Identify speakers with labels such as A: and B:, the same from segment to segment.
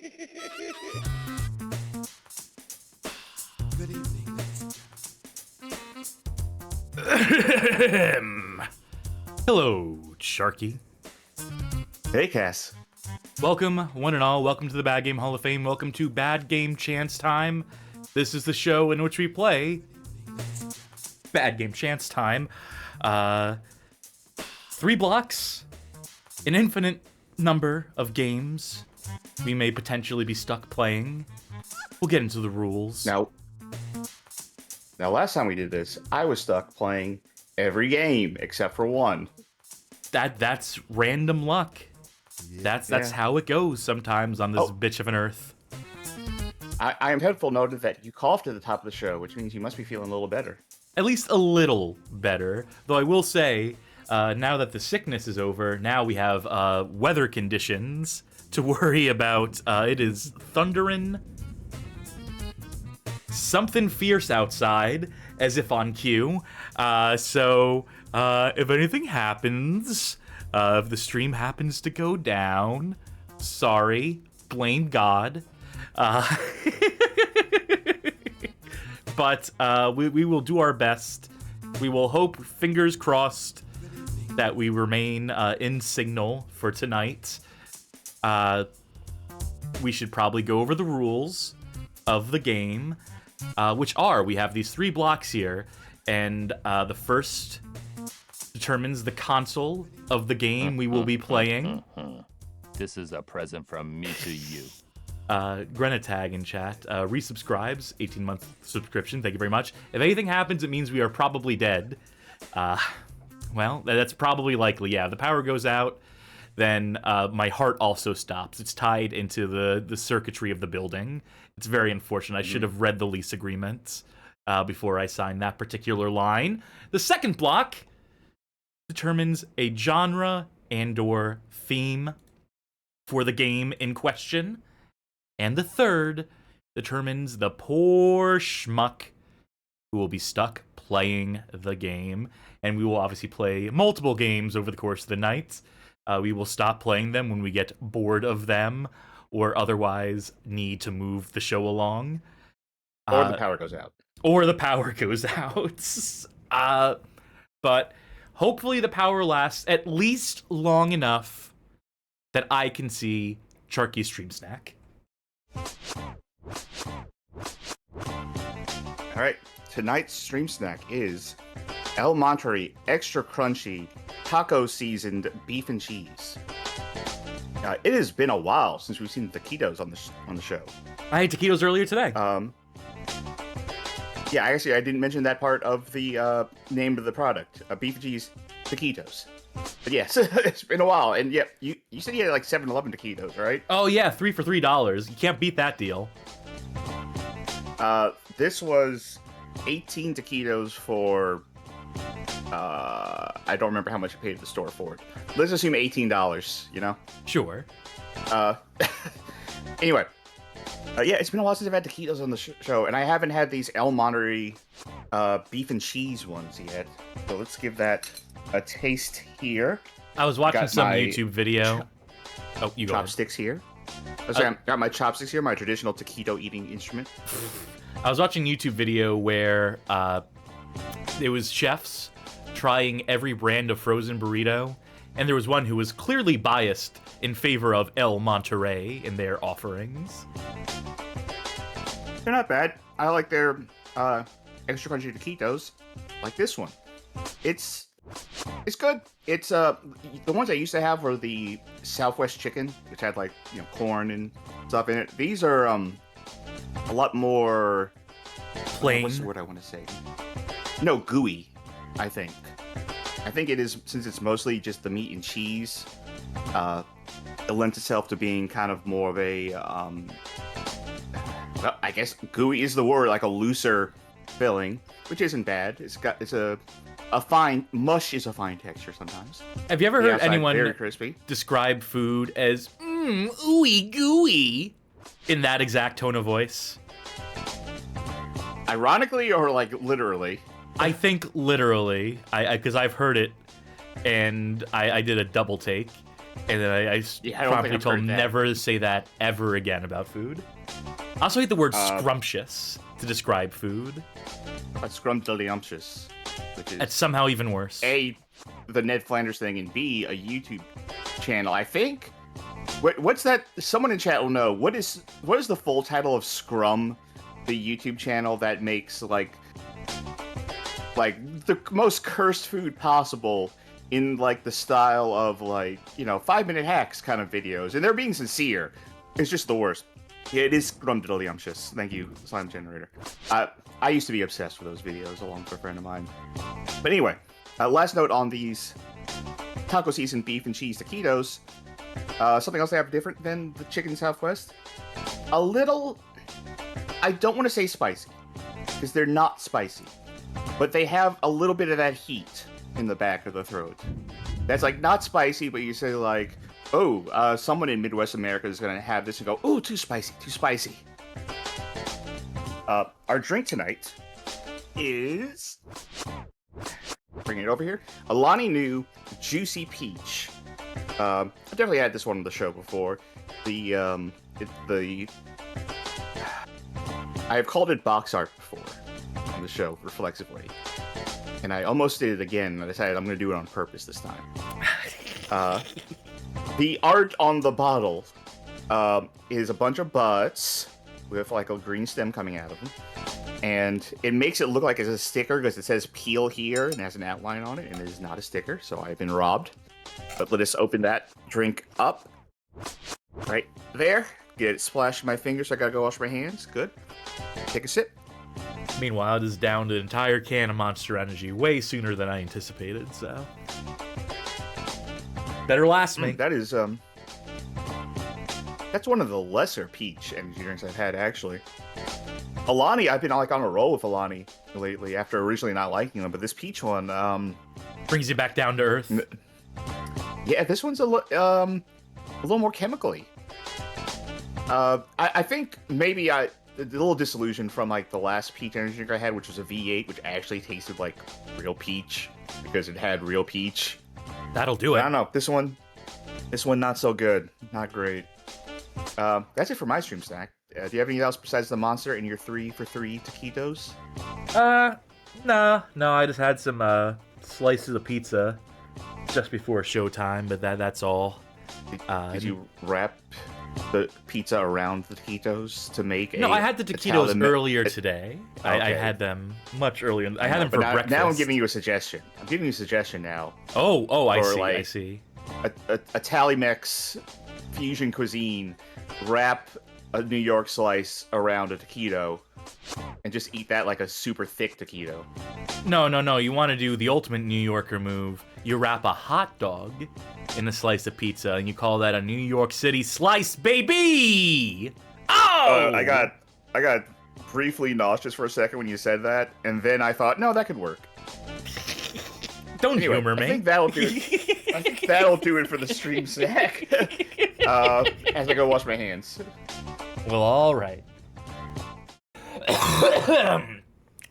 A: Good evening, ladies and
B: Ahem. Hello, Sharky.
C: Hey, Cass.
B: Welcome, one and all. Welcome to the Bad Game Hall of Fame. Welcome to Bad Game Chance Time. This is the show in which we play Bad Game Chance Time. 3 blocks, an infinite number of games we may potentially be stuck playing. We'll get into the rules.
C: Now, last time we did this, I was stuck playing every game except for one.
B: That's random luck. That's how it goes sometimes on this bitch of an earth.
C: I am helpful noted that you coughed at the top of the show, which means you must be feeling a little better.
B: At least a little better. Though I will say, now that the sickness is over, now we have weather conditions to worry about. It is thundering something fierce outside, as if on cue. So if anything happens, if the stream happens to go down, sorry, blame God. But we will do our best. We will hope, fingers crossed, that we remain in signal for tonight. We should probably go over the rules of the game, which are, we have these 3 blocks here, and the first determines the console of the game we will be playing.
D: This is a present from me to you.
B: Grenatag in chat resubscribes, 18-month subscription. Thank you very much. If anything happens, it means we are probably dead. Well, that's probably likely. Yeah, the power goes out, then my heart also stops. It's tied into the circuitry of the building. It's very unfortunate. I should have read the lease agreement before I signed that particular line. The second block determines a genre and/or theme for the game in question. And the third determines the poor schmuck who will be stuck playing the game. And we will obviously play multiple games over the course of the night. We will stop playing them when we get bored of them or otherwise need to move the show along.
C: Or the power goes out.
B: Or the power goes out. But hopefully the power lasts at least long enough that I can see Sharky's stream snack.
C: Alright, tonight's stream snack is El Monterey Extra Crunchy Taco Seasoned Beef and Cheese. It has been a while since we've seen taquitos on the show.
B: I had taquitos earlier today.
C: Yeah, actually, I didn't mention that part of the name of the product. Beef and Cheese Taquitos. But yes, it's been a while. And yeah, you said you had like 7-Eleven taquitos, right?
B: Oh yeah, 3 for $3. You can't beat that deal.
C: This was 18 taquitos for, I don't remember how much I paid at the store for it. Let's assume $18, you know?
B: Sure.
C: Anyway. Yeah, it's been a while since I've had taquitos on the show, and I haven't had these El Monterey beef and cheese ones yet. So let's give that a taste here.
B: I was watching some YouTube video. You go
C: chopsticks here. I got my chopsticks here, my traditional taquito eating instrument.
B: I was watching a YouTube video where it was chefs trying every brand of frozen burrito, and there was one who was clearly biased in favor of El Monterey in their offerings.
C: They're not bad. I like their extra crunchy taquitos, like this one. It's good. It's the ones I used to have were the Southwest chicken, which had like corn and stuff in it. These are a lot more
B: plain.
C: What's the word I want to say? No, gooey. I think it is, since it's mostly just the meat and cheese. It lends itself to being kind of more of a well, I guess gooey is the word, like a looser filling, which isn't bad. It's a fine mush is a fine texture sometimes.
B: Have you ever heard anyone
C: very crispy
B: describe food as ooey gooey in that exact tone of voice?
C: Ironically or like literally?
B: I think literally, because I've heard it, and I did a double take. And then I
C: Yeah, I don't think
B: promptly
C: I've
B: told
C: heard
B: him
C: that.
B: never to say that ever again about food. I also hate the word scrumptious to describe food.
C: A scrumdiddlyumptious, which is
B: It's somehow even worse.
C: A, the Ned Flanders thing, and B, a YouTube channel. I think. What's that? Someone in chat will know. What is the full title of Scrum, the YouTube channel that makes like the most cursed food possible in like the style of like 5-minute hacks kind of videos, and they're being sincere. It's just the worst. Yeah, it is scrumdiddlyumptious. Thank you, Slime Generator. I used to be obsessed with those videos along with a friend of mine. But anyway, last note on these taco seasoned beef and cheese taquitos. Something else they have different than the chicken Southwest. A little. I don't want to say spicy, because they're not spicy, but they have a little bit of that heat in the back of the throat. That's like not spicy, but you say like, oh, someone in Midwest America is gonna have this and go, ooh, too spicy, too spicy. Our drink tonight is, bringing it over here, Alani Nu Juicy Peach. I've definitely had this one on the show before. I have called it box art before on the show, reflexively. And I almost did it again, and I decided I'm going to do it on purpose this time. The art on the bottle is a bunch of butts with like a green stem coming out of them. And it makes it look like it's a sticker because it says peel here and has an outline on it, and it is not a sticker, so I've been robbed. But let us open that drink up. Right there. Get it splashed in my fingers, so I gotta go wash my hands. Good. Take a sip.
B: Meanwhile, it is down to an entire can of Monster Energy way sooner than I anticipated, so... Better last me.
C: That is, that's one of the lesser peach energy drinks I've had, actually. Alani, I've been like on a roll with Alani lately, after originally not liking them, but this peach one,
B: Brings you back down to earth.
C: Yeah, this one's a little more chemically. I think maybe a little disillusioned from like the last peach energy drink I had, which was a V8, which actually tasted like real peach because it had real peach.
B: That'll do
C: But
B: it.
C: I don't know. This one not so good. Not great. That's it for my stream stack. Do you have anything else besides the monster in your 3 for 3 taquitos?
B: No, I just had some slices of pizza just before showtime, but that's all.
C: Did you wrap the pizza around the taquitos to make
B: No, I had the taquitos earlier today. I
C: Okay.
B: had them much earlier. I had them for breakfast.
C: Now I'm giving you a suggestion. I'm giving you a suggestion now.
B: Oh, I
C: Or
B: see, I
C: like-
B: see.
C: A Tally-Mex fusion cuisine. Wrap a New York slice around a taquito and just eat that like a super thick taquito.
B: No. You want to do the ultimate New Yorker move. You wrap a hot dog in a slice of pizza, and you call that a New York City slice, baby! Oh!
C: I got briefly nauseous for a second when you said that, and then I thought, no, that could work.
B: Don't
C: Anyway,
B: humor me.
C: I think that'll do it. I think that'll do it for the stream snack. As I go wash my hands.
B: Well, all right.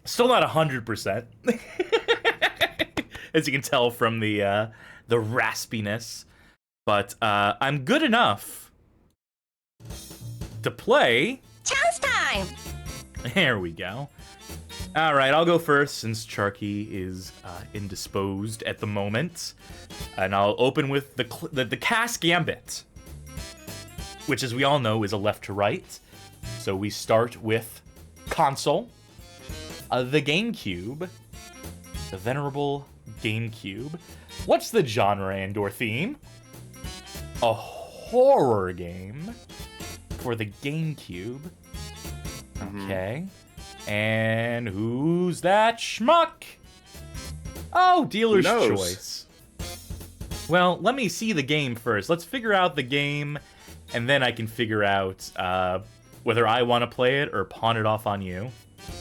B: Still not 100%, as you can tell from the raspiness, but I'm good enough to play.
E: Challenge time!
B: There we go. All right, I'll go first since Charky is indisposed at the moment, and I'll open with the cast gambit, which, as we all know, is a left to right. So we start with console, the GameCube, the venerable GameCube. What's the genre and/or theme? A horror game for the GameCube. Okay. And who's that schmuck? Oh, dealer's
C: Who knows?
B: choice. Well, let me see the game first. Let's figure out the game, and then I can figure out whether I want to play it or pawn it off on you.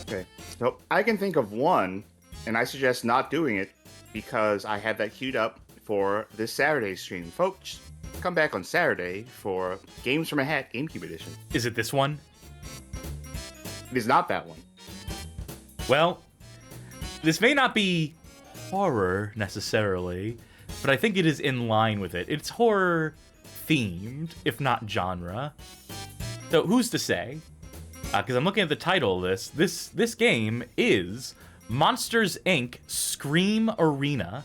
C: Okay. So I can think of one, and I suggest not doing it because I have that queued up for this Saturday stream. Folks, come back on Saturday for Games from a Hat GameCube Edition.
B: Is it this one?
C: It is not that one.
B: Well, this may not be horror necessarily, but I think it is in line with it. It's horror themed, if not genre. So who's to say? Because I'm looking at the title of this. This game is Monsters Inc. Scream Arena.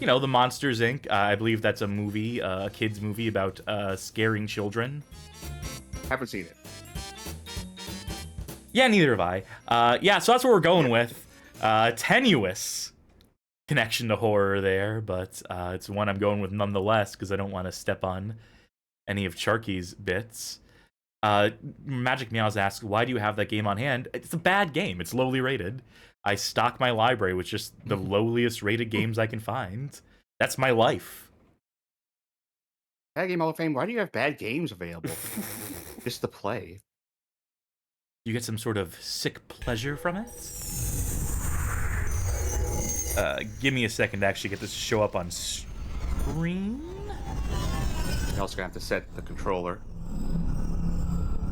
B: You know, the Monsters Inc. I believe that's a movie, a kids movie about scaring children.
C: Haven't seen it.
B: Yeah, neither have I. Yeah, so that's what we're going with. Tenuous connection to horror there, but it's one I'm going with nonetheless because I don't want to step on any of Charky's bits. Magic Meows asks, why do you have that game on hand? It's a bad game. It's lowly rated. I stock my library with just the lowliest rated games I can find. That's my life.
C: Bad Game Hall of Fame, why do you have bad games available? Just to play.
B: You get some sort of sick pleasure from it? Give me a second to actually get this to show up on screen.
C: You're also gonna have to set the controller.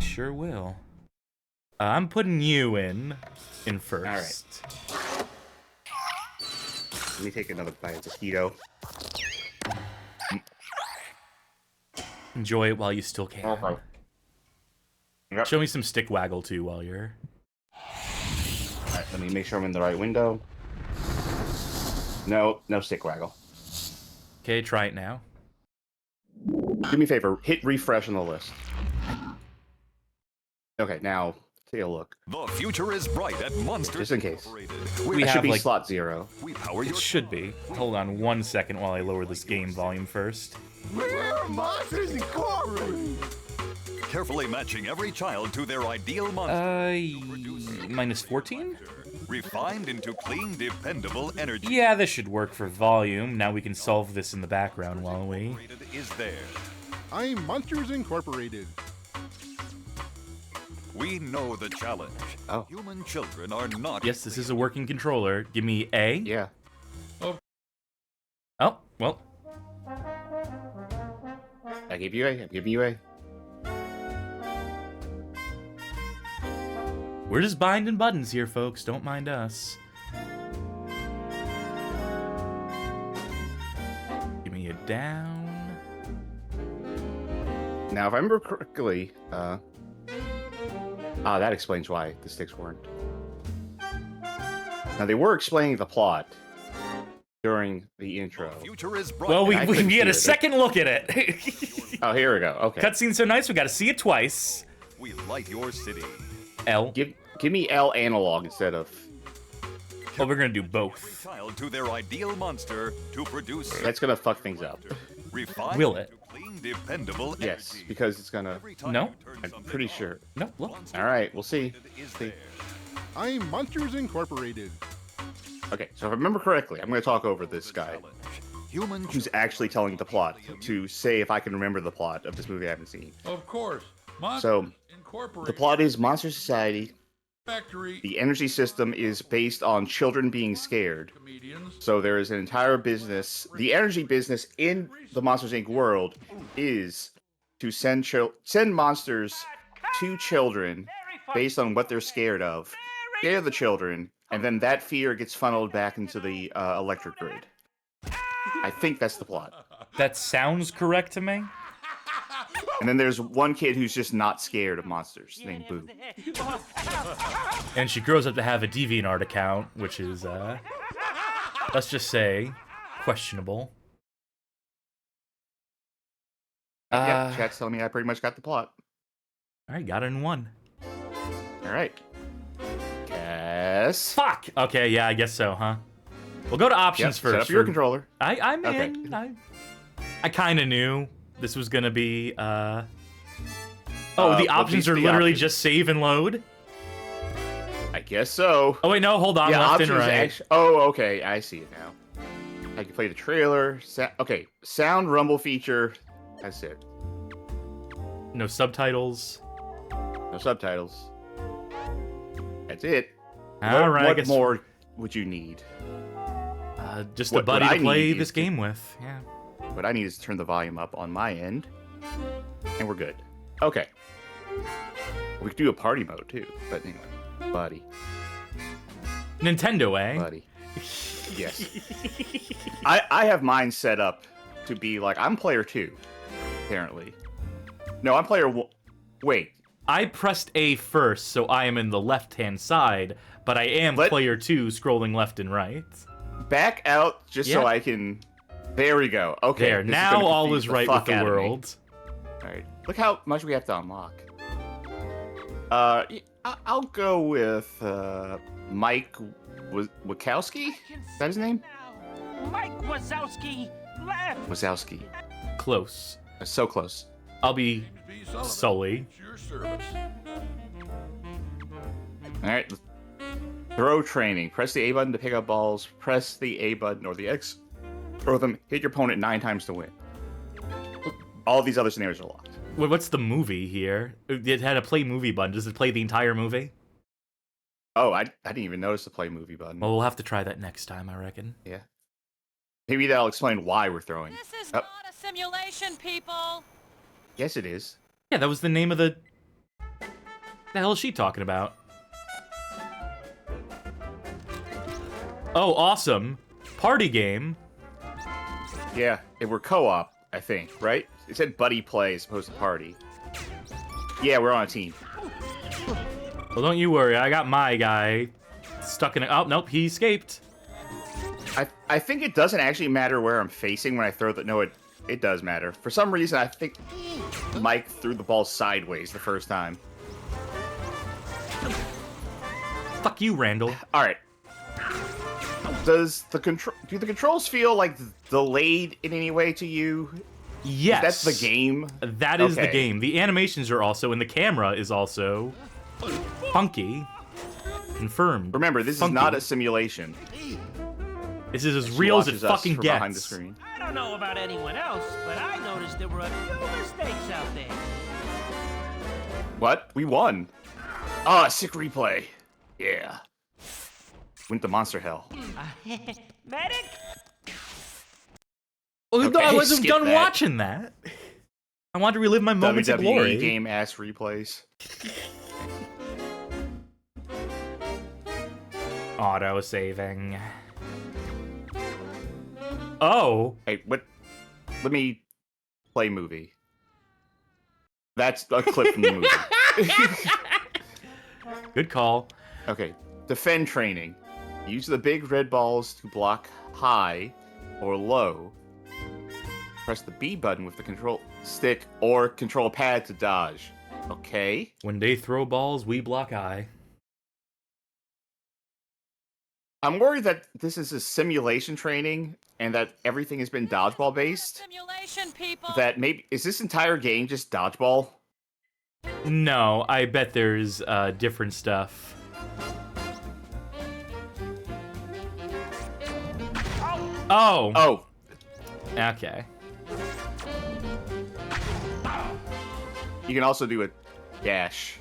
B: Sure will. I'm putting you in first.
C: All right. Let me take another bite of taquito.
B: Enjoy it while you still can.
C: Okay. Yep.
B: Show me some stick waggle too while you're...
C: Alright, let me make sure I'm in the right window. No stick waggle.
B: Okay, try it now.
C: Do me a favor, hit refresh on the list. Okay, now take a look.
E: The future is bright at Monsters
C: Just in case.
E: Incorporated.
B: We
C: That
B: have,
C: should be
B: like...
C: slot 0.
E: We power
B: It
E: your
B: should be. Hold on 1 second while I lower this game volume first.
E: We're Monsters Incorporated. Carefully matching every child to their ideal monster.
B: Minus 14?
E: Refined into clean, dependable energy.
B: Yeah, this should work for volume. Now we can solve this in the background while we...
E: Is there.
F: I'm Monsters Incorporated.
E: We know the challenge.
C: Oh.
E: Human children are not.
B: Yes, this is a working controller. Give me A.
C: Yeah.
B: Oh, well.
C: I gave you A. I'm giving you A.
B: We're just binding buttons here, folks. Don't mind us. Give me a down.
C: Now, if I remember correctly, that explains why the sticks weren't. Now, they were explaining the plot during the intro.
E: Future is bright.
B: Well, we
C: couldn't
B: get
C: hear
B: a
C: it.
B: second look at it.
C: Oh, here we go. Okay.
B: Cutscene's so nice, we gotta see it twice.
E: We light your city.
B: L.
C: Give me L analog instead of...
B: Well, we're gonna do
E: Every
B: both.
E: child to their ideal monster to produce.
C: That's gonna fuck things up.
E: Refined
B: Will it?
E: into clean, dependable
C: Yes,
E: energy.
C: because it's gonna...
E: Every time
B: No.
E: you turn
C: I'm
E: something
C: pretty
E: on,
C: sure.
B: No, look.
C: All right, we'll see.
E: is
C: See.
E: there.
F: I'm Monsters Incorporated.
C: Okay, so if I remember correctly, I'm gonna talk over this guy
E: Human
C: who's actually telling the plot to say if I can remember the plot of this movie I haven't seen.
G: Of course. Monsters
C: So,
G: Incorporated.
C: the plot is Monster Society.
G: Factory
C: The energy system is based on children being scared.
G: comedians.
C: So there is an entire business. The energy business in the Monsters Inc. world is to send monsters to children based on what they're scared of. Scare the children, and then that fear gets funneled back into the electric grid. I think that's the plot.
B: That sounds correct to me.
C: And then there's one kid who's just not scared of monsters, named Boo.
B: And she grows up to have a DeviantArt account, which is, let's just say, questionable.
C: Yeah, chat's telling me I pretty much got the plot.
B: Alright, got it in 1.
C: All right. Yes.
B: Fuck! Okay, yeah, I guess so, huh? We'll go to
C: Yep,
B: options first.
C: set up your controller.
B: I'm
C: Okay.
B: in. I kind of knew this was gonna be, the
C: what
B: options
C: these
B: are
C: the
B: literally
C: options?
B: just save and load?
C: I guess so.
B: Oh, wait, no, hold on,
C: Yeah,
B: left
C: options
B: and right.
C: oh, okay, I see it now. I can play the trailer. Okay, sound rumble feature. That's it.
B: No subtitles.
C: No subtitles. That's it.
B: Alright, I
C: What
B: guess
C: more would you need?
B: just
C: what-
B: a buddy
C: what
B: to
C: I
B: play
C: need
B: this
C: is to-
B: game with. Yeah.
C: What I need is to turn the volume up on my end, and we're good. Okay. We could do a party mode too, but anyway, buddy,
B: Nintendo, eh?
C: buddy. Yes. I have mine set up to be like, I'm player 2, apparently. No, I'm player 1. Wait.
B: I pressed A first, so I am in the left-hand side, but I am player 2 scrolling left and right.
C: Back out just so I can... There we go. Okay.
B: There, now all is right with the world.
C: Alright. Look how much we have to unlock. I'll go with, Mike Wachowski? Is that his name?
H: Mike Wazowski left.
C: Wazowski.
B: Close.
C: So close.
B: I'll be Sully.
G: Your service.
C: Alright. Throw training. Press the A button to pick up balls. Press the A button or the X. Throw them. Hit your opponent 9 times to win. All these other scenarios are locked.
B: Wait, what's the movie here? It had a play movie button. Does it play the entire movie?
C: Oh, I didn't even notice the play movie button.
B: Well, we'll have to try that next time, I reckon.
C: Yeah. Maybe that'll explain why we're throwing.
I: This is not a simulation, people.
C: Yes, it is.
B: Yeah, that was the name of the... The hell is she talking about? Oh, awesome. Party game.
C: Yeah, if we're co-op, I think, right? It said buddy play as opposed to party. Yeah, we're on a team.
B: Well, don't you worry. I got my guy stuck in a... Oh, nope, he escaped.
C: I think it doesn't actually matter where I'm facing when I throw the... No, it does matter. For some reason, I think Mike threw the ball sideways the first time.
B: Fuck you, Randall.
C: All right. Do the controls feel like delayed in any way to you?
B: Yes.
C: That's the game?
B: That is the game. The animations are also, and the camera is also funky. Confirmed.
C: Remember, this is not a simulation.
B: This is as real as it fucking gets.
C: Behind the screen.
H: I don't know about anyone else, but I noticed there were a few mistakes out there.
C: What? We won. Ah, sick replay. Yeah. Went to Monster Hell.
H: Medic?
B: Oh,
C: Okay,
B: I wasn't
C: skip
B: done
C: that.
B: watching that. I wanted to relive my moments of glory.
C: WWE game ass replays.
B: Auto saving. Oh.
C: Hey, what? Let me play movie. That's a clip from the movie.
B: Good call.
C: Okay. Defend training. Use the big red balls to block high or low. Press the B button with the control stick or control pad to dodge. Okay.
B: When they throw balls, we block eye.
C: I'm worried that this is a simulation training and that everything has been dodgeball based.
I: Simulation, people.
C: That maybe is this entire game just dodgeball?
B: No, I bet there's different stuff. Oh.
C: Oh.
B: Okay.
C: You can also do a dash.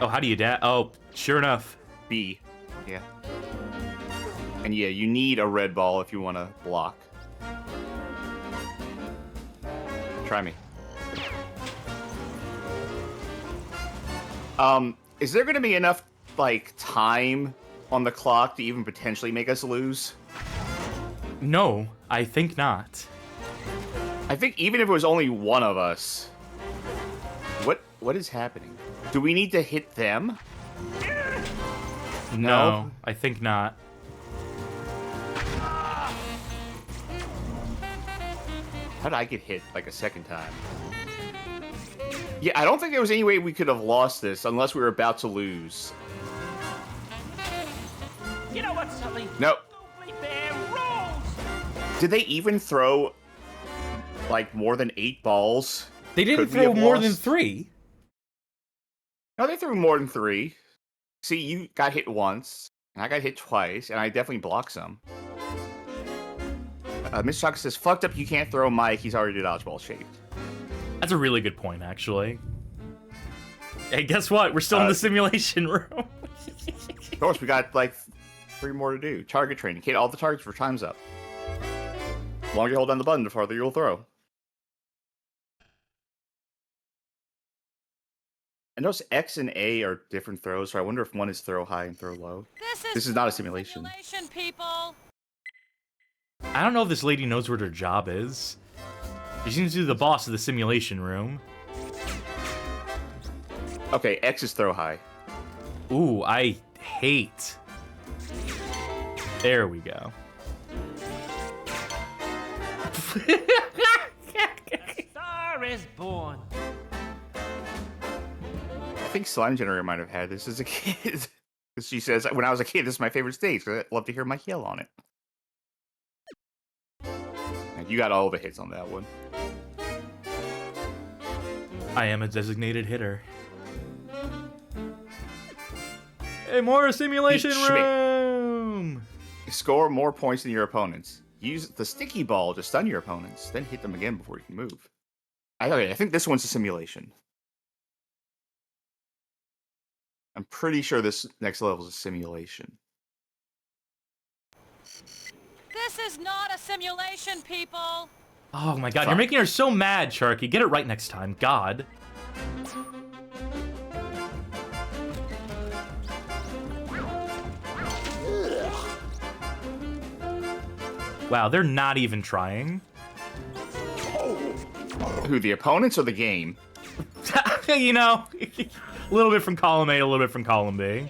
B: Oh, how do you dash? Oh, sure enough.
C: B. Yeah. And yeah, you need a red ball if you want to block. Try me. Is there going to be enough, like, time on the clock to even potentially make us lose?
B: No, I think not.
C: I think even if it was only one of us... What is happening? Do we need to hit them?
B: No, I think not.
C: How did I get hit, like, a second time? Yeah, I don't think there was any way we could have lost this unless we were about to lose.
H: You know what, Sully?
C: No.
H: Don't play fair rules.
C: Did they even throw, like, more than 8 balls?
B: They didn't
C: Could we
B: throw
C: have
B: more than
C: lost?
B: 3.
C: No, they threw more than 3. See, you got hit once, and I got hit twice, and I definitely blocked some. Miss Chalk says, fucked up, you can't throw Mike, he's already dodgeball shaped.
B: That's a really good point, actually. Hey, guess what? We're still in the simulation room.
C: Of course, we got, like, 3 more to do. Target training. Hit all the targets for time's up. The longer you hold down the button, the farther you'll throw. I notice X and A are different throws, so I wonder if one is throw high and throw low. This is not a simulation.
I: People.
B: I don't know if this lady knows what her job is. She seems to be the boss of the simulation room.
C: Okay, X is throw high.
B: Ooh, I hate. There we go.
H: Star is born.
C: I think Slime Generator might have had this as a kid. She says, when I was a kid, this is my favorite stage. I'd love to hear my yell on it. And you got all the hits on that one.
B: I am a designated hitter. Hey, more simulation room!
C: Score more points than your opponents. Use the sticky ball to stun your opponents, then hit them again before you can move. Okay, I think this one's a simulation. I'm pretty sure this next level is a simulation.
I: This is not a simulation, people.
B: Oh my god, you're making her so mad, Sharky. Get it right next time. God. Wow, they're not even trying.
C: Who, the opponents or the game?
B: You know, a little bit from column A, a little bit from column B.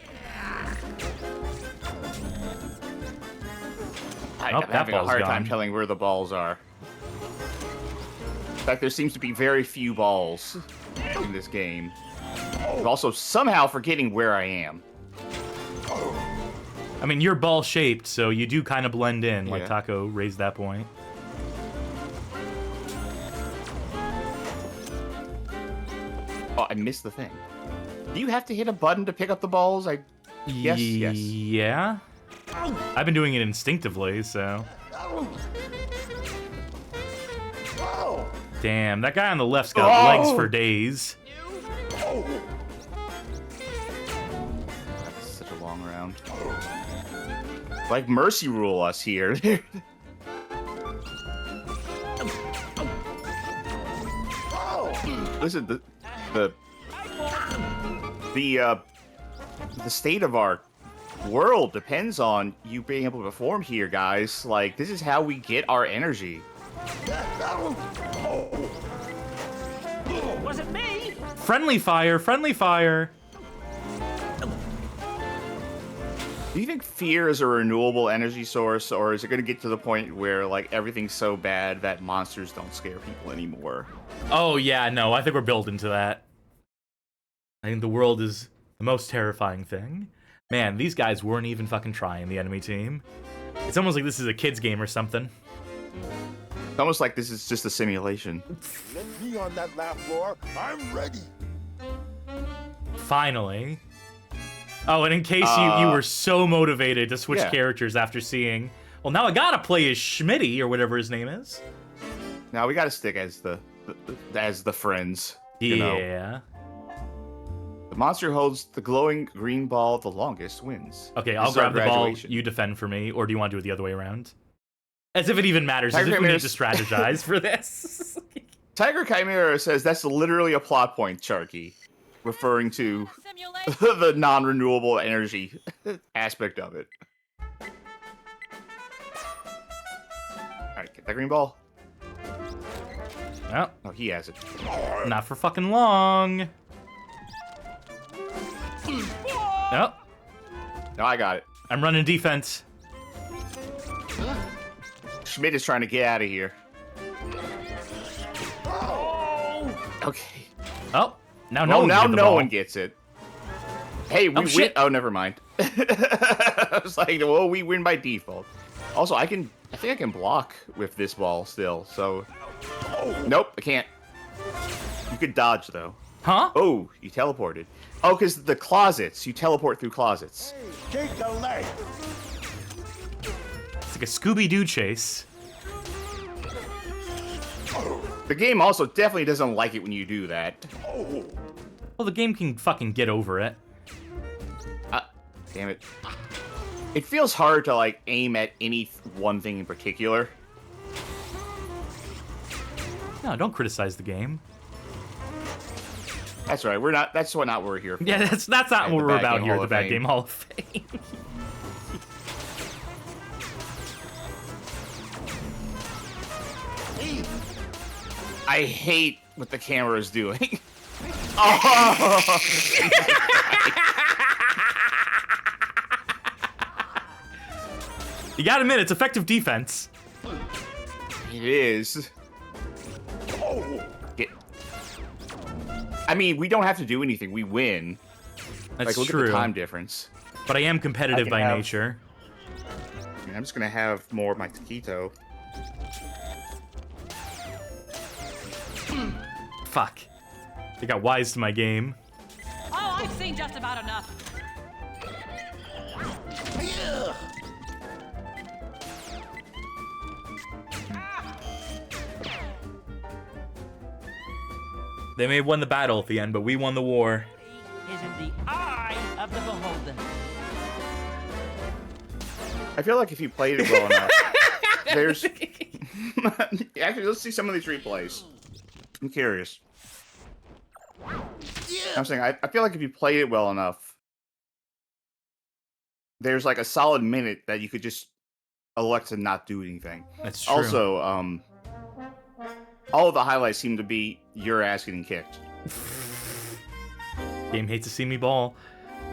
C: I'm having a hard time telling where the balls are. In fact, there seems to be very few balls in this game. I'm also somehow forgetting where I am.
B: I mean, you're ball-shaped, so you do kind of blend in, like Taco raised that point.
C: Oh, I missed the thing. Do you have to hit a button to pick up the balls? Yes.
B: Yeah. I've been doing it instinctively, so... Damn, that guy on the left's got legs for days.
C: That's such a long round. Like mercy rule us here. Listen, the state of our world depends on you being able to perform here, guys. Like, this is how we get our energy.
H: Was it me?
B: Friendly fire, friendly fire.
C: Do you think fear is a renewable energy source, or is it going to get to the point where, like, everything's so bad that monsters don't scare people anymore?
B: Oh, yeah, no, I think we're building to that. I think the world is the most terrifying thing. Man, these guys weren't even fucking trying, the enemy team. It's almost like this is a kid's game or something.
C: It's almost like this is just a simulation.
F: Let me on that lap floor. I'm ready.
B: Finally. Oh, and in case you were so motivated to switch characters after seeing... Well, now I gotta play as Schmitty, or whatever his name is.
C: Now we gotta stick as the friends. You know? The monster who holds the glowing green ball the longest wins.
B: Okay, I'll grab the ball, you defend for me, or do you want to do it the other way around? As if it even matters, as if we need to strategize for this.
C: Tiger Chimera says that's literally a plot point, Sharky, referring to the non-renewable energy aspect of it. Alright, get that green ball.
B: Well,
C: oh, he has it.
B: Not for fucking long. Nope.
C: No, I got it.
B: I'm running defense.
C: Schmidt is trying to get out of here. Okay.
B: Oh, now
C: no one gets it. Hey, we win. Oh, never mind. I was like, well, we win by default. Also, I think I can block with this ball still. So, nope, I can't. You could dodge though.
B: Huh?
C: Oh, you teleported. Oh, because the closets. You teleport through closets.
F: Take a leg.
B: It's like a Scooby-Doo chase.
C: The game also definitely doesn't like it when you do that.
B: Well, the game can fucking get over it.
C: Damn it. It feels hard to, like, aim at any one thing in particular.
B: No, don't criticize the game.
C: That's right. We're not. That's what not we're here for.
B: Yeah, that's not
C: And
B: what
C: the
B: we're
C: Bad
B: about
C: Game
B: here at
C: Hall
B: the
C: of
B: Bad
C: Fame.
B: Game Hall of Fame.
C: I hate what the camera is doing. Oh!
B: You gotta admit, it's effective defense.
C: It is. I mean, we don't have to do anything. We win.
B: That's
C: Like, look
B: true.
C: at the time difference.
B: But I am competitive by nature.
C: I mean, I'm just gonna have more of my taquito.
B: Fuck. They got wise to my game.
I: Oh, I've seen just about enough.
B: They may have won the battle at the end, but we won the war.
H: Is in the eye of the beholder.
C: I feel like if you played it well enough, there's... Actually, let's see some of these replays. I'm curious. I'm saying, I feel like if you played it well enough, there's like a solid minute that you could just elect to not do anything.
B: That's true.
C: Also, all of the highlights seem to be your ass getting kicked.
B: Game hates to see me ball.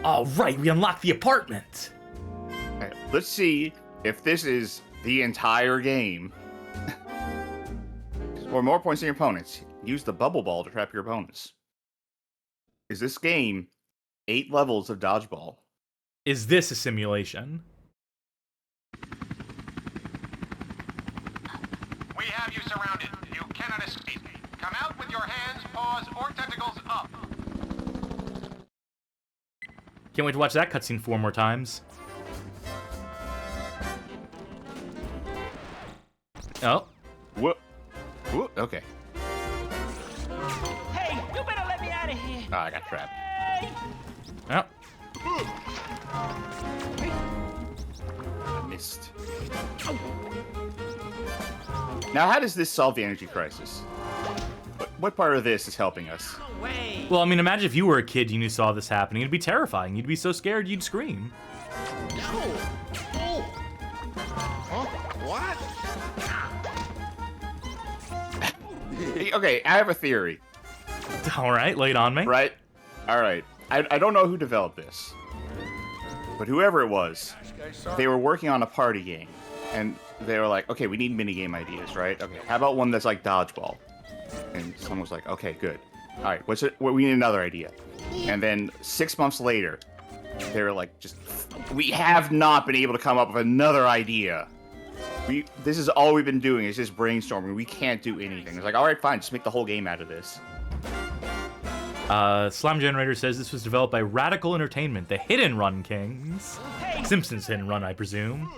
B: All right, we unlocked the apartment.
C: Okay, let's see if this is the entire game. For more points than your opponents, use the bubble ball to trap your opponents. Is this game 8 levels of dodgeball?
B: Is this a simulation?
J: We have you surrounded. You cannot escape. Come out with your hands, paws, or tentacles up.
B: Can't wait to watch that cutscene 4 more times. Oh.
C: Whoop. Whoop. Okay.
H: Hey, you better let me out of here.
C: Oh, I got trapped.
B: Oh.
C: I missed. Now, how does this solve the energy crisis? What part of this is helping us?
H: No way.
B: Well, I mean, imagine if you were a kid and you saw this happening. It'd be terrifying. You'd be so scared you'd scream.
F: What?
C: Okay, I have a theory.
B: All right, lay it on me.
C: Right? Alright. I don't know who developed this. But whoever it was, they were working on a party game. And they were like, okay, we need minigame ideas, right? Okay, how about one that's like dodgeball? And someone was like, okay, good. Alright, we need another idea. And then 6 months later, they were like, we have not been able to come up with another idea. This is all we've been doing is just brainstorming. We can't do anything. It's like, all right, fine, just make the whole game out of this.
B: Slime Generator says this was developed by Radical Entertainment, the Hit and Run Kings. Simpsons Hit and Run, I presume.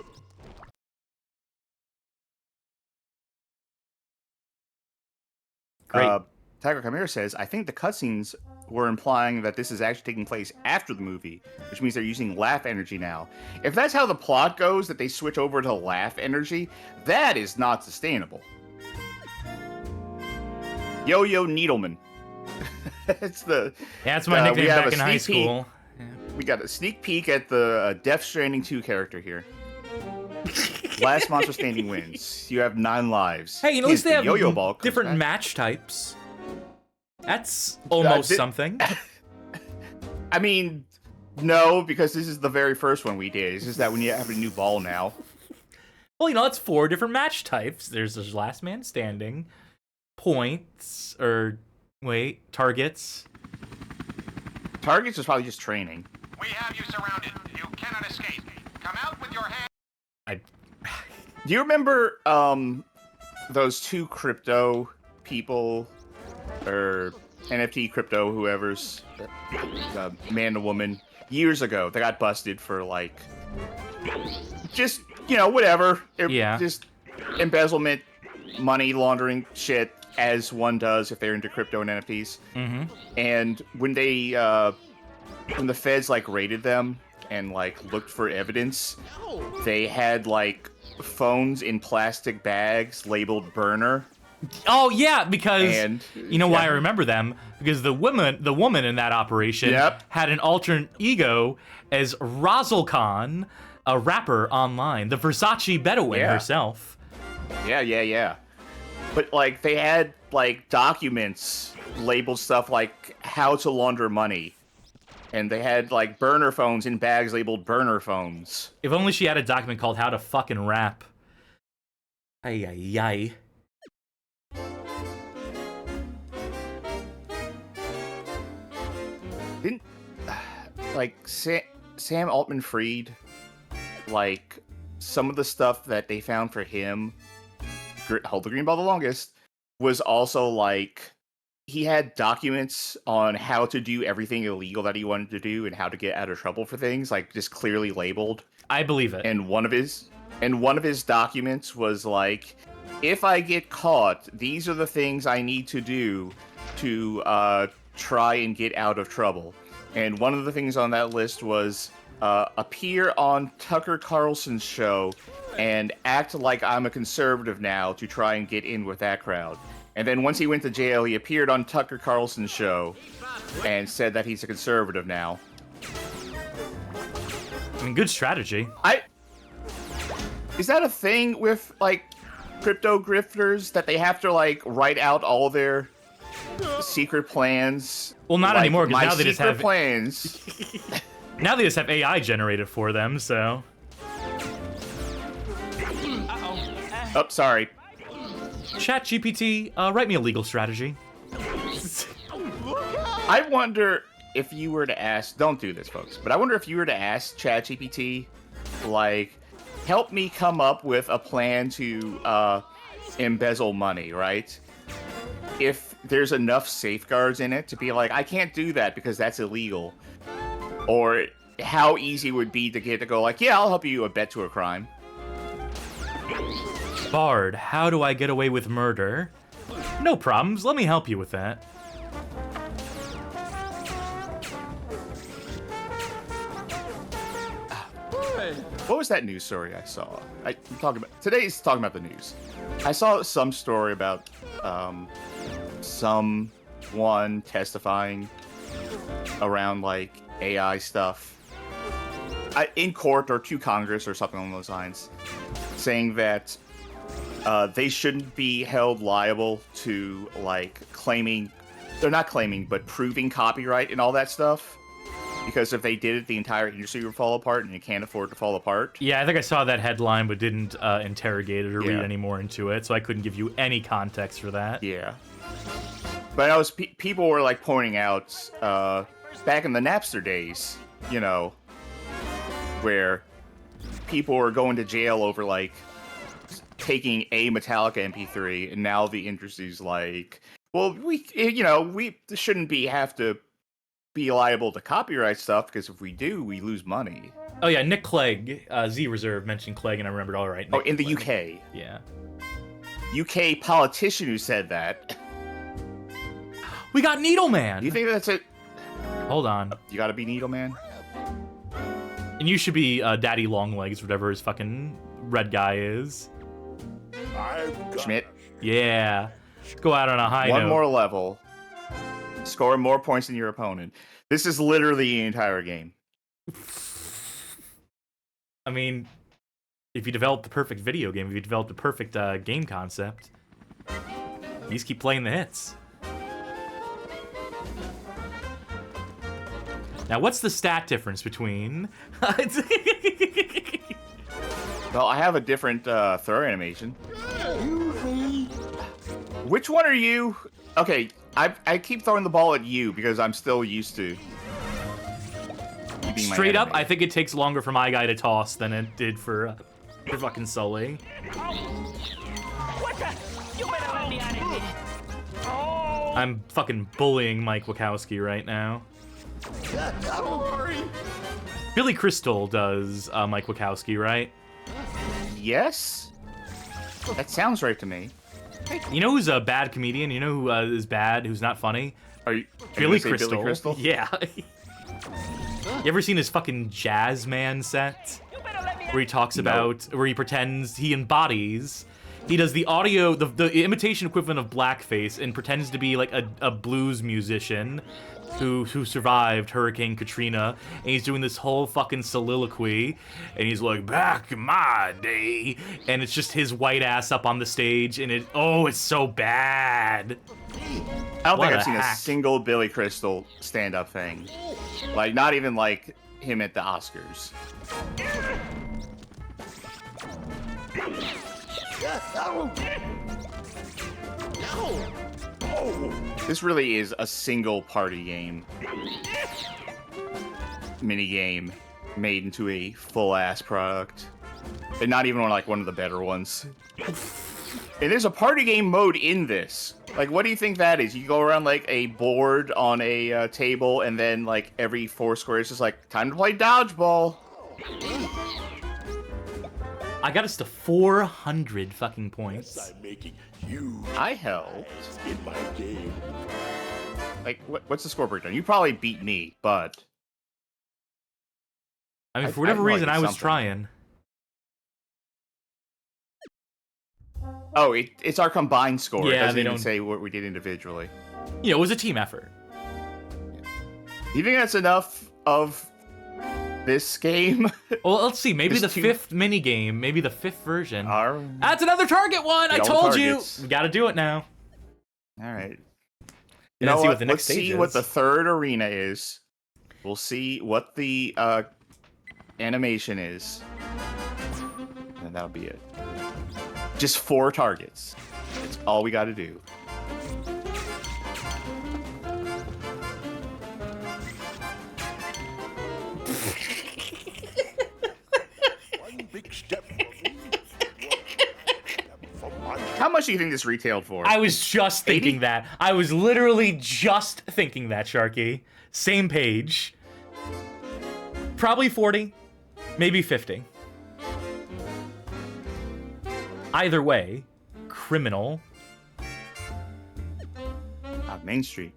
B: Great.
C: Tiger Chimera says, I think the cutscenes were implying that this is actually taking place after the movie, which means they're using laugh energy now. If that's how the plot goes, that they switch over to laugh energy, that is not sustainable. Yo-Yo Needleman. It's the...
B: Yeah, that's my nickname back in high
C: sneak
B: school.
C: peek. We got a sneak peek at the Death Stranding 2 character here. Last monster standing wins. You have 9 lives.
B: Hey, at least they have
C: yo-yo ball comes
B: different
C: back.
B: match types. That's almost something.
C: I mean, no, because this is the very first one we did. It's just that when you have a new ball now.
B: Well, you know, it's 4 different match types. There's last man standing, points, or wait, targets.
C: Targets is probably just training.
J: We have you surrounded. You cannot escape. Come out with your hands.
C: Do you remember those 2 crypto people, or NFT crypto whoever's, man and woman, years ago? They got busted for like, just, you know, whatever.
B: Yeah.
C: Just embezzlement, money laundering shit, as one does if they're into crypto and NFTs.
B: Mm-hmm.
C: And when they, when the feds like raided them and like looked for evidence, they had like phones in plastic bags labeled burner
B: Oh yeah, because
C: And,
B: you know why I
C: yeah.
B: remember them? Because the woman in that operation
C: Yep.
B: had an alternate ego as Razzle Khan, a rapper online, the Versace Bedouin
C: Yeah.
B: herself.
C: Yeah. But like they had like documents labeled stuff like how to launder money. And they had like burner phones in bags labeled burner phones.
B: If only she had a document called How to Fucking Rap. Ay ay ay.
C: Didn't like Sam Altman-Fried, like some of the stuff that they found for him, hold the green ball the longest, was also like he had documents on how to do everything illegal that he wanted to do and how to get out of trouble for things, like just clearly labeled.
B: I believe it.
C: And one of his documents was like, if I get caught, these are the things I need to do to try and get out of trouble. And one of the things on that list was appear on Tucker Carlson's show and act like I'm a conservative now to try and get in with that crowd. And then once he went to jail, he appeared on Tucker Carlson's show and said that he's a conservative now.
B: I mean, good strategy.
C: Is that a thing with, like, crypto grifters, that they have to, like, write out all their secret plans?
B: Well, not
C: like,
B: anymore, because
C: my
B: now they just
C: secret
B: have
C: plans.
B: now they just have AI generated for them. So.
C: Oh, sorry.
B: ChatGPT, write me a legal strategy.
C: I wonder if you were to ask, don't do this, folks, but I wonder if you were to ask ChatGPT, like, help me come up with a plan to embezzle money, right? If there's enough safeguards in it to be like, I can't do that because that's illegal. Or how easy it would be to get to go like, yeah, I'll help you abet to a crime.
B: Bard, how do I get away with murder? No problems, let me help you with that.
C: What was that news story I saw? Today's talking about the news. I saw some story about someone testifying around like AI stuff in court or to Congress or something along those lines, saying that they shouldn't be held liable to like but proving copyright and all that stuff. Because if they did it, the entire industry would fall apart, and you can't afford to fall apart.
B: Yeah, I think I saw that headline, but didn't interrogate it or read
C: Yeah.
B: any more into it, so I couldn't give you any context for that.
C: Yeah. But people were like pointing out back in the Napster days, you know, where people were going to jail over like taking a Metallica MP3, and now the industry's like, well, we shouldn't have to be liable to copyright stuff, because if we do, we lose money.
B: Oh yeah, Nick Clegg, Z Reserve mentioned Clegg, and I remembered all right.
C: Oh,
B: Nick
C: in the
B: Clegg.
C: UK.
B: Yeah.
C: UK politician who said that.
B: We got Needleman!
C: Do you think that's it?
B: Hold on.
C: You gotta be Needleman?
B: And you should be Daddy Longlegs, whatever his fucking red guy is.
C: Schmidt.
B: Yeah. Go out on a high note.
C: One more level. Score more points than your opponent. This is literally the entire game.
B: I mean, if you develop the perfect video game, if you develop the perfect game concept, you just keep playing the hits. Now, what's the stat difference between...
C: Well, I have a different throw animation. Which one are you? Okay, I keep throwing the ball at you because I'm still used to. being my
B: Straight up,
C: enemy.
B: I think it takes longer for my guy to toss than it did for fucking Sully.
H: What the? You better let me out of here. Oh.
B: I'm fucking bullying Mike Wachowski right now.
F: Don't worry.
B: Billy Crystal does Mike Wachowski, right?
C: Yes? That sounds right to me.
B: You know who's a bad comedian? You know who is bad, who's not funny?
C: Are you
B: Billy
C: gonna say
B: Crystal.
C: Billy Crystal?
B: Yeah. You ever seen his fucking Jazz Man set? Where he talks about, where he pretends, he embodies He does the audio, the imitation equivalent of blackface, and pretends to be like a blues musician who survived Hurricane Katrina, and he's doing this whole fucking soliloquy, and he's like, back in my day, and it's just his white ass up on the stage, and it's so bad.
C: I don't think I've seen a single Billy Crystal stand-up thing. Like, not even like him at the Oscars. This really is a single party game. Mini game made into a full ass product. And not even one of the better ones. And there's a party game mode in this. Like, what do you think that is? You go around like a board on a table, and then like every 4 squares is like, time to play dodgeball.
B: I got us to 400 fucking points.
F: I'm making you
C: I helped.
F: in my game.
C: Like, what's the score breakdown? You probably beat me, but...
B: I mean, for whatever reason, I was trying.
C: Oh, it's our combined score.
B: Yeah,
C: it doesn't
B: they
C: even
B: don't
C: say what we did individually.
B: You know, it was a team effort.
C: You think that's enough of this game?
B: Well, let's see. Maybe the 5th mini game. Maybe the 5th version. That's another target one. I told you. We got to do it now.
C: All right.
B: You know what?
C: Let's see what the 3rd arena is. We'll see what the animation is. And that'll be it. Just 4 targets. That's all we got to do.
F: One big step for me.
C: How much do you think this retailed for?
B: I was just thinking that. I was literally just thinking that, Sharky. Same page. Probably 40. Maybe 50. Either way, criminal.
C: Main Street.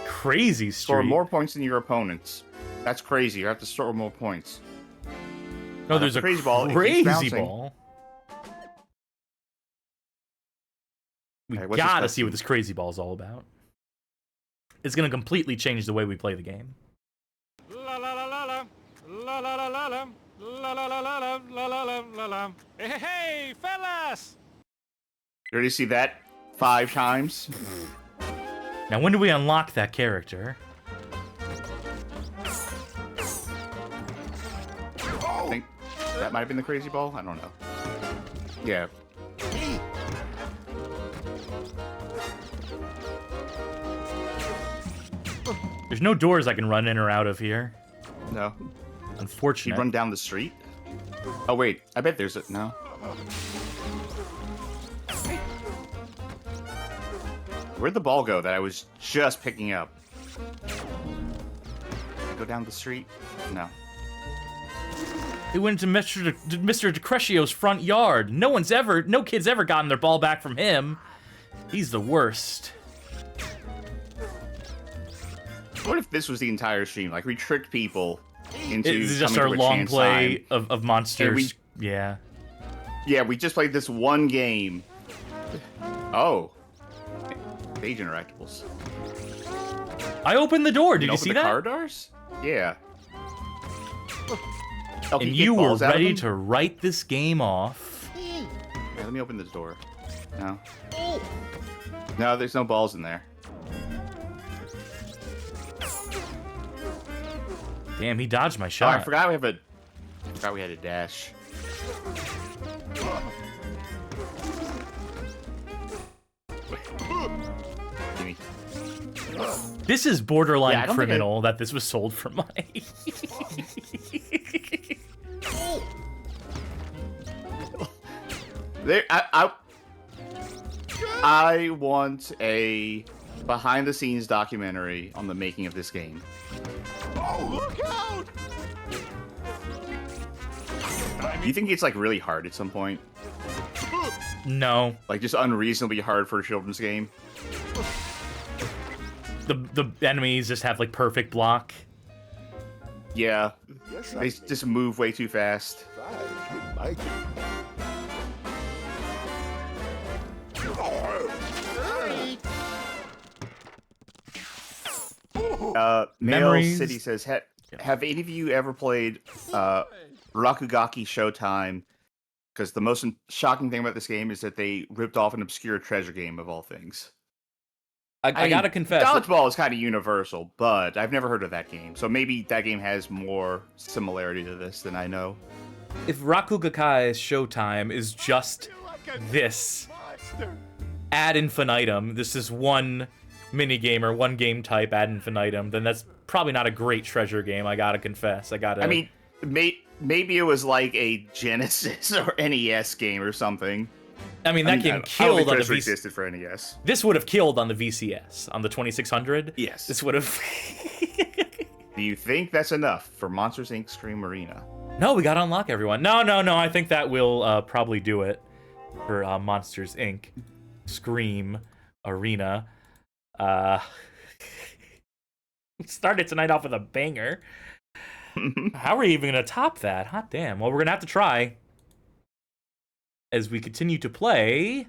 B: Crazy Street.
C: Score more points than your opponents. That's crazy. You have to score more points.
B: No, there's a crazy ball. We gotta see what this crazy ball is all about. It's gonna completely change the way we play the game.
H: La la la la la la la la la la la la la la la la la la. Hey, fellas!
C: You already see that 5 times?
B: Now, when do we unlock that character?
C: I think that might have been the crazy ball. I don't know. Yeah.
B: There's no doors I can run in or out of here.
C: No.
B: Unfortunate.
C: You run down the street? Oh, wait. I bet there's a... No. Where'd the ball go that I was just picking up? Go down the street? No.
B: It went into Mr. DeCrescio's front yard. No kid's ever gotten their ball back from him. He's the worst.
C: What if this was the entire stream? Like, we tricked people into
B: It's just our long play of monsters. Yeah.
C: Yeah, we just played this one game. Oh. Page interactables.
B: I opened the door. Did you
C: open
B: see
C: the
B: that?
C: car doors? Yeah. Oh,
B: and you were ready to write this game off.
C: Yeah, let me open this door. No. No, there's no balls in there.
B: Damn, he dodged my
C: Oh,
B: shot.
C: I forgot we had a dash. Gimme.
B: This is borderline criminal that this was sold for money.
C: I want a behind-the-scenes documentary on the making of this game.
F: Oh, look out!
C: Do you think it's like really hard at some point?
B: No.
C: Like just unreasonably hard for a children's game?
B: The enemies just have like perfect block.
C: Yeah,
F: Yes,
C: they just move way too fast.
F: with my game.
C: Male
B: Memories.
C: City says, have any of you ever played Rakugaki Showtime? Because the most shocking thing about this game is that they ripped off an obscure treasure game of all things.
B: I
C: mean,
B: gotta confess.
C: Dodgeball is kind of universal, but I've never heard of that game. So maybe that game has more similarity to this than I know.
B: If Rakugakai's Showtime is just this ad infinitum, this is one minigame or one game type ad infinitum, then that's probably not a great treasure game, I gotta confess.
C: I mean, maybe it was like a Genesis or NES game or something.
B: I mean, that game
C: I don't
B: killed
C: think
B: on the
C: treasure
B: VCS.
C: existed for NES.
B: This would have killed on the VCS, on the 2600.
C: Yes.
B: This would have...
C: Do you think that's enough for Monsters, Inc. Scream Arena?
B: No, we gotta unlock everyone. No, I think that will probably do it for Monsters, Inc. Scream Arena. Started tonight off with a banger. How are we even gonna top that? Hot damn. Well, we're gonna have to try as we continue to play.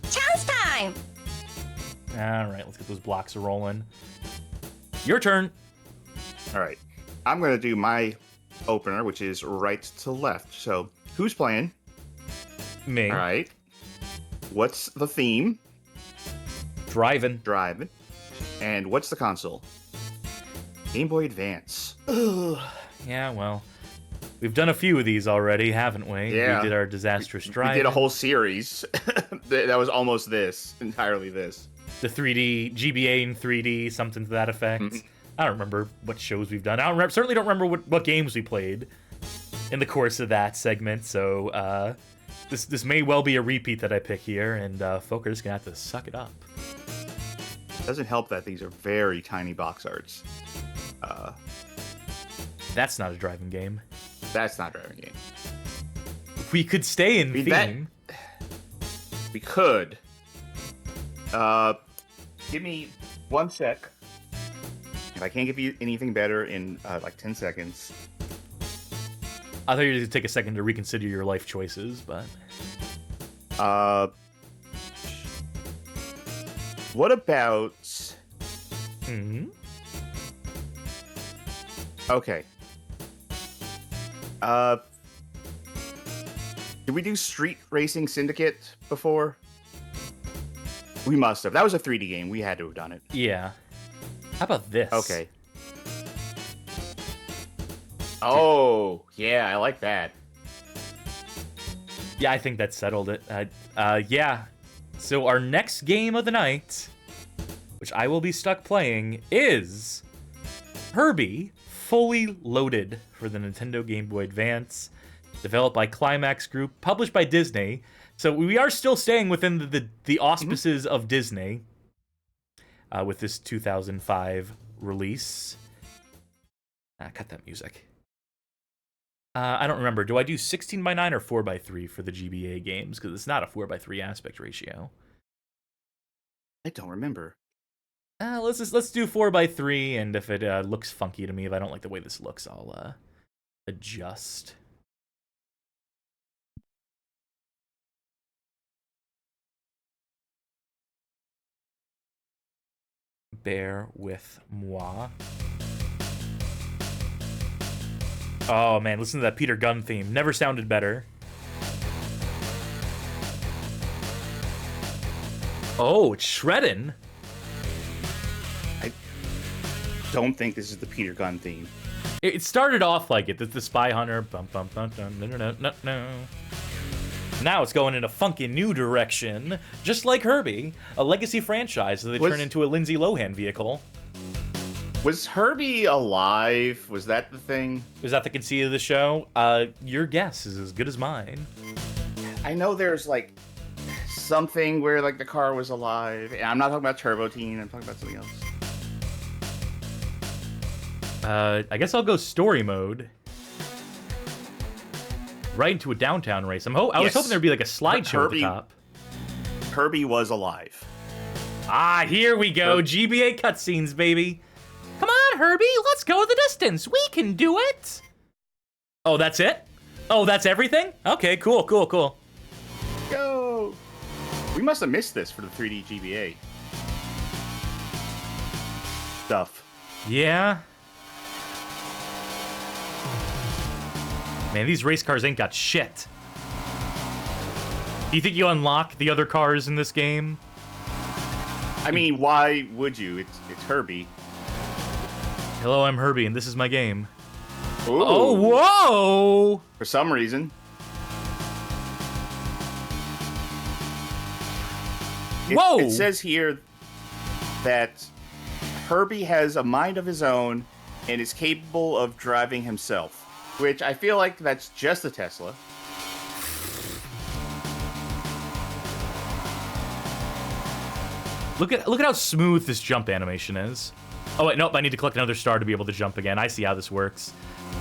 K: Challenge time!
B: All right, let's get those blocks rolling. Your turn.
C: All right. I'm going to do my opener, which is right to left. So, who's playing?
B: Me.
C: All right. What's the theme?
B: Driving.
C: Driving. And what's the console? Game Boy Advance.
B: Yeah, well, we've done a few of these already, haven't we?
C: Yeah.
B: We did our disastrous driving.
C: We did a whole series that was almost this, entirely this.
B: The 3D, GBA in 3D, something to that effect.
C: Mm-hmm.
B: I don't remember what shows we've done. Certainly don't remember what games we played in the course of that segment, so this may well be a repeat that I pick here, and folk are just going to have to suck it up.
C: Doesn't help that these are very tiny box arts.
B: That's not a driving game.
C: That's not a driving game.
B: We could stay in theme.
C: We could. Give me 1 sec. If I can't give you anything better in like 10 seconds.
B: I thought you were going to take a second to reconsider your life choices, but...
C: What about...
B: Mm-hmm.
C: Okay. Did we do Street Racing Syndicate before? We must have. That was a 3D game. We had to have done it.
B: Yeah. How about this?
C: Okay. Oh, yeah, I like that.
B: Yeah, I think that settled it. Yeah. So our next game of the night, which I will be stuck playing, is Herbie Fully Loaded for the Nintendo Game Boy Advance, developed by Climax Group, published by Disney. So we are still staying within the auspices of Disney with this 2005 release. Cut that music. I don't remember. Do I do 16:9 or 4:3 for the GBA games? Because it's not a 4:3 aspect ratio.
C: I don't remember.
B: Let's do 4:3, and if it looks funky to me, if I don't like the way this looks, I'll adjust. Bear with moi. Oh man, listen to that Peter Gunn theme. Never sounded better. Oh, it's shredding.
C: I don't think this is the Peter Gunn theme.
B: It started off like it. The Spy Hunter. Bum, bum, bum, dum, no, no, no, no. Now it's going in a funky new direction, just like Herbie, a legacy franchise that they turn into a Lindsay Lohan vehicle.
C: Was Herbie alive? Was that the thing?
B: Was that the conceit of the show? Your guess is as good as mine.
C: I know there's like something where like the car was alive. And I'm not talking about Turbo Teen. I'm talking about something else.
B: I guess I'll go story mode. Right into a downtown race. I was hoping there'd be like a slideshow at the top.
C: Herbie was alive.
B: Ah, here we go. GBA cutscenes, baby. Come on, on, Herbie. Let's go the distance. We can do it. Oh, that's it? Oh, that's everything? Okay, cool.
C: Go! We must have missed this for the 3D GBA stuff.
B: Yeah. Man, these race cars ain't got shit. Do you think you unlock the other cars in this game?
C: I mean, why would you? It's Herbie.
B: Hello, I'm Herbie, and this is my game.
C: Ooh.
B: Oh, whoa!
C: For some reason.
B: Whoa!
C: It says here that Herbie has a mind of his own and is capable of driving himself, which I feel like that's just a Tesla.
B: Look at how smooth this jump animation is. Oh wait, nope, I need to collect another star to be able to jump again. I see how this works.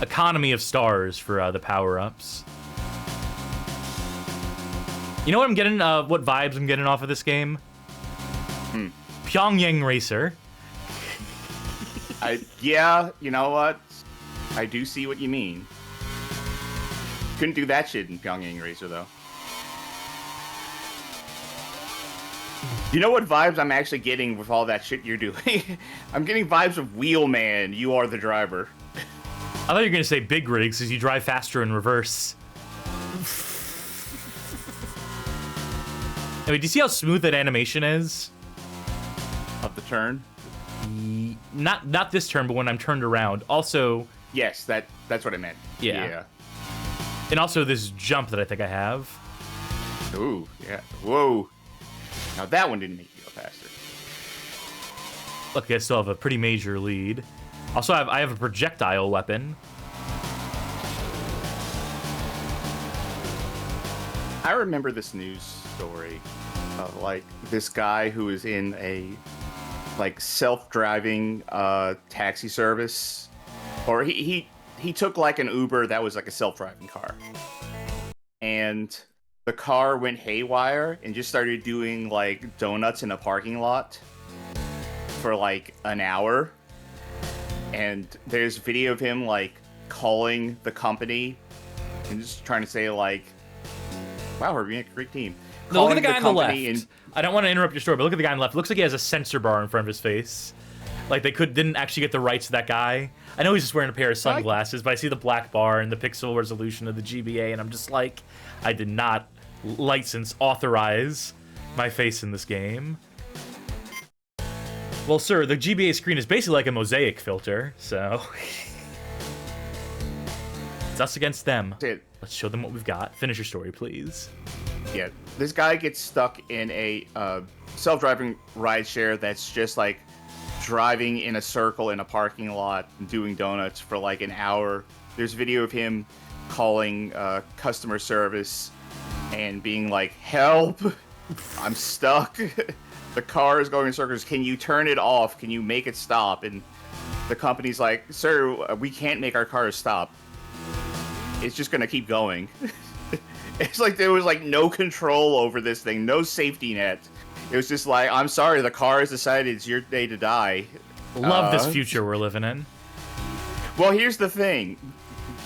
B: Economy of stars for the power-ups. You know what I'm getting, what vibes I'm getting off of this game? Pyongyang Racer.
C: Yeah, you know what? I do see what you mean. Couldn't do that shit in Pyongyang Racer, though. You know what vibes I'm actually getting with all that shit you're doing? I'm getting vibes of Wheelman, you are the driver.
B: I thought you were going to say Big Rigs, because you drive faster in reverse. I mean, do you see how smooth that animation is?
C: Of the turn?
B: Not this turn, but when I'm turned around. Also...
C: Yes, that's what I meant.
B: Yeah. And also this jump that I think I have.
C: Ooh, yeah. Whoa. Now that one didn't make you go faster.
B: Look, I still have a pretty major lead. Also, I have a projectile weapon.
C: I remember this news story of, like, this guy who was in a, like, self-driving taxi service. Or he took, like, an Uber that was, like, a self-driving car. And the car went haywire and just started doing, like, donuts in a parking lot for, like, an hour. And there's video of him, like, calling the company and just trying to say, like, wow, Herbie, a great team.
B: No, look at the guy on the left.
C: And...
B: I don't want to interrupt your story, but look at the guy on the left. It looks like he has a sensor bar in front of his face. Like, they didn't actually get the rights to that guy. I know he's just wearing a pair of sunglasses, but I see the black bar and the pixel resolution of the GBA, and I'm just like, I did not authorize my face in this game. Well, sir, the GBA screen is basically like a mosaic filter, so... It's us against them. Let's show them what we've got. Finish your story, please.
C: Yeah, this guy gets stuck in a self-driving rideshare that's just like driving in a circle in a parking lot and doing donuts for like an hour. There's video of him calling customer service and being like, help, I'm stuck. The car is going in circles. Can you turn it off? Can you make it stop? And the company's like, sir, we can't make our cars stop. It's just gonna keep going. It's like there was like no control over this thing, no safety net. It was just like, I'm sorry, the car has decided it's your day to die.
B: Love this future we're living in.
C: Well, here's the thing.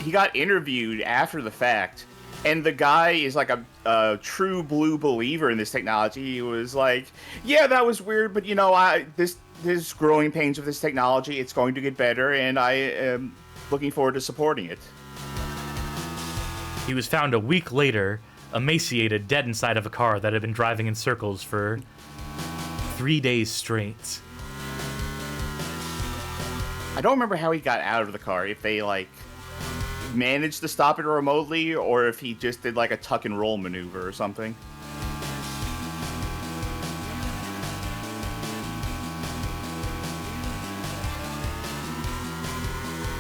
C: He got interviewed after the fact, and the guy is like a true blue believer in this technology. He was like, yeah, that was weird, but you know, there's growing pains of this technology. It's going to get better, and I am looking forward to supporting it.
B: He was found a week later, emaciated, dead inside of a car that had been driving in circles for 3 days straight.
C: I don't remember how he got out of the car, if they, like, managed to stop it remotely, or if he just did, like, a tuck and roll maneuver or something.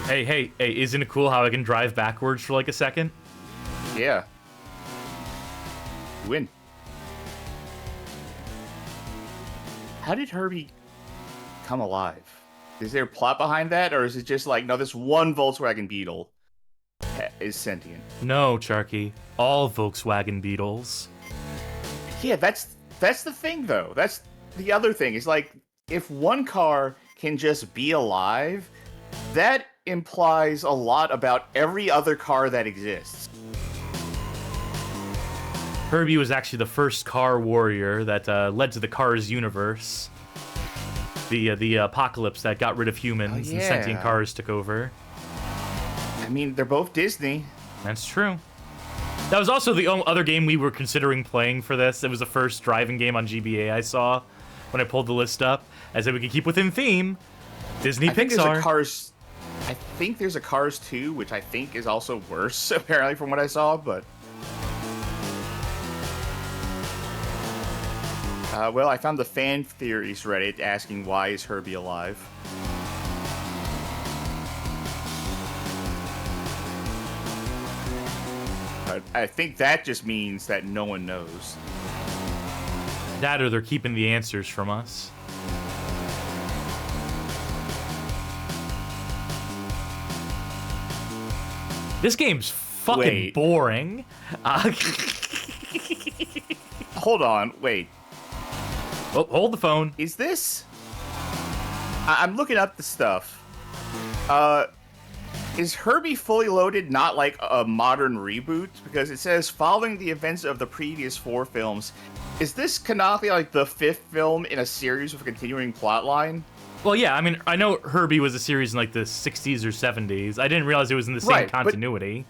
B: Hey, isn't it cool how I can drive backwards for, like, a second?
C: Yeah. Win. How did Herbie come alive? Is there a plot behind that, or is it just like, no, this one Volkswagen Beetle is sentient?
B: No, Charky. All Volkswagen Beetles.
C: Yeah, that's the thing, though. That's the other thing. Is like, if one car can just be alive, that implies a lot about every other car that exists.
B: Herbie was actually the first car warrior that led to the Cars universe. The apocalypse that got rid of humans and sentient cars took over.
C: I mean, they're both Disney.
B: That's true. That was also the other game we were considering playing for this. It was the first driving game on GBA I saw when I pulled the list up. I said we could keep within theme. Disney,
C: I think
B: Pixar.
C: there's a Cars. I think there's a Cars 2, which I think is also worse, apparently, from what I saw, but... well, I found the fan theories Reddit asking why is Herbie alive. But I think that just means that no one knows.
B: That or they're keeping the answers from us. This game's fucking boring.
C: Hold on, wait.
B: Oh, hold the phone.
C: Is this... I'm looking up the stuff. Is Herbie Fully Loaded not like a modern reboot? Because it says, following the events of the previous 4 films, is this canonically like the 5th film in a series with a continuing plotline?
B: Well, yeah, I mean, I know Herbie was a series in like the 60s or 70s. I didn't realize it was in the same continuity.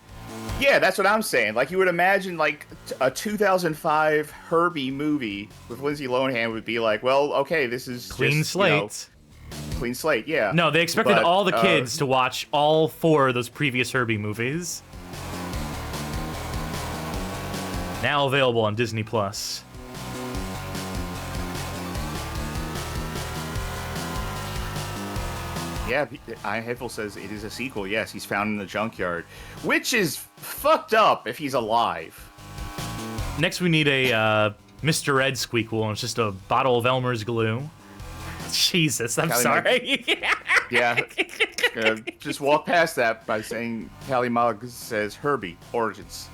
C: Yeah, that's what I'm saying. Like, you would imagine, like, a 2005 Herbie movie with Lindsay Lohan would be like, well, okay, this is
B: clean
C: just,
B: slate.
C: You know, clean slate, yeah.
B: No, they expected all the kids to watch all 4 of those previous Herbie movies. Now available on Disney+.
C: Yeah, Iron Headful says it is a sequel. Yes, he's found in the junkyard, which is fucked up if he's alive.
B: Next, we need a Mr. Ed squeakquel, and it's just a bottle of Elmer's glue. Jesus, I'm sorry.
C: Yeah, just walk past that by saying Callie Mugg says Herbie Origins.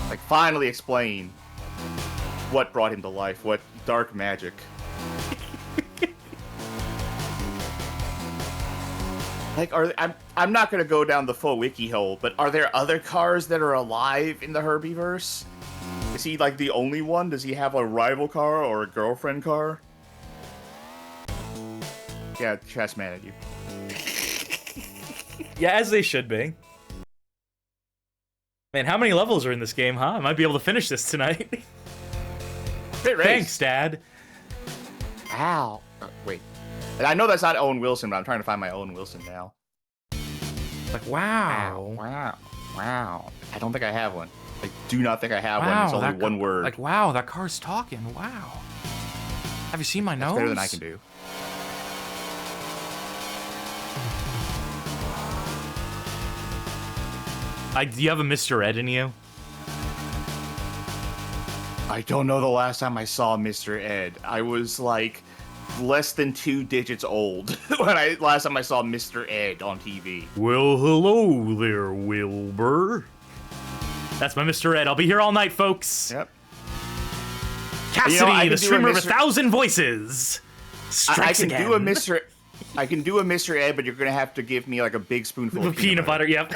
C: Like, finally explain what brought him to life, what dark magic. Like, I'm not gonna go down the full wiki hole, but are there other cars that are alive in the Herbieverse? Is he like the only one? Does he have a rival car or a girlfriend car? Yeah, chat's mad at you.
B: Yeah, as they should be. Man, how many levels are in this game, huh? I might be able to finish this tonight. Thanks, Dad.
C: Ow. Wait. I know that's not Owen Wilson, but I'm trying to find my Owen Wilson now.
B: Like, wow.
C: Wow. I don't think I have one. I do not think I have one. It's only one word.
B: Like, wow, that car's talking. Wow. Have you seen my nose?
C: Better than I can do.
B: Do you have a Mr. Ed in you?
C: I don't know the last time I saw Mr. Ed. I was like less than 2 digits old when last time I saw Mr. Ed on TV.
B: Well, hello there, Wilbur. That's my Mr. Ed. I'll be here all night, folks.
C: Yep.
B: Cassidy, the streamer of 1,000 voices, strikes again.
C: I can do a Mr. Ed, but you're gonna have to give me like a big spoonful of
B: peanut butter. Yep.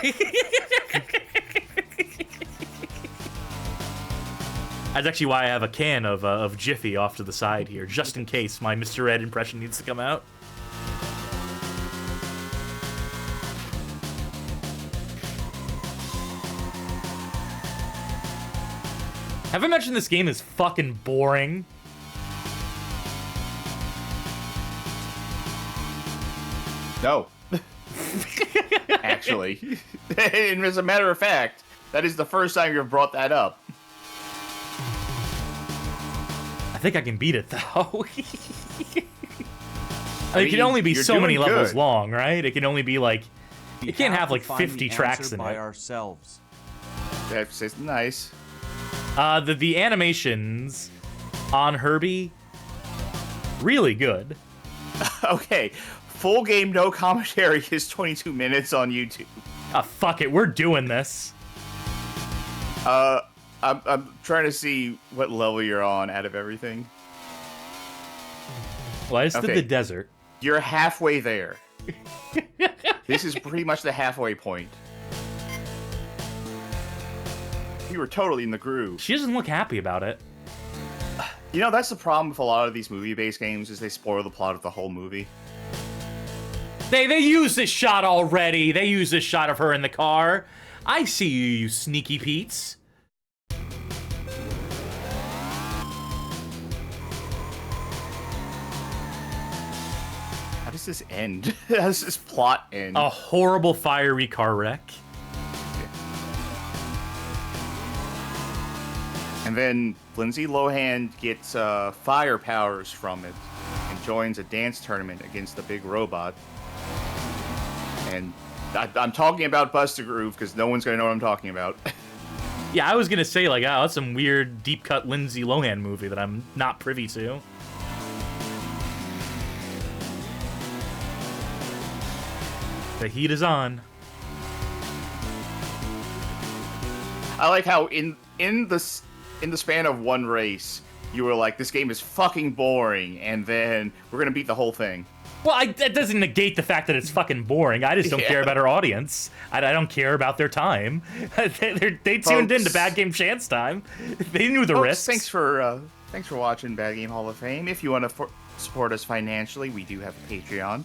B: That's actually why I have a can of Jiffy off to the side here, just in case my Mr. Ed impression needs to come out. Have I mentioned this game is fucking boring?
C: No. Actually. And as a matter of fact, that is the first time you've brought that up.
B: I think I can beat it, though. It can only be so many levels long, right? It can only be like... It can't have like 50 tracks in it.
L: Ourselves.
C: That's nice.
B: The animations on Herbie, really good.
C: Okay, full game no commentary is 22 minutes on YouTube.
B: Ah, fuck it, we're doing this.
C: I'm trying to see what level you're on out of everything.
B: Well, I just did the desert.
C: You're halfway there. This is pretty much the halfway point. You were totally in the groove.
B: She doesn't look happy about it.
C: You know, that's the problem with a lot of these movie-based games, is they spoil the plot of the whole movie.
B: They used this shot already. They used this shot of her in the car. I see you, you sneaky Pete's.
C: How does this end? How does this plot end?
B: A horrible fiery car wreck.
C: And then Lindsay Lohan gets fire powers from it and joins a dance tournament against the big robot. And I'm talking about Buster Groove because no one's going to know what I'm talking about.
B: Yeah, I was going to say, like, oh, that's some weird deep-cut Lindsay Lohan movie that I'm not privy to. The heat is on.
C: I like how in the span of one race, you were like, this game is fucking boring, and then we're going to beat the whole thing.
B: Well, that doesn't negate the fact that it's fucking boring. I just don't care about our audience. I don't care about their time. They tuned in to Bad Game Chance time. They knew the risks.
C: Thanks for watching Bad Game Hall of Fame. If you want to support us financially, we do have a Patreon.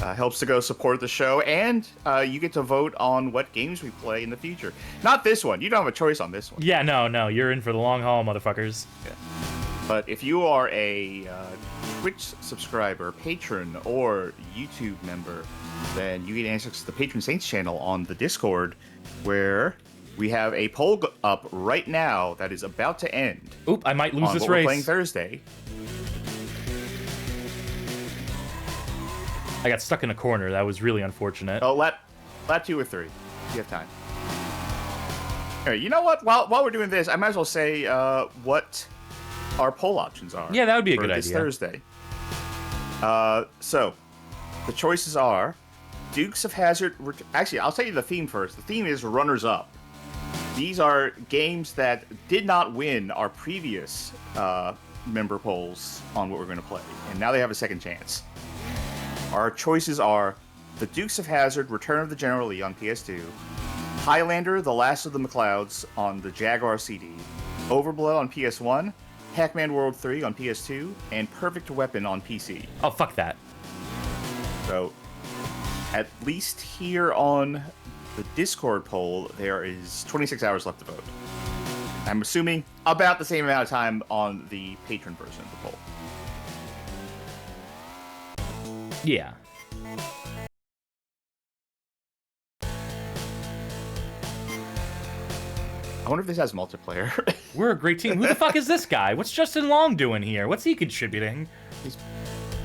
C: Helps to go support the show, and you get to vote on what games we play in the future. Not this one. You don't have a choice on this one.
B: Yeah, no. You're in for the long haul, motherfuckers.
C: Yeah. But if you are a Twitch subscriber, patron, or YouTube member, then you get access to the Patron Saints channel on the Discord, where we have a poll up right now that is about to end.
B: Oop, I might lose this
C: what
B: race.
C: We're playing Thursday.
B: I got stuck in a corner. That was really unfortunate.
C: Oh, lap 2 or 3. You have time. All right, you know what? While we're doing this, I might as well say what our poll options are.
B: Yeah, that would be a good
C: this
B: idea.
C: Thursday. So, the choices are Dukes of Hazzard. Actually, I'll tell you the theme first. The theme is runners-up. These are games that did not win our previous member polls on what we're going to play, and now they have a second chance. Our choices are The Dukes of Hazzard, Return of the General Lee on PS2, Highlander, The Last of the McClouds on the Jaguar CD, Overblood on PS1, Pac-Man World 3 on PS2, and Perfect Weapon on PC.
B: Oh, fuck that.
C: So, at least here on the Discord poll, there is 26 hours left to vote. I'm assuming about the same amount of time on the patron version of the poll.
B: Yeah.
C: I wonder if this has multiplayer.
B: We're a great team. Who the fuck is this guy? What's Justin Long doing here? What's he contributing?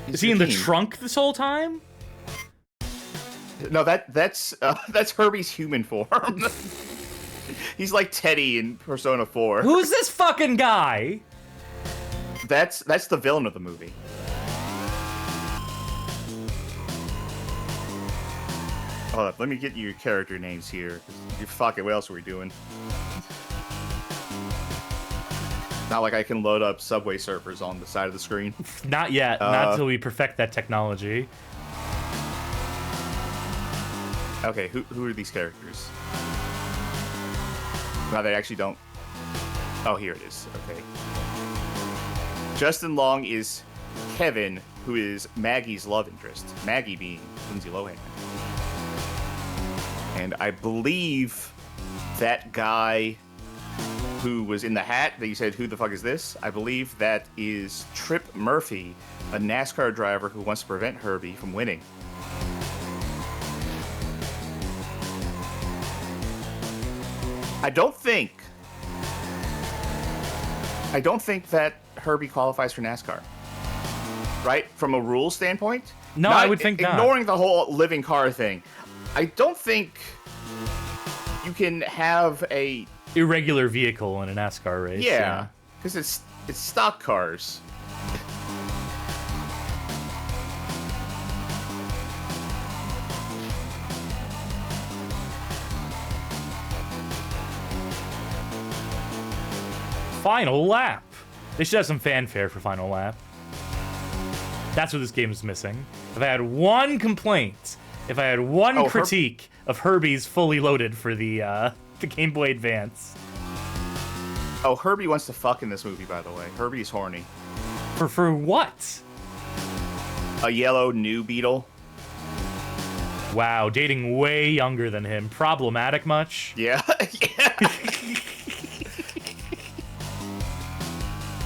B: Is he in the trunk this whole time?
C: No, that's Herbie's human form. He's like Teddy in Persona 4.
B: Who's this fucking guy?
C: That's the villain of the movie. Hold up, let me get your character names here. Fuck it, what else are we doing? Not like I can load up Subway Surfers on the side of the screen.
B: Not yet. Not until we perfect that technology.
C: Okay, who are these characters? No, they actually don't. Oh, here it is. Okay. Justin Long is Kevin, who is Maggie's love interest. Maggie being Lindsay Lohan. And I believe that guy who was in the hat that you said, who the fuck is this? I believe that is Trip Murphy, a NASCAR driver who wants to prevent Herbie from winning. I don't think that Herbie qualifies for NASCAR. Right? From a rules standpoint?
B: No, I would think not.
C: Ignoring the whole living car thing, I don't think you can have a
B: irregular vehicle in a NASCAR race.
C: Yeah, because it's stock cars.
B: Final lap. They should have some fanfare for final lap. That's what this game is missing. If I had one complaint, if I had one critique of Herbie's Fully Loaded for the Game Boy Advance.
C: Oh, Herbie wants to fuck in this movie, by the way. Herbie's horny.
B: For what?
C: A yellow new beetle.
B: Wow, dating way younger than him. Problematic much?
C: Yeah. Yeah.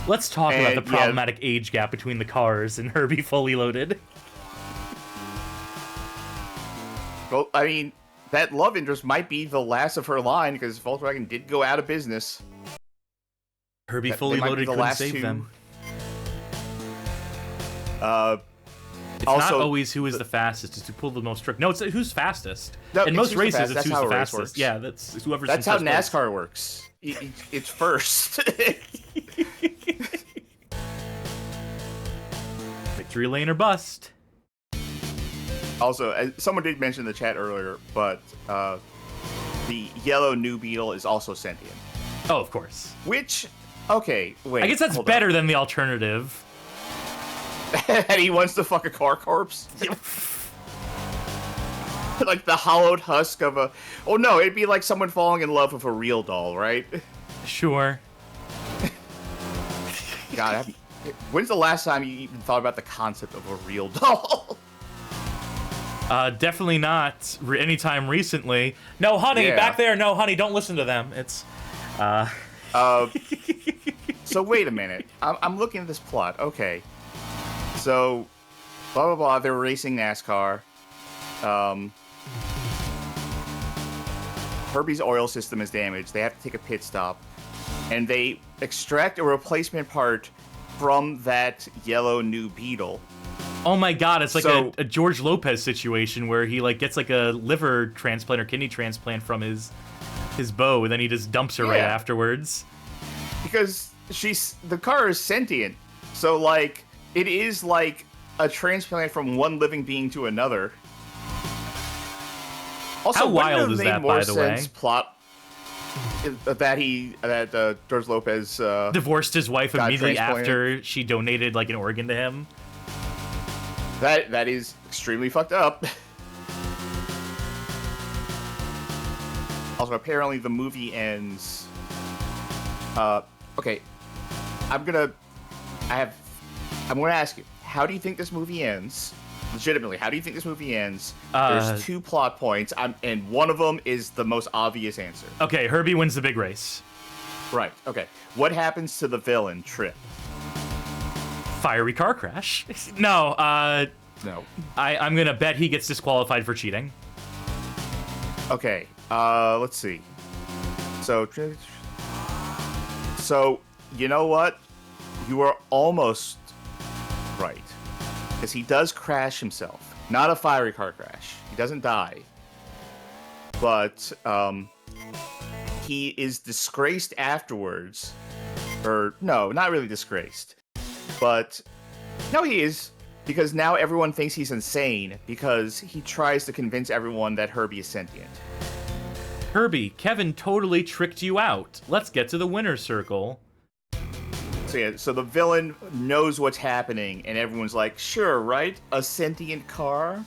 B: Let's talk about the problematic age gap between the cars and Herbie Fully Loaded.
C: Well, I mean, that love interest might be the last of her line because Volkswagen did go out of business.
B: Herbie Fully Loaded couldn't save them. It's
C: also,
B: not always who is the fastest; it's who pulled the most trick. No, it's who's fastest.
C: No,
B: in most races, it's who's the
C: fastest.
B: fastest. Yeah, that's whoever's.
C: That's how
B: in first
C: NASCAR works. It's first.
B: Victory lane or bust.
C: Also, someone did mention in the chat earlier, but the yellow new beetle is also sentient.
B: Oh, of course.
C: Which, okay, wait.
B: I guess that's better than the alternative.
C: And he wants to fuck a car corpse? Like the hollowed husk of a... Oh no, it'd be like someone falling in love with a real doll, right?
B: Sure.
C: God, when's the last time you even thought about the concept of a real doll?
B: Definitely not anytime recently. No, honey, back there. No, honey, don't listen to them. It's,
C: So wait a minute. I'm looking at this plot. Okay. So, blah, blah, blah. They're racing NASCAR. Herbie's oil system is damaged. They have to take a pit stop. And they extract a replacement part from that yellow new beetle.
B: Oh my god, it's like a George Lopez situation where he like gets like a liver transplant or kidney transplant from his bow, and then he just dumps her right afterwards.
C: Because the car is sentient. So like it is like a transplant from one living being to another. Also,
B: how wild is that, by the way?
C: Plot that George Lopez
B: divorced his wife immediately after she donated like an organ to him.
C: That is extremely fucked up. Also, apparently the movie ends. Okay, I'm gonna ask you, how do you think this movie ends? Legitimately, how do you think this movie ends? There's 2 plot points, and one of them is the most obvious answer.
B: Okay, Herbie wins the big race.
C: Right. Okay. What happens to the villain, Trip?
B: Fiery car crash. No.
C: No.
B: I'm gonna bet he gets disqualified for cheating.
C: Okay. Let's see. So you know what? You are almost right. Because he does crash himself. Not a fiery car crash. He doesn't die. But, he is disgraced afterwards. Or, no, not really disgraced. But, no, he is. Because now everyone thinks he's insane. Because he tries to convince everyone that Herbie is sentient.
B: Herbie, Kevin totally tricked you out. Let's get to the winner's circle.
C: So yeah, so the villain knows what's happening, and everyone's like, sure, right? A sentient car?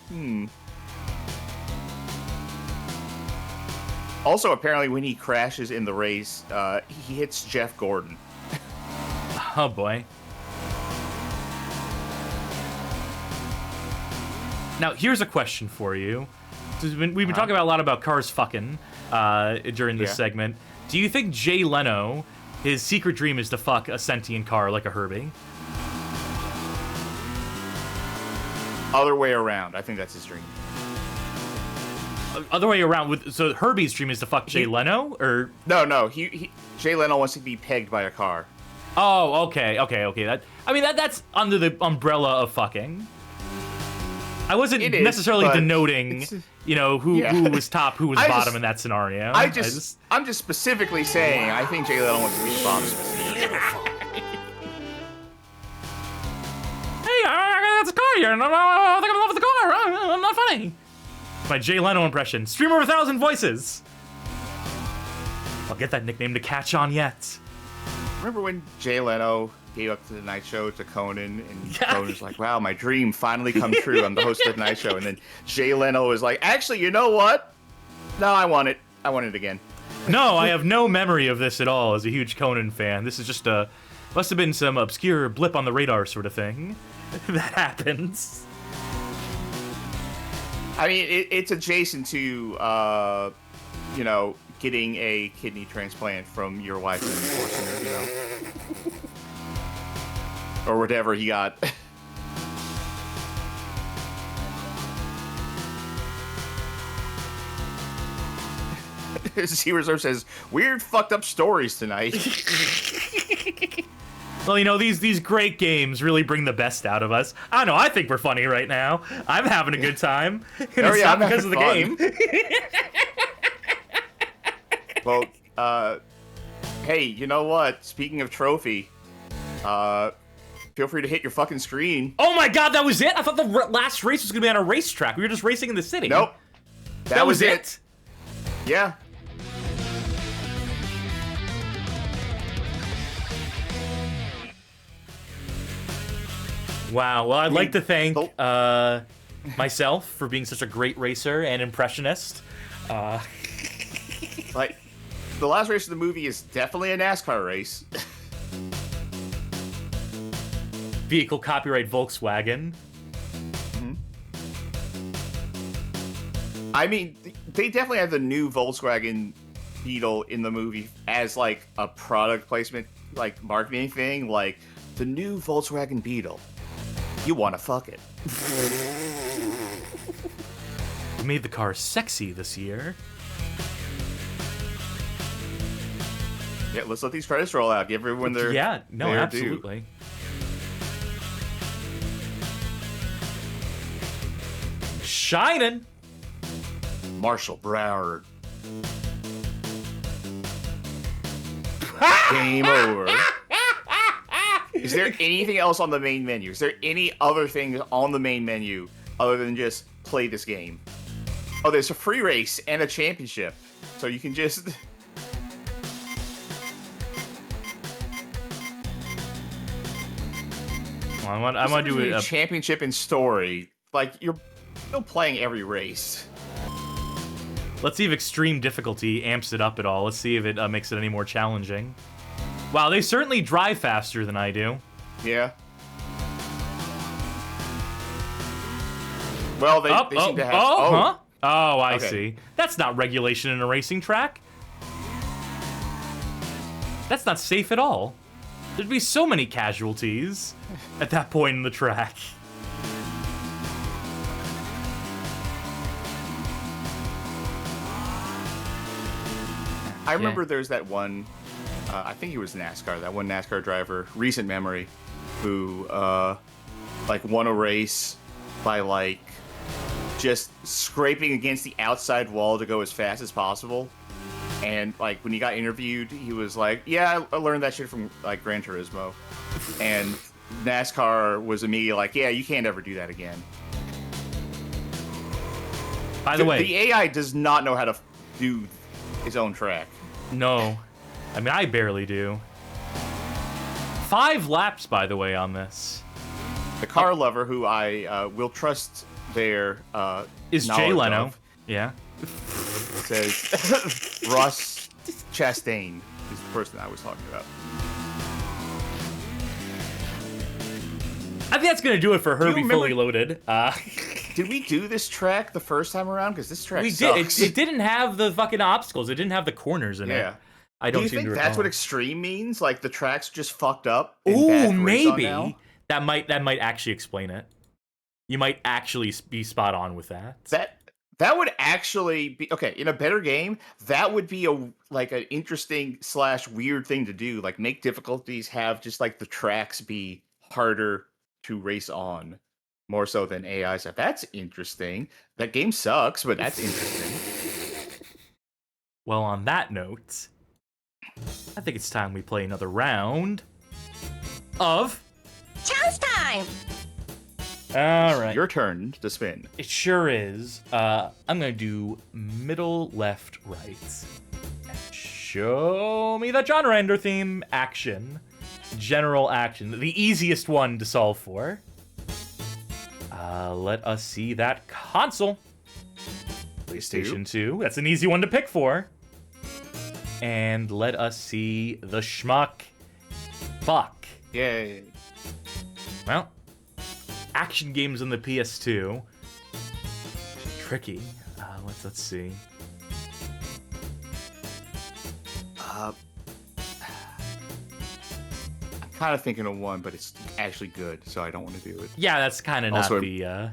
C: Also, apparently, when he crashes in the race, he hits Jeff Gordon.
B: Oh, boy. Now, here's a question for you. We've been talking a lot about cars fucking during this segment. Do you think Jay Leno, his secret dream is to fuck a sentient car like a Herbie?
C: Other way around. I think that's his dream.
B: Other way around. So Herbie's dream is to fuck Jay Leno, or
C: no? Jay Leno wants to be pegged by a car.
B: Oh, okay. That's under the umbrella of fucking. I wasn't necessarily denoting, who was top, who was bottom in that scenario.
C: I'm just specifically saying I think Jay Leno wants to be the bottom specifically.
B: Hey, that's a car here. I think I'm in love with the car. I'm not funny. My Jay Leno impression. Stream over 1,000 voices. I'll get that nickname to catch on yet.
C: Remember when Jay Leno gave up the Tonight Show to Conan, and Conan's like, wow, my dream finally come true. I'm the host of the Tonight Show. And then Jay Leno was like, actually, you know what? No, I want it. I want it again.
B: No, I have no memory of this at all as a huge Conan fan. This is just must have been some obscure blip on the radar sort of thing that happens.
C: I mean, it's adjacent to, you know, getting a kidney transplant from your wife and forcing her, you know, or whatever he got. Z Reserve says, weird fucked up stories tonight.
B: Well, you know, these great games really bring the best out of us. I don't know, I think we're funny right now. I'm having a good time. And it's not because of the game.
C: Well, hey, you know what? Speaking of trophy, feel free to hit your fucking screen.
B: Oh my god, that was it? I thought the last race was going to be on a racetrack. We were just racing in the city.
C: Nope. That was
B: it.
C: Yeah.
B: Wow. Well, I'd like to thank myself for being such a great racer and impressionist.
C: Like, the last race of the movie is definitely a NASCAR race.
B: Vehicle copyright Volkswagen.
C: Mm-hmm. I mean, they definitely have the new Volkswagen Beetle in the movie as, like, a product placement, like, marketing thing. Like, the new Volkswagen Beetle. You want to fuck it.
B: We made the car sexy this year.
C: Yeah, let's let these credits roll out. Give everyone their
B: absolutely. Shining.
C: Marshall Broward. Game over. Is there anything else on the main menu? Is there any other thing on the main menu other than just play this game? Oh, there's a free race and a championship. So you can just...
B: I want to do
C: a championship and story. Like, you're still playing every race.
B: Let's see if extreme difficulty amps it up at all. Let's see if it makes it any more challenging. Wow, they certainly drive faster than I do.
C: Yeah. Well, they seem to have...
B: Huh? Oh, I see. That's not regulation in a racing track. That's not safe at all. There'd be so many casualties at that point in the track.
C: I remember there's that one... I think he was NASCAR, that one NASCAR driver, recent memory, who, like, won a race by, like, just scraping against the outside wall to go as fast as possible. And, like, when he got interviewed, he was like, yeah, I learned that shit from, like, Gran Turismo. And NASCAR was immediately like, yeah, you can't ever do that again.
B: By the way...
C: The AI does not know how to do its own track.
B: No. I mean, I barely do. 5 laps, by the way, on this.
C: The car lover, who I will trust their
B: is Jay Leno.
C: Of,
B: yeah.
C: Says Ross Chastain is the person I was talking about.
B: I think that's gonna do it for Herbie Fully Loaded.
C: Did we do this track the first time around? Because this track sucks.
B: It didn't have the fucking obstacles. It didn't have the corners in it. I don't.
C: Do you think that's what extreme means? Like the track's just fucked up?
B: Ooh, maybe that might actually explain it. You might actually be spot on with that.
C: That would actually be okay in a better game. That would be an interesting / weird thing to do. Like make difficulties have just like the tracks be harder to race on, more so than AI stuff. That's interesting. That game sucks, but that's interesting.
B: Well, on that note, I think it's time we play another round of
K: Challenge time.
B: All right.
C: Your turn to spin.
B: It sure is. I'm going to do middle, left, right. Show me the genre ender theme action. general action. The easiest one to solve for. Let us see that console. PlayStation 2. That's an easy one to pick for. And let us see the schmuck. Fuck.
C: Yay.
B: Well, action games on the PS2. Tricky. Let's see.
C: I'm kind of thinking of one, but it's actually good, so I don't want to do it.
B: Yeah, that's kind of not
C: Also,
B: the.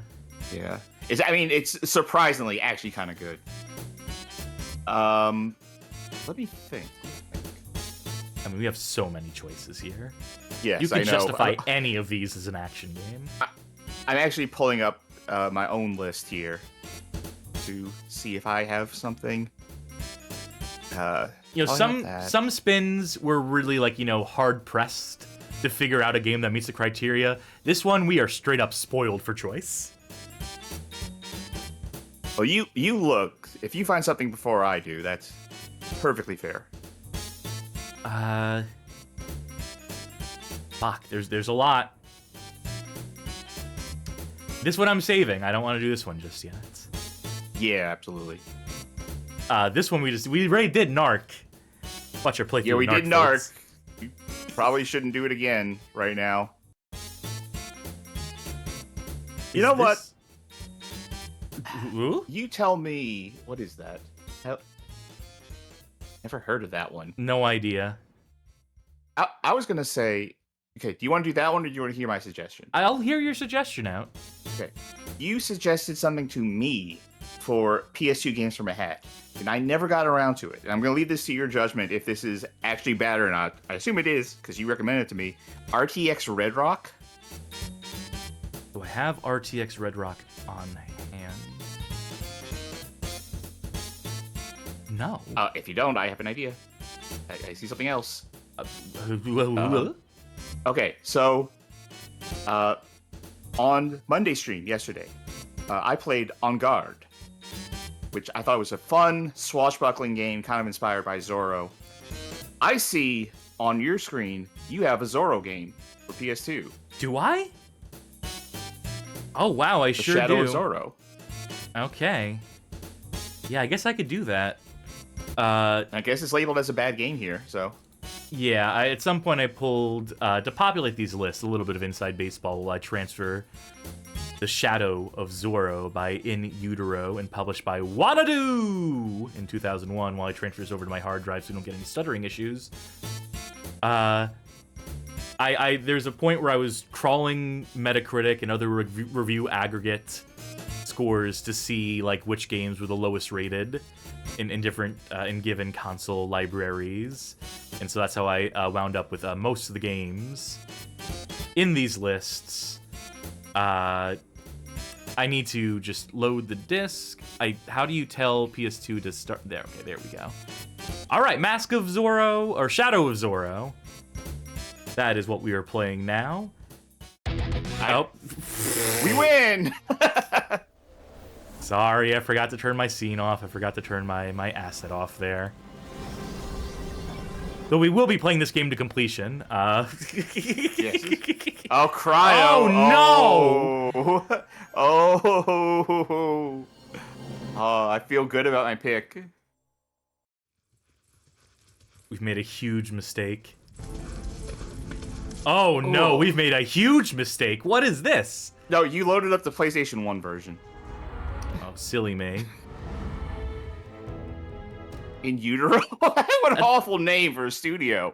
C: Yeah. It's surprisingly actually kind of good. Let me think.
B: I mean, we have so many choices here.
C: Yes,
B: You can
C: I know.
B: justify any of these as an action game.
C: I'm actually pulling up my own list here to see if I have something.
B: Some spins were really like, hard pressed to figure out a game that meets the criteria. This one, we are straight up spoiled for choice.
C: Well, you look. If you find something before I do, that's perfectly fair.
B: Fuck, there's a lot. This one I'm saving. I don't want to do this one just yet.
C: Yeah, absolutely.
B: This one we already did Narc. Watch our playthrough.
C: Yeah, we
B: Narc,
C: did Narc.
B: folks.
C: We probably shouldn't do it again right now. You know what?
B: Ooh?
C: You tell me. What is that? Never heard of that one.
B: No idea.
C: I was gonna say. Okay, do you want to do that one, or do you want to hear my suggestion?
B: I'll hear your suggestion out.
C: Okay. You suggested something to me for PS2 games from a hat, and I never got around to it. And I'm going to leave this to your judgment if this is actually bad or not. I assume it is, because you recommended it to me. RTX Red Rock?
B: Do I have RTX Red Rock on hand? No.
C: If you don't, I have an idea. I see something else. Okay, so on Monday stream yesterday, I played On Guard, which I thought was a fun, swashbuckling game, kind of inspired by Zorro. I see on your screen you have a Zorro game for PS2.
B: Do I? Oh wow, I sure do.
C: Shadow of Zorro.
B: Okay. Yeah, I guess I could do that.
C: I guess it's labeled as a bad game here, so.
B: Yeah, at some point I pulled, to populate these lists, a little bit of Inside Baseball while I transfer The Shadow of Zorro by In Utero and published by Wanadu in 2001 while I transfer this over to my hard drive so we don't get any stuttering issues. There's a point where I was crawling Metacritic and other review aggregate scores to see like which games were the lowest rated in different in given console libraries, and so that's how I wound up with most of the games in these lists. I need to just load the disc. How do you tell PS2 to start? There, okay, there we go. All right, Mask of Zorro or Shadow of Zorro. That is what we are playing now. Oh,
C: we win.
B: Sorry, I forgot to turn my scene off. I forgot to turn my asset off there. Though we will be playing this game to completion.
C: Yes. Oh, cryo.
B: Oh, no!
C: Oh, I feel good about my pick.
B: We've made a huge mistake. Oh, no, we've made a huge mistake. What is this?
C: No, you loaded up the PlayStation 1 version.
B: Oh, silly me.
C: In Utero? What an awful name for a studio.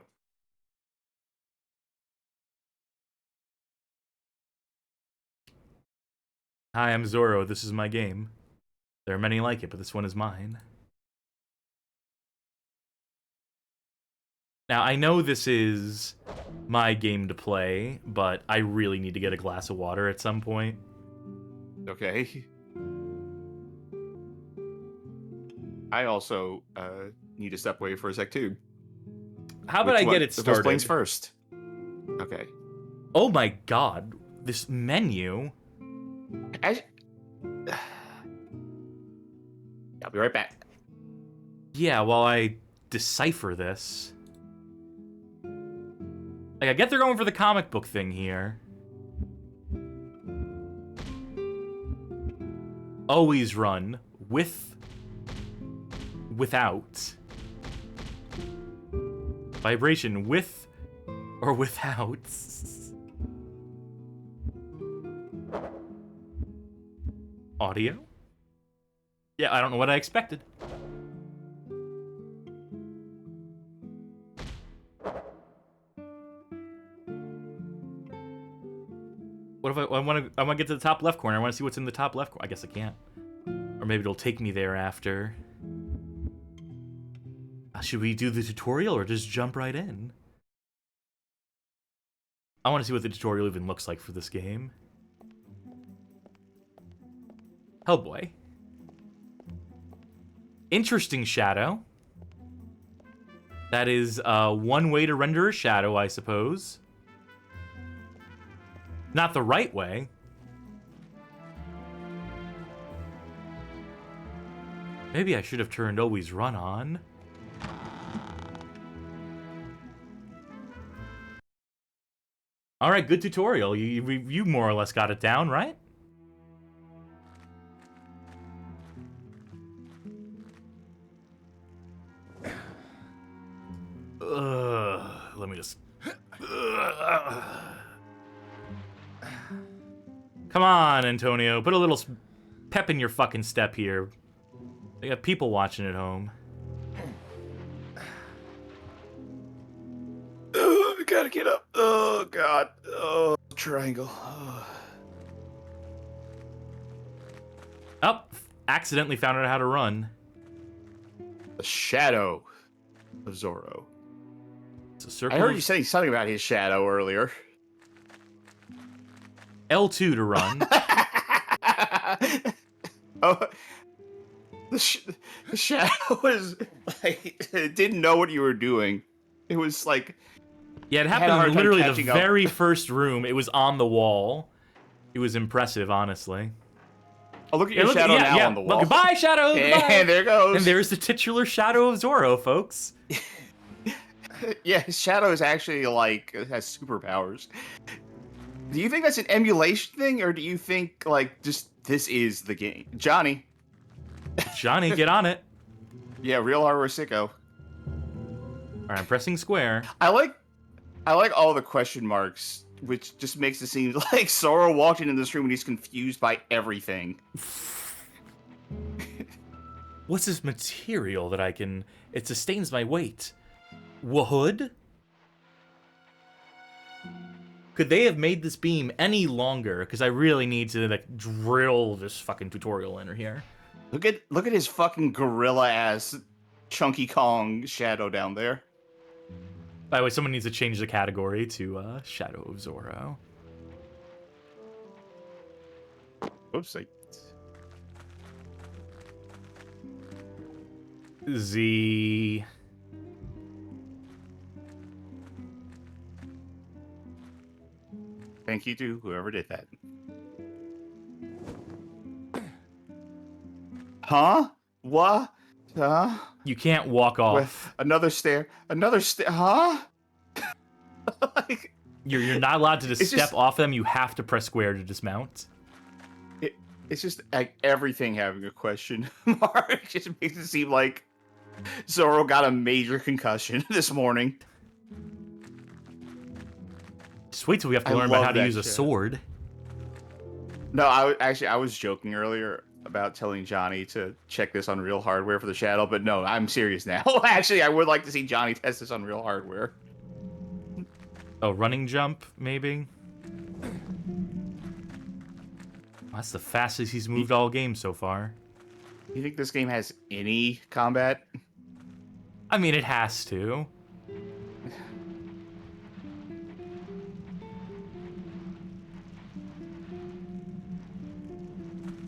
B: Hi, I'm Zorro. This is my game. There are many like it, but this one is mine. Now, I know this is my game to play, but I really need to get a glass of water at some point.
C: Okay. I also need to step away for a sec, too.
B: How about I get it started?
C: Which planes first? Okay.
B: Oh my god. This menu.
C: I'll be right back.
B: Yeah, while I decipher this. Like, I get they're going for the comic book thing here. Always run without. Vibration with or without. Audio? Yeah, I don't know what I expected. What if I want to get to the top left corner? I want to see what's in the top left corner. I guess I can't. Or maybe it'll take me there after. Should we do the tutorial or just jump right in? I want to see what the tutorial even looks like for this game. Hellboy. Interesting shadow. That is one way to render a shadow, I suppose. Not the right way. Maybe I should have turned always run on. Alright, good tutorial. You more or less got it down, right? Let me just... Come on, Antonio. Put a little pep in your fucking step here. They got people watching at home.
C: I gotta get up. Oh, God. Oh, triangle.
B: Oh, accidentally found out how to run.
C: The Shadow of Zorro.
B: It's a circle.
C: I heard you saying something about his shadow earlier.
B: L2 to run.
C: Oh, the shadow was like, it didn't know what you were doing. It was like,
B: yeah, it
C: had a hard
B: happened in
C: time
B: literally the
C: catching up.
B: very first room. It was on the wall. It was impressive, honestly.
C: Oh, look at your shadow now on the wall.
B: Goodbye, Shadow. Goodbye.
C: And there goes.
B: And there's the titular Shadow of Zorro, folks.
C: Yeah, his shadow is actually like has superpowers. Do you think that's an emulation thing, or do you think like just this is the game? Johnny,
B: get on it.
C: Yeah, real hardware sicko.
B: All right, I'm pressing square.
C: I like all the question marks, which just makes it seem like Zorro walked into this room and he's confused by everything.
B: What's this material that I can... It sustains my weight. Wood? Could they have made this beam any longer? Because I really need to like drill this fucking tutorial in here.
C: Look at his fucking gorilla ass Chunky Kong shadow down there.
B: By the way, someone needs to change the category to Shadow of Zorro.
C: Oops.
B: Z.
C: Thank you to whoever did that. Huh? What? Huh?
B: You can't walk off.
C: With another stair. Huh? Like,
B: you're not allowed to just step
C: just,
B: off them. You have to press square to dismount.
C: It's just like everything having a question mark. It just makes it seem like Zorro got a major concussion this morning.
B: Just wait till we have to learn about how to use a sword.
C: No, I was joking earlier about telling Johnny to check this on real hardware for the shadow, but no, I'm serious now. Actually, I would like to see Johnny test this on real hardware.
B: Oh, running jump, maybe? That's the fastest he's moved all game so far.
C: You think this game has any combat?
B: I mean, it has to.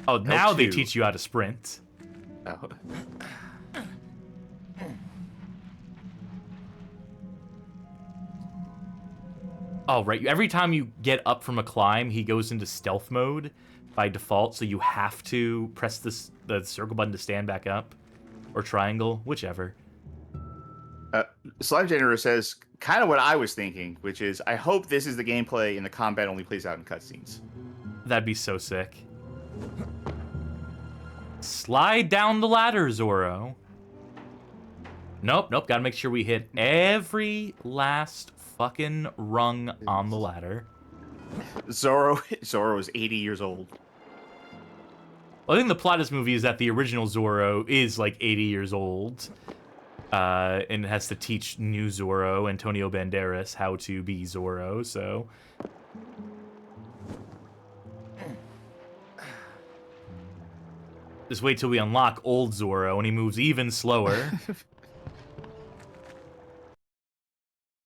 B: Oh, now they teach you how to sprint.
C: Oh.
B: Oh, right. Every time you get up from a climb, he goes into stealth mode by default, so you have to press the circle button to stand back up. Or triangle, whichever.
C: Slime Generator says, kind of what I was thinking, which is I hope this is the gameplay and the combat only plays out in cutscenes.
B: That'd be so sick. Slide down the ladder, Zorro. Nope. Gotta make sure we hit every last fucking rung on the ladder.
C: Zorro is 80 years old.
B: Well, I think the plot of this movie is that the original Zorro is like 80 years old. And has to teach new Zorro, Antonio Banderas, how to be Zorro, so... Just wait till we unlock old Zorro, and he moves even slower.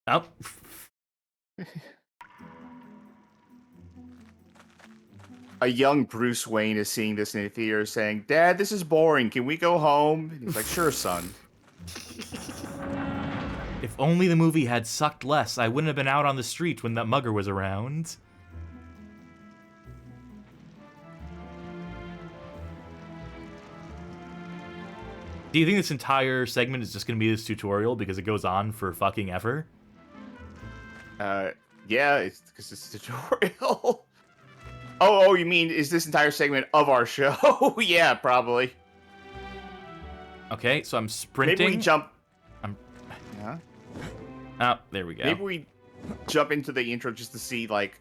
B: Oh.
C: A young Bruce Wayne is seeing this in the theater saying, "Dad, this is boring. Can we go home?" And he's like, "Sure, son."
B: If only the movie had sucked less, I wouldn't have been out on the street when that mugger was around. Do you think this entire segment is just going to be this tutorial because it goes on for fucking ever?
C: Yeah, it's because it's a tutorial. Oh, you mean is this entire segment of our show? Yeah, probably.
B: Okay, so I'm sprinting.
C: Maybe we jump.
B: Yeah. Oh, there we go.
C: Maybe we jump into the intro just to see like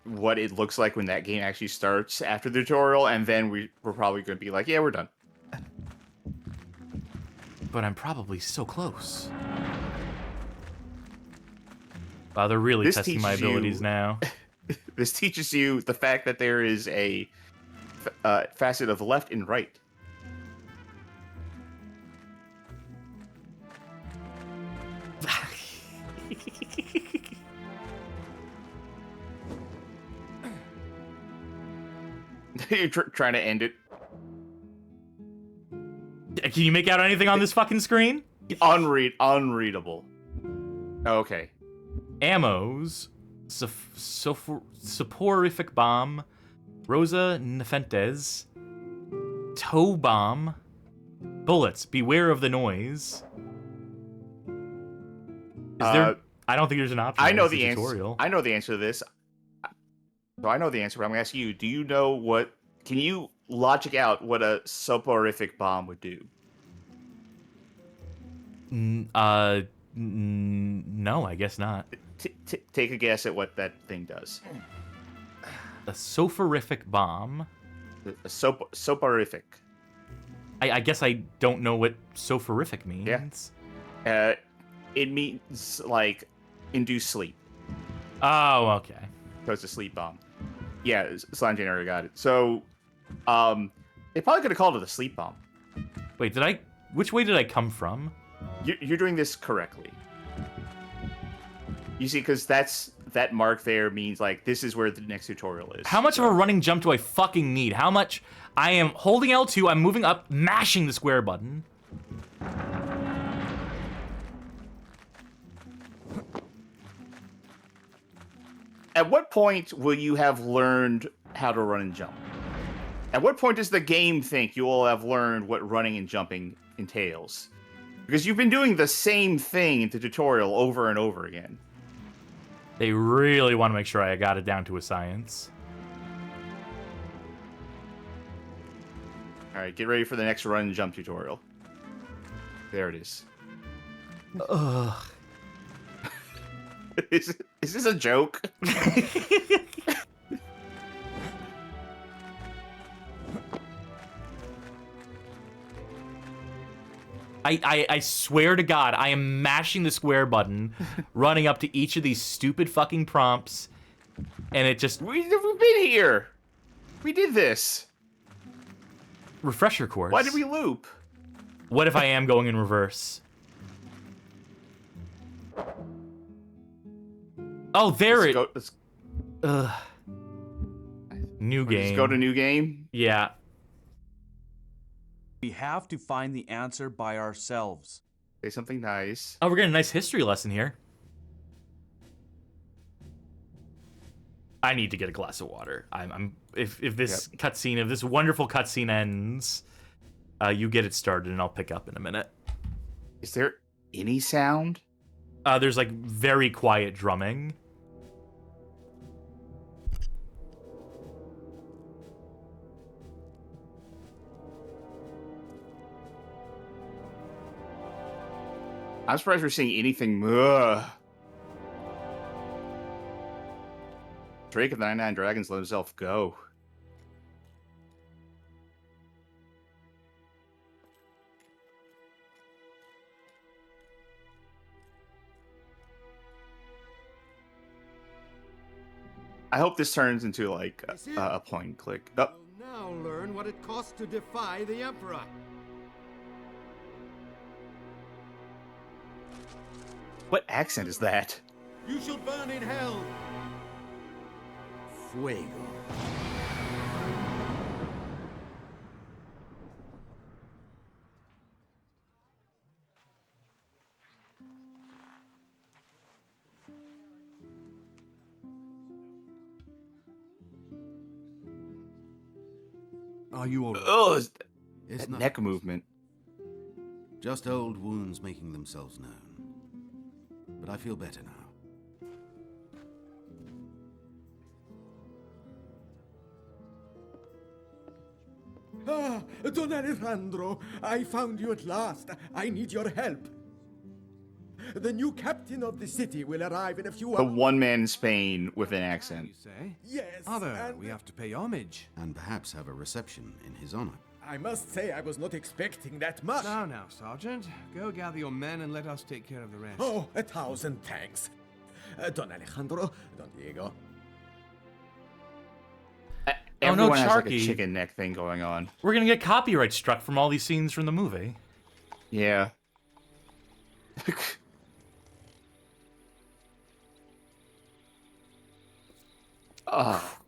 C: what it looks like when that game actually starts after the tutorial, and then we're probably going to be like, yeah, we're done.
B: But I'm probably so close. Wow, they're really testing my abilities now.
C: This teaches you the fact that there is a facet of left and right. You're trying to end it.
B: Can you make out anything on this fucking screen?
C: Unreadable. Okay.
B: Ammos. Soporific bomb. Rosa Nefentes. Toe bomb. Bullets. Beware of the noise. Is there? I don't think there's an option.
C: I know the answer. I know the answer to this. So I know the answer, but I'm gonna ask you. Do you know what? Can you logic out what a soporific bomb would do?
B: No, I guess not.
C: Take a guess at what that thing does.
B: A soporific bomb.
C: A soporific.
B: I guess I don't know what soporific means.
C: Yeah. It means like induce sleep.
B: Oh, okay.
C: So it's a sleep bomb. Yeah, Slime Jane already got it. So, they probably could have called it a sleep bomb.
B: Wait, which way did I come from?
C: You're doing this correctly. You see, because that mark there means like this is where the next tutorial is.
B: How much of a running jump do I fucking need? How much? I am holding L2, I'm moving up, mashing the square button.
C: At what point will you have learned how to run and jump? At what point does the game think you will have learned what running and jumping entails? Because you've been doing the same thing in the tutorial over and over again.
B: They really want to make sure I got it down to a science.
C: All right, get ready for the next run and jump tutorial. There it is.
B: Ugh.
C: Is this a joke?
B: I swear to God, I am mashing the square button, running up to each of these stupid fucking prompts, and it just...
C: We've been here! We did this!
B: Refresher course.
C: Why did we loop?
B: What if I am going in reverse? Oh, there
C: let's
B: Ugh. New game.
C: Let's go to new game?
B: Yeah.
L: We have to find the answer by ourselves.
C: Say something nice.
B: Oh, we're getting a nice history lesson here. I need to get a glass of water. If this cutscene, if this wonderful cutscene ends, you get it started and I'll pick up in a minute.
C: Is there any sound?
B: There's like very quiet drumming.
C: I'm surprised we're seeing anything. Ugh. Drake of the 99 Dragons let himself go. I hope this turns into like a point and click. Oh.
A: You'll now learn what it costs to defy the Emperor.
C: What accent is that?
A: You shall burn in hell. Fuego.
M: Are you all right?
C: Oh,
M: It's
C: that
M: not
C: neck movement.
M: just old wounds making themselves known. But I feel better now.
A: Ah, Don Alejandro, I found you at last. I need your help. The new captain of the city will arrive in a few
C: The
A: hours.
C: one man in Spain with an accent.
M: Say?
A: Yes,
M: Other,
A: and
M: we have to pay homage. And perhaps have a reception in his honor.
A: I must say I was not expecting that much.
N: Now, Sergeant. Go gather your men and let us take care of the rest.
A: Oh, 1,000 thanks. Don Alejandro, Don Diego.
C: Everyone has like a
B: Sharky.
C: chicken neck thing going on.
B: We're gonna get copyright struck from all these scenes from the movie.
C: Yeah.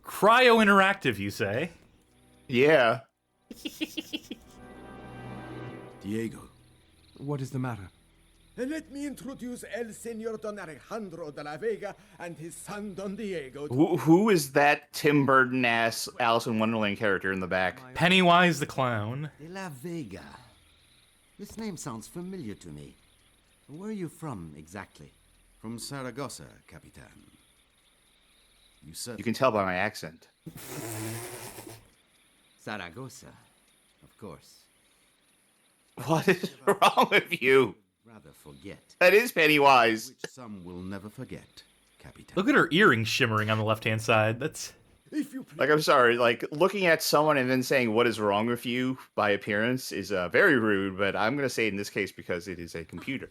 B: Cryo interactive, you say?
C: Yeah.
M: Diego.
N: What is the matter?
A: Let me introduce El Señor Don Alejandro de la Vega and his son Don Diego.
C: Who is that Tim Burton ass Alice in Wonderland character in the back?
B: Pennywise the clown.
O: De la Vega. This name sounds familiar to me. Where are you from, exactly?
M: From Saragossa, Capitan.
C: You can tell by my accent.
O: Zaragoza, of course.
C: What is wrong with you?
O: Rather forget.
C: That is Pennywise.
M: Which some will never forget, Capitan.
B: Look at her earrings shimmering on the left-hand side. That's...
C: Like, I'm sorry, like, looking at someone and then saying what is wrong with you by appearance is very rude, but I'm going to say it in this case because it is a computer.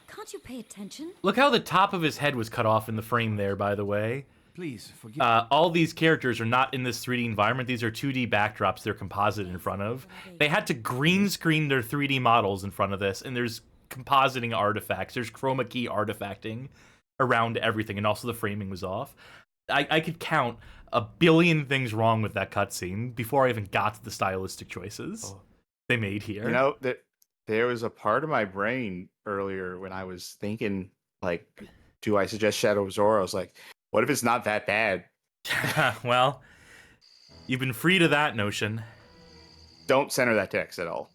K: Can't you pay attention?
B: Look how the top of his head was cut off in the frame there, by the way.
N: Please, forgive
B: all these characters are not in this 3D environment. These are 2D backdrops they're composite in front of. They had to green screen their 3D models in front of this, and there's compositing artifacts. There's chroma key artifacting around everything, and also the framing was off. I could count a billion things wrong with that cutscene before I even got to the stylistic choices they made here.
C: You know, there was a part of my brain earlier when I was thinking, like, do I suggest Shadow of Zorro? I was like, what if it's not that bad?
B: Well, you've been freed of that notion.
C: Don't center that text at all.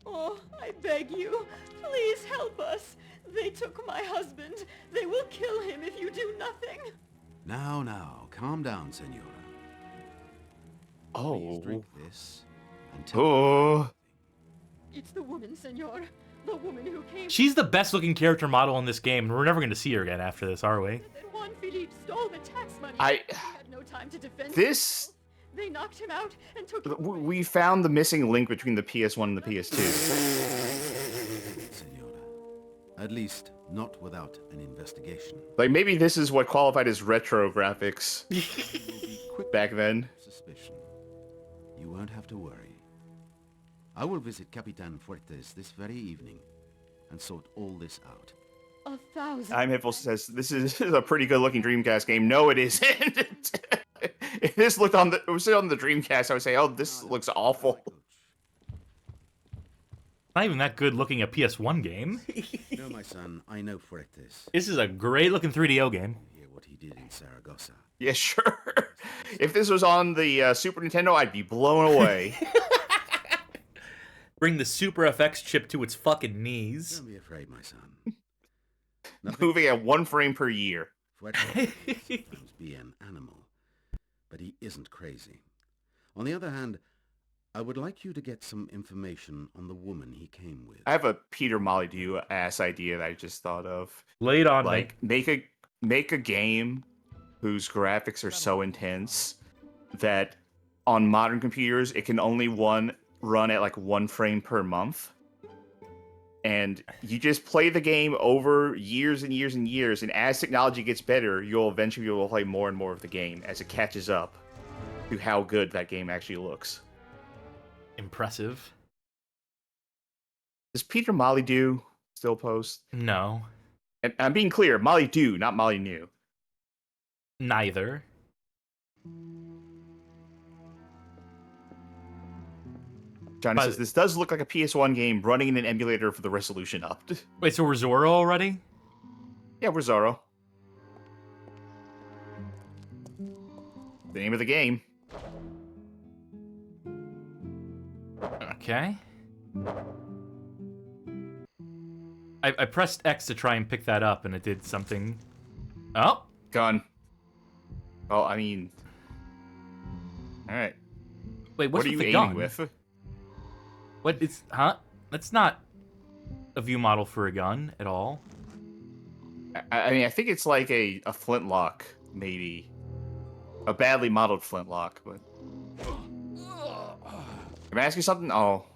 P: Oh, I beg you, please help us. They took my husband. They will kill him if you do nothing.
M: Now, calm down, Senora.
C: Oh.
M: Please drink this and tell
C: Oh.
P: It's the woman, senor. The woman who came.
B: She's the best looking character model in this game, and we're never going to see her again after this, are we?
P: That Juan Philippe stole the tax money.
C: I-
P: He had no time to defend
C: This-
P: himself. They knocked him out and took him.
C: We found the missing link between the PS1 and the PS2.
M: Senora. At least, not without an investigation.
C: Like, maybe this is what qualified as retro graphics back then.
M: Suspicion. You won't have to worry. I will visit Capitan Fuertes this very evening and sort all this out.
P: 1,000.
C: I'm Hiffle says this is a pretty good looking Dreamcast game. No, it isn't. If this looked on the Dreamcast, I would say, oh, this looks awful.
B: Not even that good looking a PS1 game.
M: No, my son, I know Fuertes.
B: This is a great looking 3DO game.
M: Hear what he did in Saragossa.
C: Yeah, sure. If this was on the Super Nintendo, I'd be blown away.
B: Bring the Super FX chip to its fucking knees.
M: Don't be afraid, my son.
C: Moving at 1 frame per year.
M: Fuerte must be an animal, but he isn't crazy. On the other hand, I would like you to get some information on the woman he came with.
C: I have a Peter Molyneux ass idea that I just thought of.
B: Lay it on
C: me. Make a game whose graphics are so intense that on modern computers it can only run at like 1 frame per month. And you just play the game over years and years and years, and as technology gets better, you'll eventually be able to play more and more of the game as it catches up to how good that game actually looks.
B: Impressive.
C: Does Peter Molyneux still post?
B: No.
C: And I'm being clear, Molyneux, not Molyneux.
B: Neither.
C: Johnny says, this does look like a PS1 game running in an emulator with the resolution up.
B: Wait, so we're Zorro already?
C: Yeah, we're Zorro. The name of the game.
B: Okay. I pressed X to try and pick that up, and it did something. Oh!
C: Gun. Well, I mean... Alright.
B: Wait, what's
C: what are you
B: with the
C: aiming
B: gun?
C: with?
B: What is... Huh? That's not a view model for a gun at all.
C: I mean, I think it's like a flintlock, maybe. A badly modeled flintlock, but... Can I ask you something? Oh.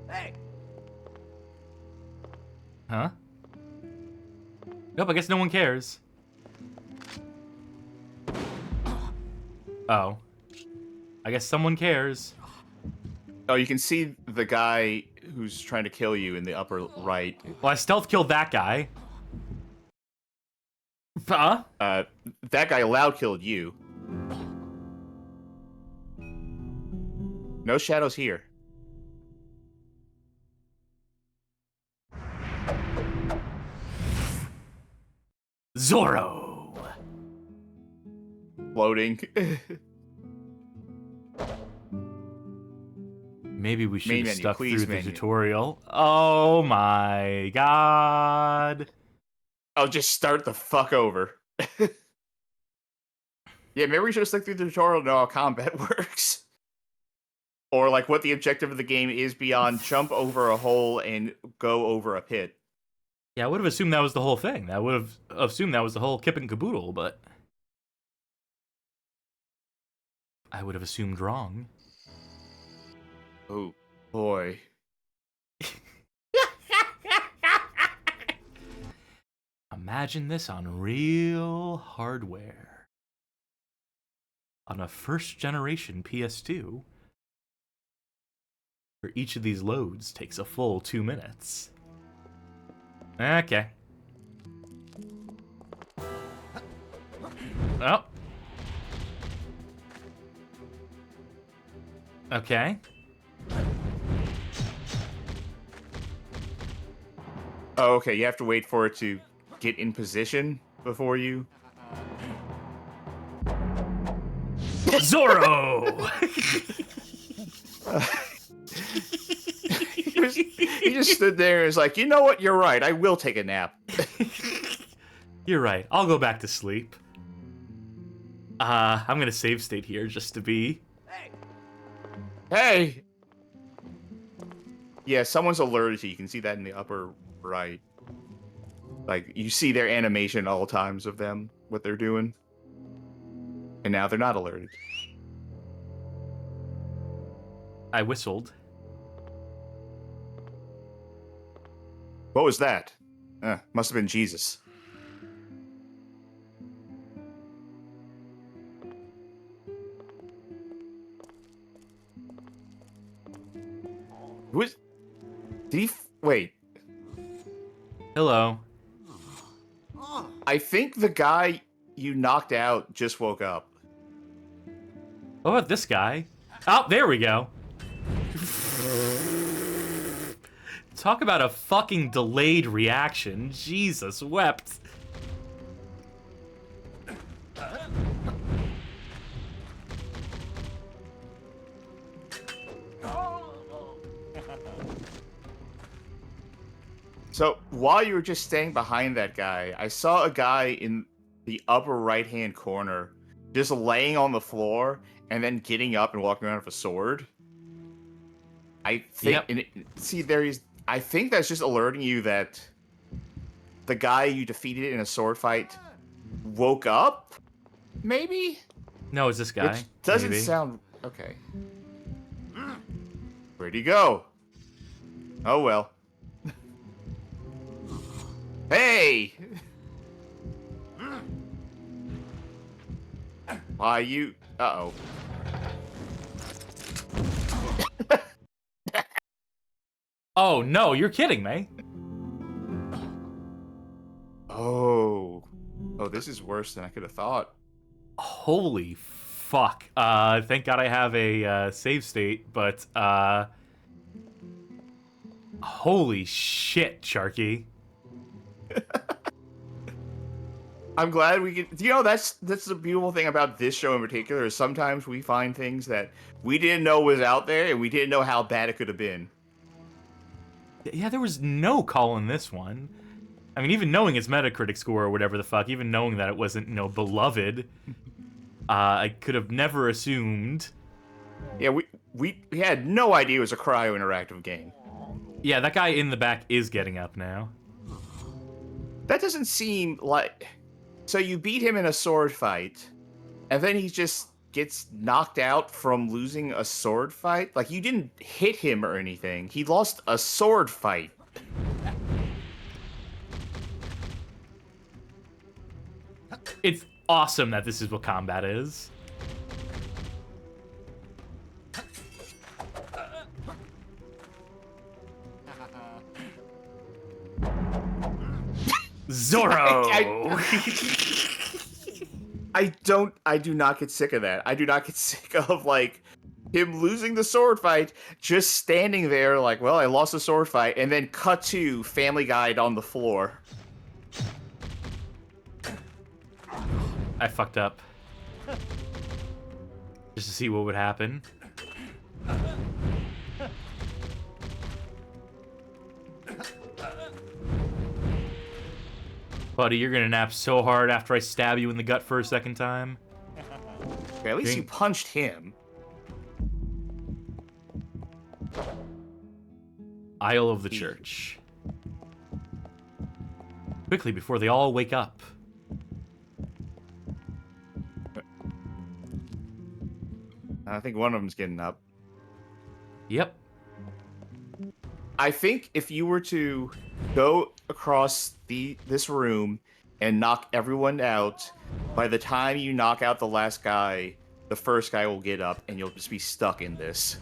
O: Hey!
B: Huh? Nope, I guess no one cares. Oh. I guess someone cares.
C: Oh, you can see the guy who's trying to kill you in the upper right.
B: Well, I stealth killed that guy. Huh?
C: That guy loud killed you. No shadows here.
B: Zorro!
C: Loading.
B: Maybe we should
C: Main
B: have
C: menu,
B: stuck
C: please,
B: through the
C: menu.
B: tutorial. Oh my god.
C: Oh, just start the fuck over. Yeah, maybe we should have stuck through the tutorial to know how combat works. Or like what the objective of the game is beyond jump over a hole and go over a pit.
B: Yeah, I would have assumed that was the whole thing. I would have assumed that was the whole kip and caboodle, but... I would have assumed wrong.
C: Oh, boy.
B: Imagine this on real hardware. On a first-generation PS2, where each of these loads takes a full 2 minutes. Okay. Oh. Okay.
C: Oh, okay, you have to wait for it to get in position before you...
B: Zorro!
C: He just stood there and was like, you know what, you're right, I will take a nap.
B: You're right, I'll go back to sleep. I'm gonna save state here just to be...
C: Hey! Yeah, someone's alerted to you. You can see that in the upper right. Like, you see their animation all times of them, what they're doing. And now they're not alerted.
B: I whistled.
C: What was that? Must have been Jesus. Who is... Did he... Wait.
B: Hello.
C: I think the guy you knocked out just woke up.
B: What about this guy? Oh, there we go. Talk about a fucking delayed reaction. Jesus wept.
C: So, while you were just staying behind that guy, I saw a guy in the upper right-hand corner just laying on the floor and then getting up and walking around with a sword. I think, I think that's just alerting you that the guy you defeated in a sword fight woke up, maybe?
B: No, it's this guy.
C: Which doesn't
B: maybe.
C: sound... Okay. Where'd he go? Oh, well. Hey! Why, you... Uh-oh.
B: Oh, no, you're kidding me.
C: Oh. Oh, this is worse than I could have thought.
B: Holy fuck. Thank God I have a save state, but holy shit, Sharky.
C: I'm glad we can... You know, that's the beautiful thing about this show in particular, is sometimes we find things that we didn't know was out there, and we didn't know how bad it could have been.
B: Yeah, there was no call in this one. I mean, even knowing its Metacritic score or whatever the fuck, even knowing that it wasn't, beloved, I could have never assumed.
C: Yeah, we had no idea it was a cryo-interactive game.
B: Yeah, that guy in the back is getting up now.
C: That doesn't seem like... So you beat him in a sword fight, and then he just gets knocked out from losing a sword fight? Like, you didn't hit him or anything. He lost a sword fight.
B: It's awesome that this is what combat is. Zorro!
C: I do not get sick of that. I do not get sick of, like, him losing the sword fight, just standing there like, well, I lost the sword fight, and then cut to Family Guide on the floor.
B: I fucked up. Just to see what would happen. Buddy, you're gonna nap so hard after I stab you in the gut for a second time.
C: Okay, at least you punched him.
B: Aisle of the church. Quickly, before they all wake up.
C: I think one of them's getting up.
B: Yep.
C: I think if you were to go across this room and knock everyone out, by the time you knock out the last guy, the first guy will get up and you'll just be stuck in this.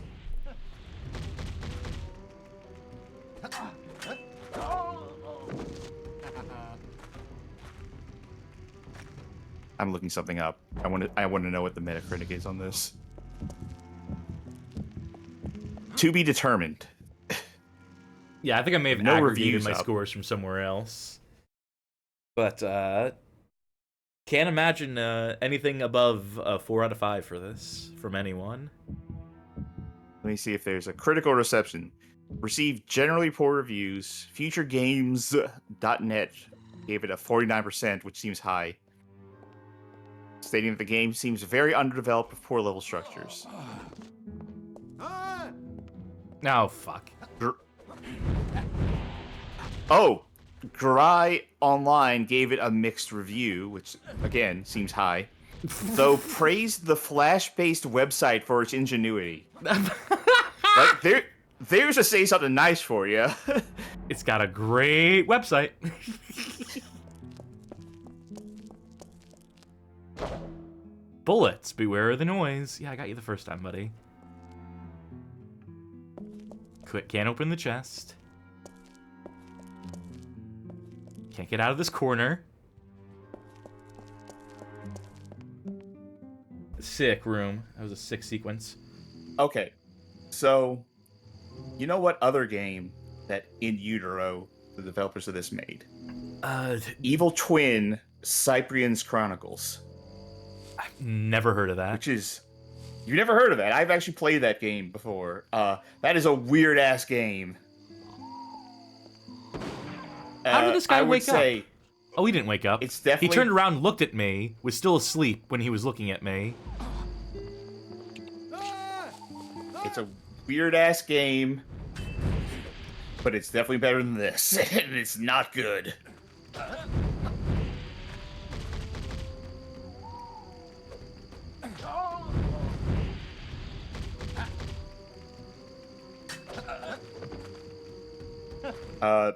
C: I'm looking something up. I want to know what the Metacritic is on this. To be determined.
B: Yeah, I think I may have
C: No
B: aggregated
C: reviews
B: my
C: up.
B: scores from somewhere else. But, can't imagine anything above a 4 out of 5 for this from anyone.
C: Let me see if there's a critical reception. Received generally poor reviews. FutureGames.net gave it a 49%, which seems high. Stating that the game seems very underdeveloped with poor level structures.
B: Oh, fuck.
C: Oh! Gry Online gave it a mixed review, which, again, seems high. Though praised the Flash-based website for its ingenuity. Like, there's to say something nice for you.
B: It's got a great website. Bullets, beware of the noise. Yeah, I got you the first time, buddy. Can't open the chest. Can't get out of this corner. Sick room. That was a sick sequence.
C: Okay, so you know what other game that In Utero, the developers of this, made? Evil Twin Cyprian's Chronicles.
B: Never heard of that.
C: Which is... You've never heard of that? I've actually played that game before. That is a weird-ass game.
B: How did this guy wake up?
C: Say,
B: oh, he didn't wake up.
C: It's definitely...
B: He turned around, looked at me, was still asleep when he was looking at me.
C: It's a weird-ass game, but it's definitely better than this, and it's not good.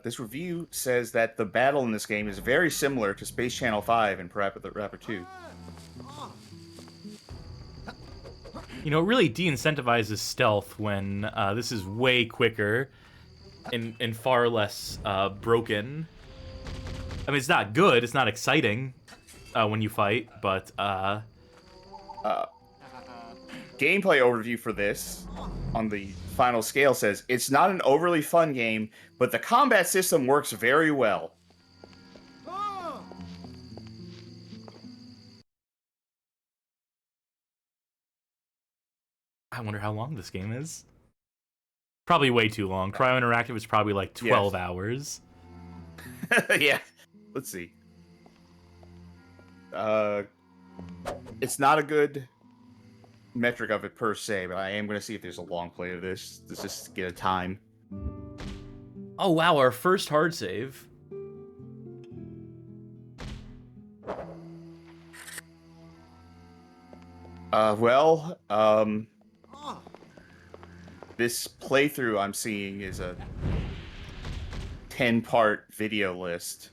C: This review says that the battle in this game is very similar to Space Channel 5 and Rapper 2.
B: You know, it really de-incentivizes stealth when this is way quicker and far less broken. I mean, it's not good, it's not exciting when you fight, but...
C: Gameplay overview for this on the final scale says, it's not an overly fun game, but the combat system works very well.
B: I wonder how long this game is. Probably way too long. Cryo Interactive is probably like 12 hours.
C: Yeah. Let's see. It's not a good metric of it per se, but I am going to see if there's a long play of this. Let's just get a time.
B: Oh wow, our first hard save.
C: This playthrough I'm seeing is a 10-part video list.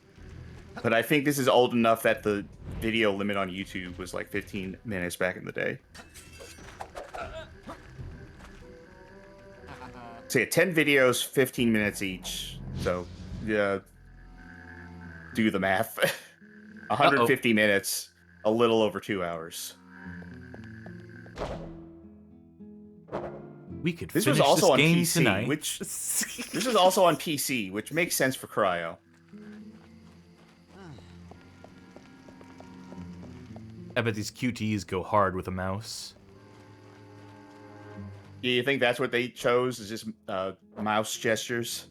C: But I think this is old enough that the video limit on YouTube was like 15 minutes back in the day. So yeah, 10 videos, 15 minutes each. So, yeah, do the math. 150 minutes, a little over 2 hours.
B: We could
C: this
B: finish
C: was also
B: this
C: on
B: game
C: PC,
B: tonight.
C: which this was also on PC, which makes sense for Cryo.
B: I bet these QTs go hard with a mouse.
C: Do you think that's what they chose? Is just mouse gestures?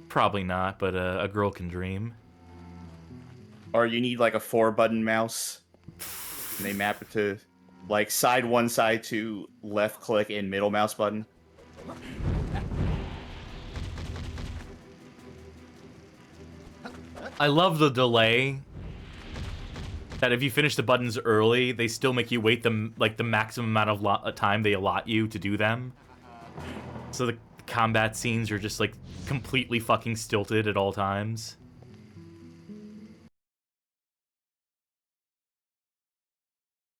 B: Probably not, but a girl can dream.
C: Or you need like a 4-button mouse, and they map it to like side 1, side 2, left click, and middle mouse button.
B: I love the delay. That if you finish the buttons early, they still make you wait them like the maximum amount of time they allot you to do them. So the combat scenes are just like completely fucking stilted at all times.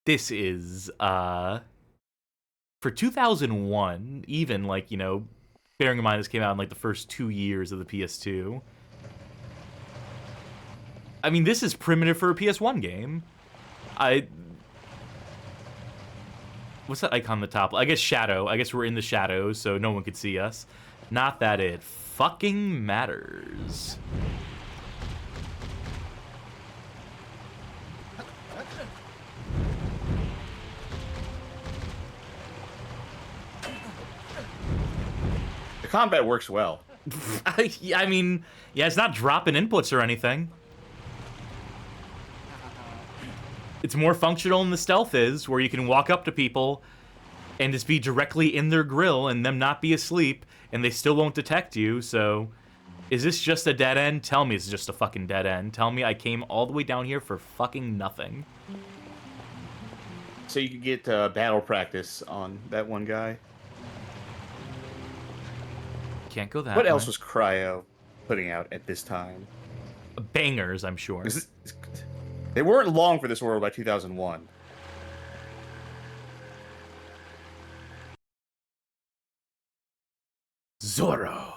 B: This is for 2001, even like, you know, bearing in mind this came out in like the first 2 years of the PS2. I mean, this is primitive for a PS1 game. What's that icon on the top? I guess shadow. I guess we're in the shadows, so no one could see us. Not that it fucking matters.
C: The combat works well.
B: I mean, yeah, it's not dropping inputs or anything. It's more functional than the stealth is, where you can walk up to people and just be directly in their grill and them not be asleep, and they still won't detect you, so... Is this just a dead end? Tell me it's just a fucking dead end. Tell me I came all the way down here for fucking nothing.
C: So you could get battle practice on that one guy.
B: Can't go that
C: What
B: way.
C: else was Cryo putting out at this time?
B: Bangers, I'm sure.
C: They weren't long for this world by 2001.
B: Zorro.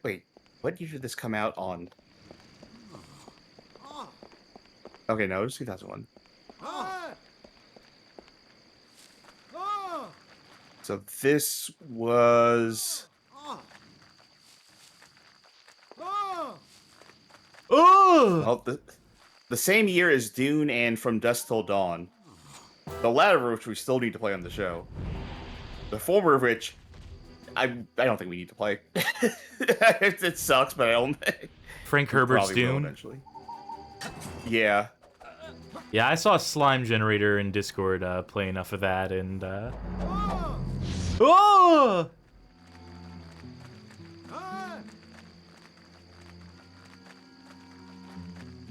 C: Wait, what year did this come out on? Okay, no, it was 2001. So this was
B: Oh!
C: Well, the same year as Dune and From Dusk Till Dawn. The latter of which we still need to play on the show. The former of which I don't think we need to play. It sucks, but I don't.
B: Frank Herbert's
C: Probably will
B: Dune.
C: eventually. Yeah.
B: Yeah, I saw Slime Generator in Discord play enough of that, and oh!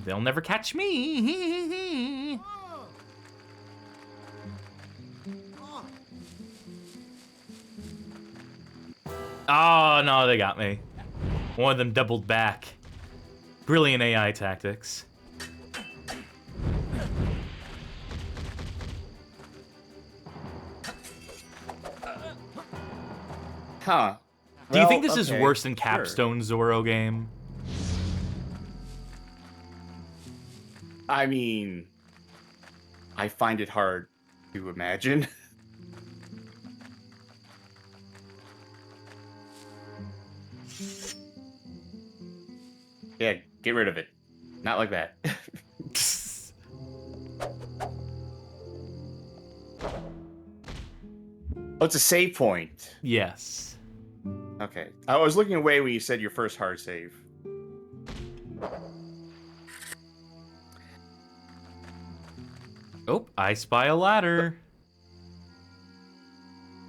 B: They'll never catch me. Oh, no, they got me. One of them doubled back. Brilliant AI tactics.
C: Huh.
B: Do you think this is
C: okay,
B: worse than
C: sure.
B: Capstone Zorro game?
C: I mean, I find it hard to imagine. Yeah, get rid of it. Not like that. Oh, it's a save point.
B: Yes.
C: Okay. I was looking away when you said your first hard save.
B: Oh, I spy a ladder.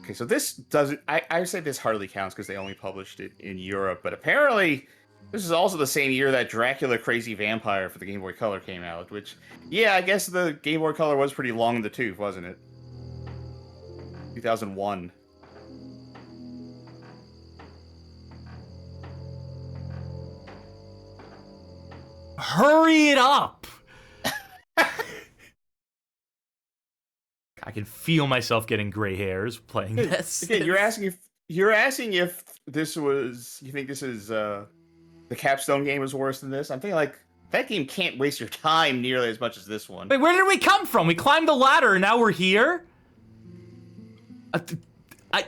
C: Okay, so this doesn't... I say this hardly counts because they only published it in Europe, but apparently this is also the same year that Dracula Crazy Vampire for the Game Boy Color came out, which, yeah, I guess the Game Boy Color was pretty long in the tooth, wasn't it? 2001.
B: Hurry it up! I can feel myself getting gray hairs playing this.
C: Okay, you're asking if this was... You think this is, the Capstone game was worse than this? I'm thinking, like, that game can't waste your time nearly as much as this one.
B: Wait, where did we come from? We climbed the ladder and now we're here? I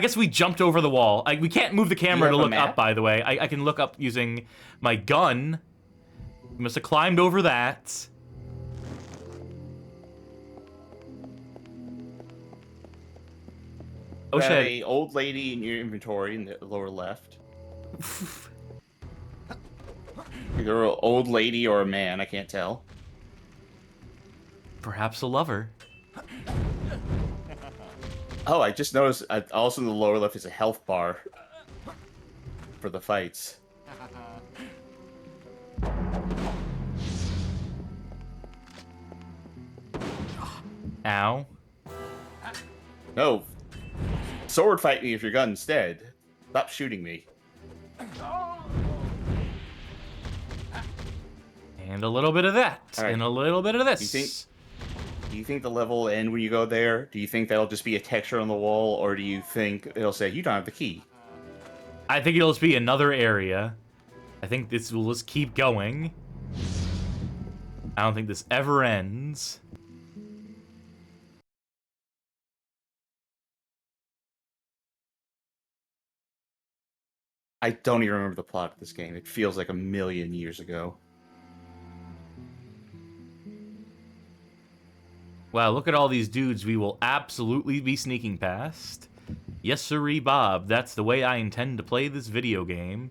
B: guess we jumped over the wall. We can't move the camera to look up, by the way. I can look up using my gun. We must have climbed over that.
C: Oh, shit. A old lady in your inventory in the lower left. Either an old lady or a man, I can't tell.
B: Perhaps a lover.
C: Oh, I just noticed also in the lower left is a health bar for the fights.
B: Ow.
C: No. Sword fight me with your gun instead. Stop shooting me.
B: And a little bit of that.
C: Right.
B: And a little bit of this.
C: Do you think the level will end when you go there? Do you think that'll just be a texture on the wall? Or do you think it'll say, you don't have the key?
B: I think it'll just be another area. I think this will just keep going. I don't think this ever ends.
C: I don't even remember the plot of this game. It feels like a million years ago.
B: Wow, look at all these dudes we will absolutely be sneaking past. Yes, sirree, Bob. That's the way I intend to play this video game.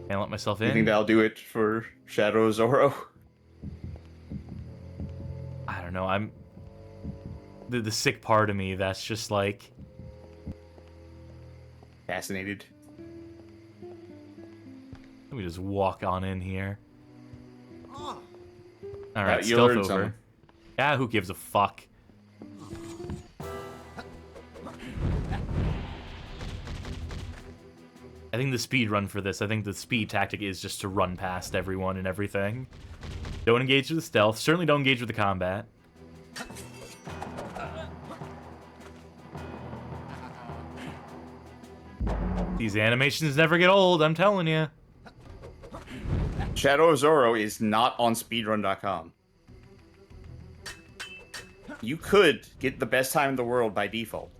B: Can't let myself in.
C: You think that'll do it for Shadow of Zorro?
B: I don't know. I'm... The sick part of me that's just like...
C: Fascinated.
B: Let me just walk on in here. Alright,
C: you
B: stealth
C: learned
B: over.
C: something.
B: Yeah, who gives a fuck? I think the speed run for this, I think the speed tactic is just to run past everyone and everything. Don't engage with the stealth. Certainly don't engage with the combat. These animations never get old, I'm telling you.
C: Shadow of Zorro is not on speedrun.com. You could get the best time in the world by default.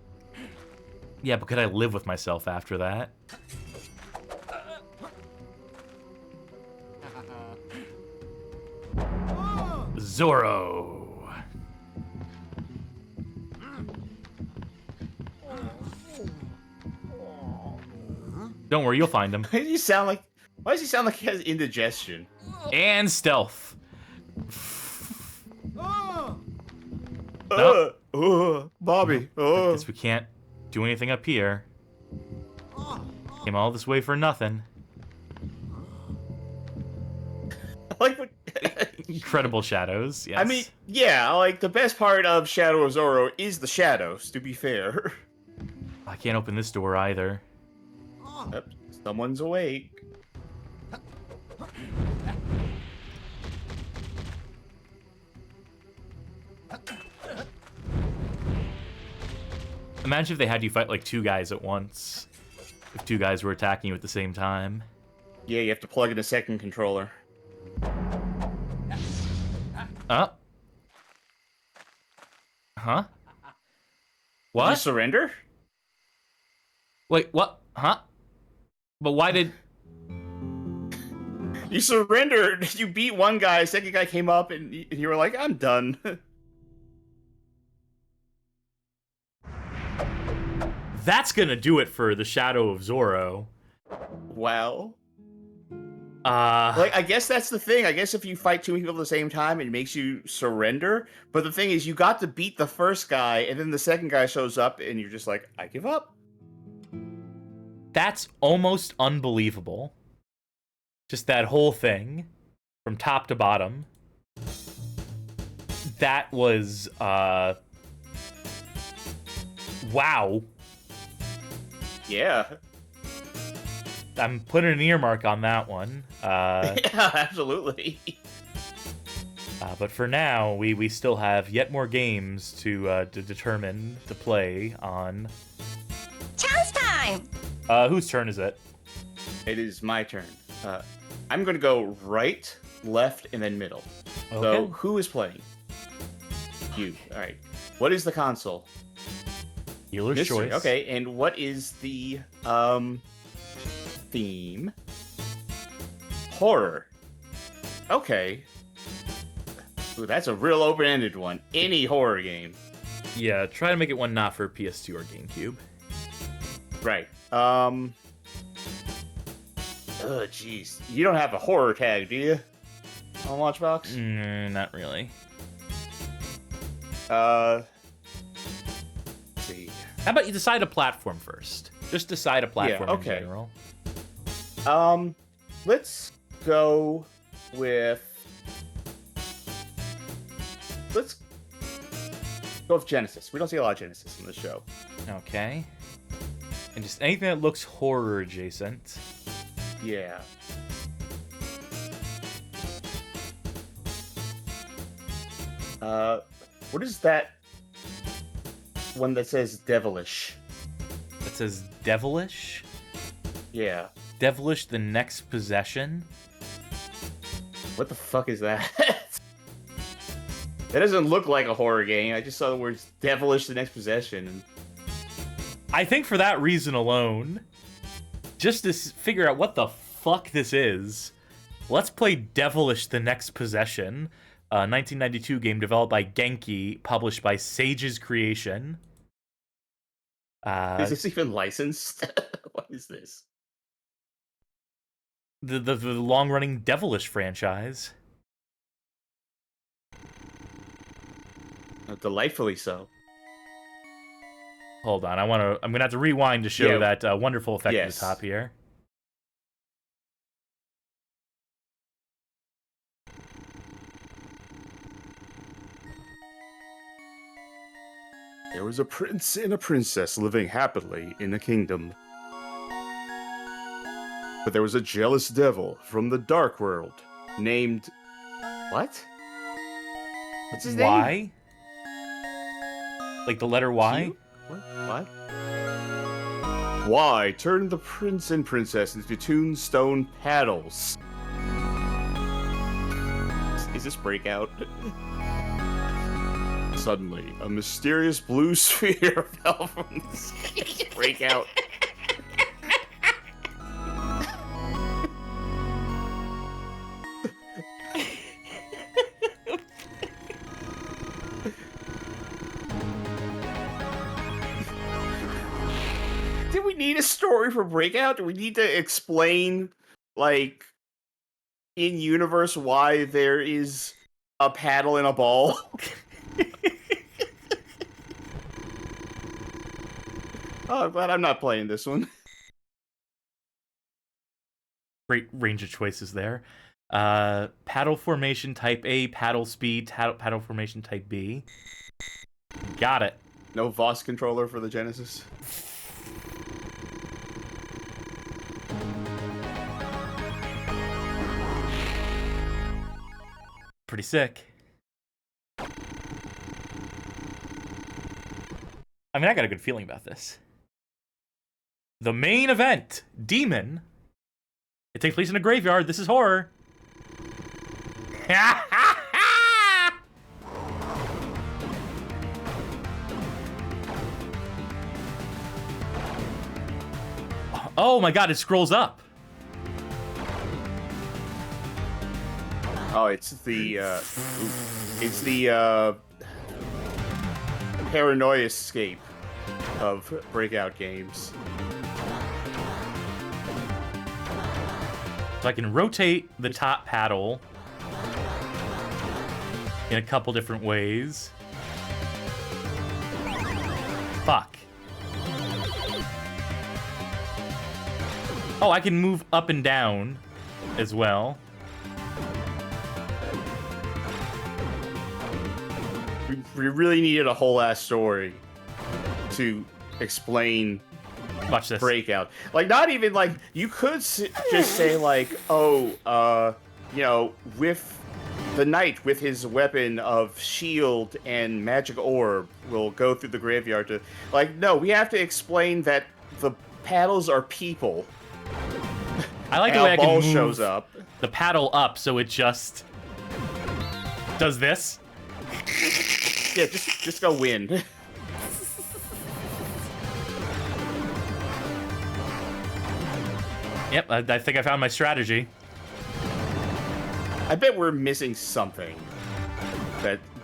B: Yeah, but could I live with myself after that? Zorro. Don't worry, you'll find him.
C: Why does he sound like he has indigestion?
B: And stealth.
C: Bobby.
B: I guess we can't do anything up here. Came all this way for nothing.
C: Like what?
B: Incredible shadows, yes.
C: I mean, yeah, like the best part of Shadow of Zorro is the shadows, to be fair.
B: I can't open this door either.
C: Yep, someone's awake.
B: Imagine if they had you fight like 2 guys at once. If 2 guys were attacking you at the same time.
C: Yeah, you have to plug in a second controller.
B: Huh? What?
C: You surrender?
B: Wait, what? Huh? But why did...
C: You surrendered. You beat one guy, second guy came up, and you were like, I'm done.
B: That's gonna do it for the Shadow of Zorro.
C: Wow. Like, I guess that's the thing. I guess if you fight 2 people at the same time, it makes you surrender. But the thing is, you got to beat the first guy, and then the second guy shows up, and you're just like, I give up.
B: That's almost unbelievable. Just that whole thing, from top to bottom. That was, wow.
C: Yeah.
B: I'm putting an earmark on that one.
C: Yeah, absolutely.
B: But for now, we still have yet more games to determine to play on.
Q: Challenge time!
B: Whose turn is it?
C: It is my turn. I'm going to go right, left, and then middle.
B: Okay.
C: So, who is playing? You. All right. What is the console?
B: Dealer's
C: Mystery.
B: choice.
C: Okay, and what is the theme? Horror. Okay. Ooh, that's a real open-ended one. Any horror game.
B: Yeah, try to make it one not for PS2 or GameCube.
C: Right. Oh, jeez. You don't have a horror tag, do you? On Launchbox?
B: Not really.
C: Let's see.
B: How about you decide a platform first? Just decide a platform
C: Yeah, okay.
B: in general.
C: Let's go with... Let's go with Genesis. We don't see a lot of Genesis in this show.
B: Okay. And just anything that looks horror adjacent.
C: Yeah. What is that one that says Devilish?
B: That says Devilish?
C: Yeah.
B: Devilish the Next Possession?
C: What the fuck is that? That doesn't look like a horror game. I just saw the words Devilish the Next Possession. And...
B: I think for that reason alone, just to figure out what the fuck this is, let's play Devilish the Next Possession, a 1992 game developed by Genki, published by Sage's Creation.
C: Is this even licensed? What is this?
B: The long-running Devilish franchise.
C: Delightfully so.
B: Hold on, I'm gonna have to rewind to show that wonderful effect at the top here.
F: There was a prince and a princess living happily in a kingdom. But there was a jealous devil from the dark world named...
C: What? What's his
B: Y?
C: name?
B: Like the letter Y?
C: Q? What?
F: Y turned the prince and princess into tombstone paddles.
C: Is this Breakout?
F: Suddenly, a mysterious blue sphere fell from the sky. Breakout. Did we need a story for Breakout? Do we need to explain, like, in universe why there is a paddle and a ball? Oh, I'm glad I'm not playing this one.
B: Great range of choices there. Paddle formation type A, paddle speed, paddle formation type B. Got it.
F: No Voss controller for the Genesis.
B: Pretty sick. I mean, I got a good feeling about this. The main event, Demon. It takes place in a graveyard. This is horror. Oh my god, it scrolls up.
F: Oh, it's the paranoia escape of Breakout games.
B: So I can rotate the top paddle in a couple different ways. Fuck. Oh, I can move up and down as well.
F: We really needed a whole ass story to explain
B: Watch this.
F: Breakout. Like, not even like you could just say like, oh, you know, with the knight with his weapon of shield and magic orb will go through the graveyard to, like, no, we have to explain that the paddles are people.
B: I like the way I can move
F: shows up.
B: the paddle up so it just does this.
F: Yeah, just go win.
B: Yep, I think I found my strategy.
F: I bet we're missing something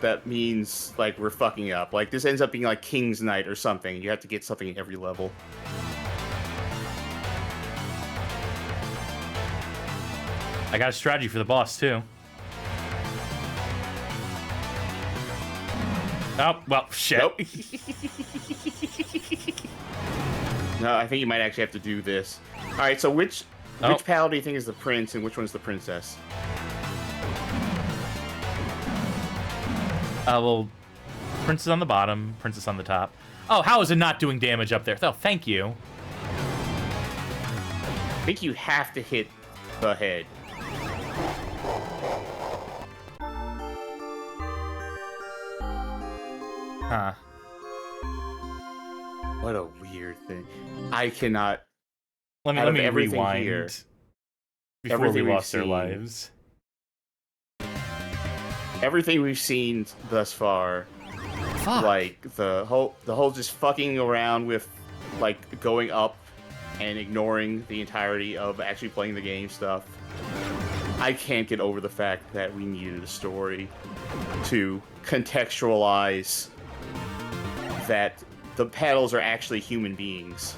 F: that means like we're fucking up. Like this ends up being like King's Knight or something. You have to get something at every level.
B: I got a strategy for the boss too. Oh, well, shit.
F: Nope. No, I think you might actually have to do this. All right, so which paddle do you think is the prince and which one's the princess?
B: Well, princess on the bottom, princess on the top. Oh, how is it not doing damage up there? Oh, thank you.
F: I think you have to hit the head.
B: Huh.
F: What a weird thing. I cannot.
B: Let me rewind
F: here,
B: before we lost our lives.
F: Everything we've seen thus far, like the whole just fucking around with like going up and ignoring the entirety of actually playing the game stuff. I can't get over the fact that we needed a story to contextualize that the paddles are actually human beings,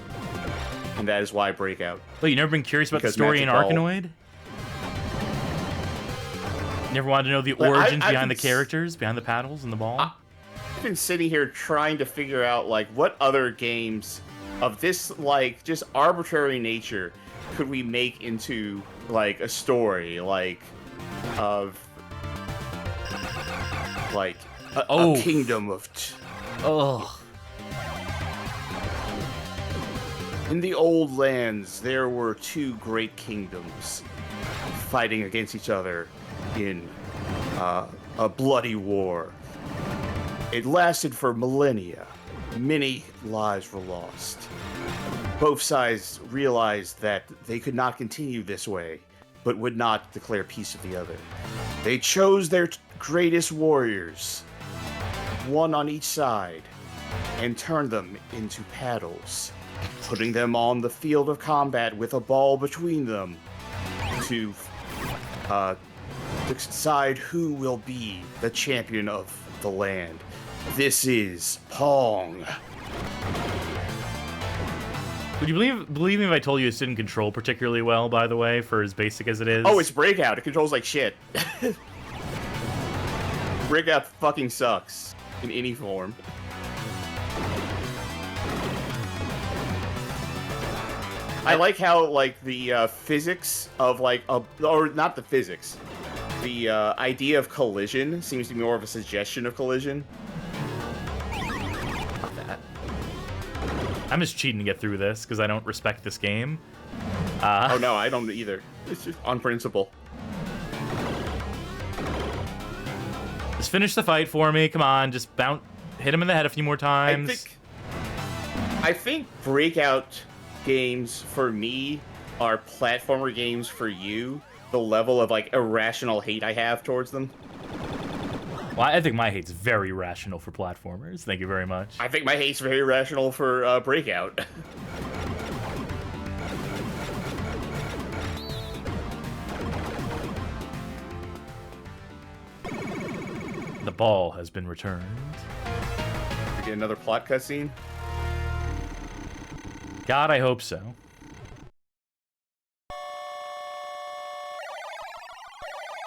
F: and that is why Breakout.
B: Wait, you never been curious about the story in Arkanoid? Never wanted to know the origins behind the characters, behind the paddles and the ball?
F: I've been sitting here trying to figure out, like, what other games of this, like, just arbitrary nature could we make into, like, a story, like, of, like, a kingdom of... In the old lands, there were two great kingdoms fighting against each other in a bloody war. It lasted for millennia. Many lives were lost. Both sides realized that they could not continue this way, but would not declare peace with the other. They chose their greatest warriors, one on each side, and turn them into paddles, putting them on the field of combat with a ball between them to decide who will be the champion of the land. This is Pong.
B: Would you believe me if I told you it didn't control particularly well, by the way, for as basic as it is?
F: Oh, it's Breakout. It controls like shit. Breakout fucking sucks in any form. I like how, like, the physics of, like, or not the physics, the idea of collision seems to be more of a suggestion of collision. Fuck that.
B: I'm just cheating to get through this because I don't respect this game.
F: Oh no, I don't either. It's just on principle.
B: Just finish the fight for me. Come on, just hit him in the head a few more times.
F: I think Breakout games for me are platformer games for you. The level of like irrational hate I have towards them.
B: Well, I think my hate's very rational for platformers. Thank you very much.
F: I think my hate's very rational for Breakout.
B: The ball has been returned.
F: We get another plot cutscene.
B: God, I hope so.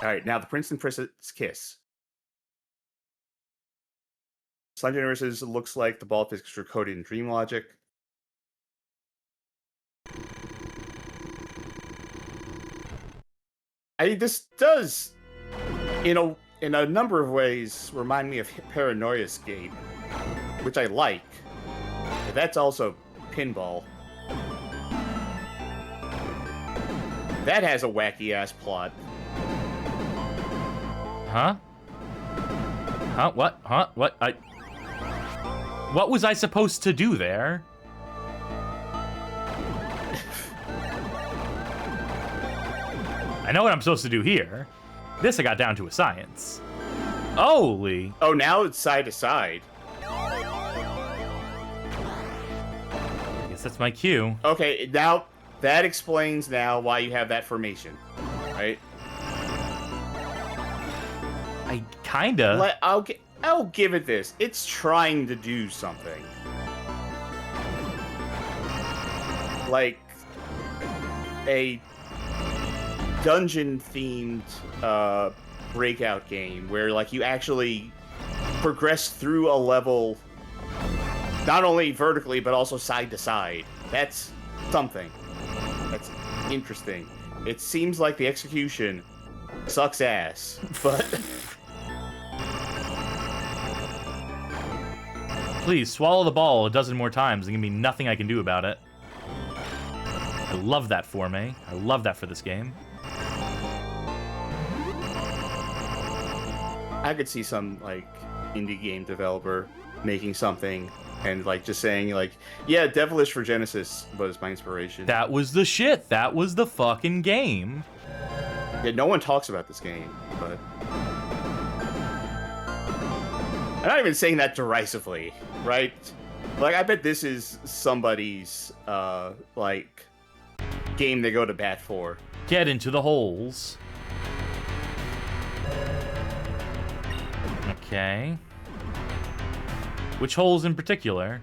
F: Alright, now the Prince and Princess kiss. Slime Universes looks like the ball physics are coded in dream logic. This does, in a number of ways, remind me of Paranoia's game, which I like. But that's also pinball. That has a wacky-ass plot.
B: Huh? Huh? What? Huh? What? What was I supposed to do there? I know what I'm supposed to do here. This I got down to a science. Holy!
F: Oh, now it's side to side.
B: I guess that's my cue.
F: Okay, now that explains now why you have that formation, right?
B: I kinda.
F: I'll give it this. It's trying to do something. Like a dungeon-themed Breakout game where like you actually progress through a level not only vertically but also side to side. That's something. That's interesting. It seems like the execution sucks ass, but
B: Please, swallow the ball a dozen more times and give me nothing I can do about it. I love that for me. I love that for this game.
F: I could see some, like, indie game developer making something and, like, just saying, like, yeah, Devilish for Genesis was my inspiration.
B: That was the shit. That was the fucking game.
F: Yeah, no one talks about this game, but I'm not even saying that derisively, right? Like, I bet this is somebody's, like, game they go to bat for.
B: Get into the holes. Okay. Which holes in particular?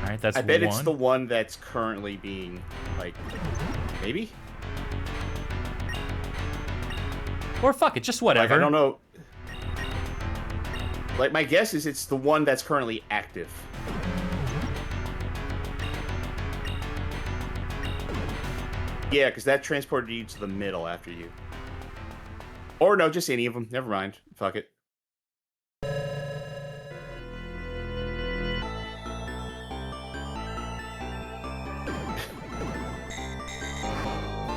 B: Alright, that's one.
F: I bet it's the one that's currently being, like, maybe?
B: Or fuck it, just whatever.
F: Like, I don't know. Like, my guess is it's the one that's currently active. Yeah, because that transported you to the middle after you. Or no, just any of them. Never mind. Fuck it.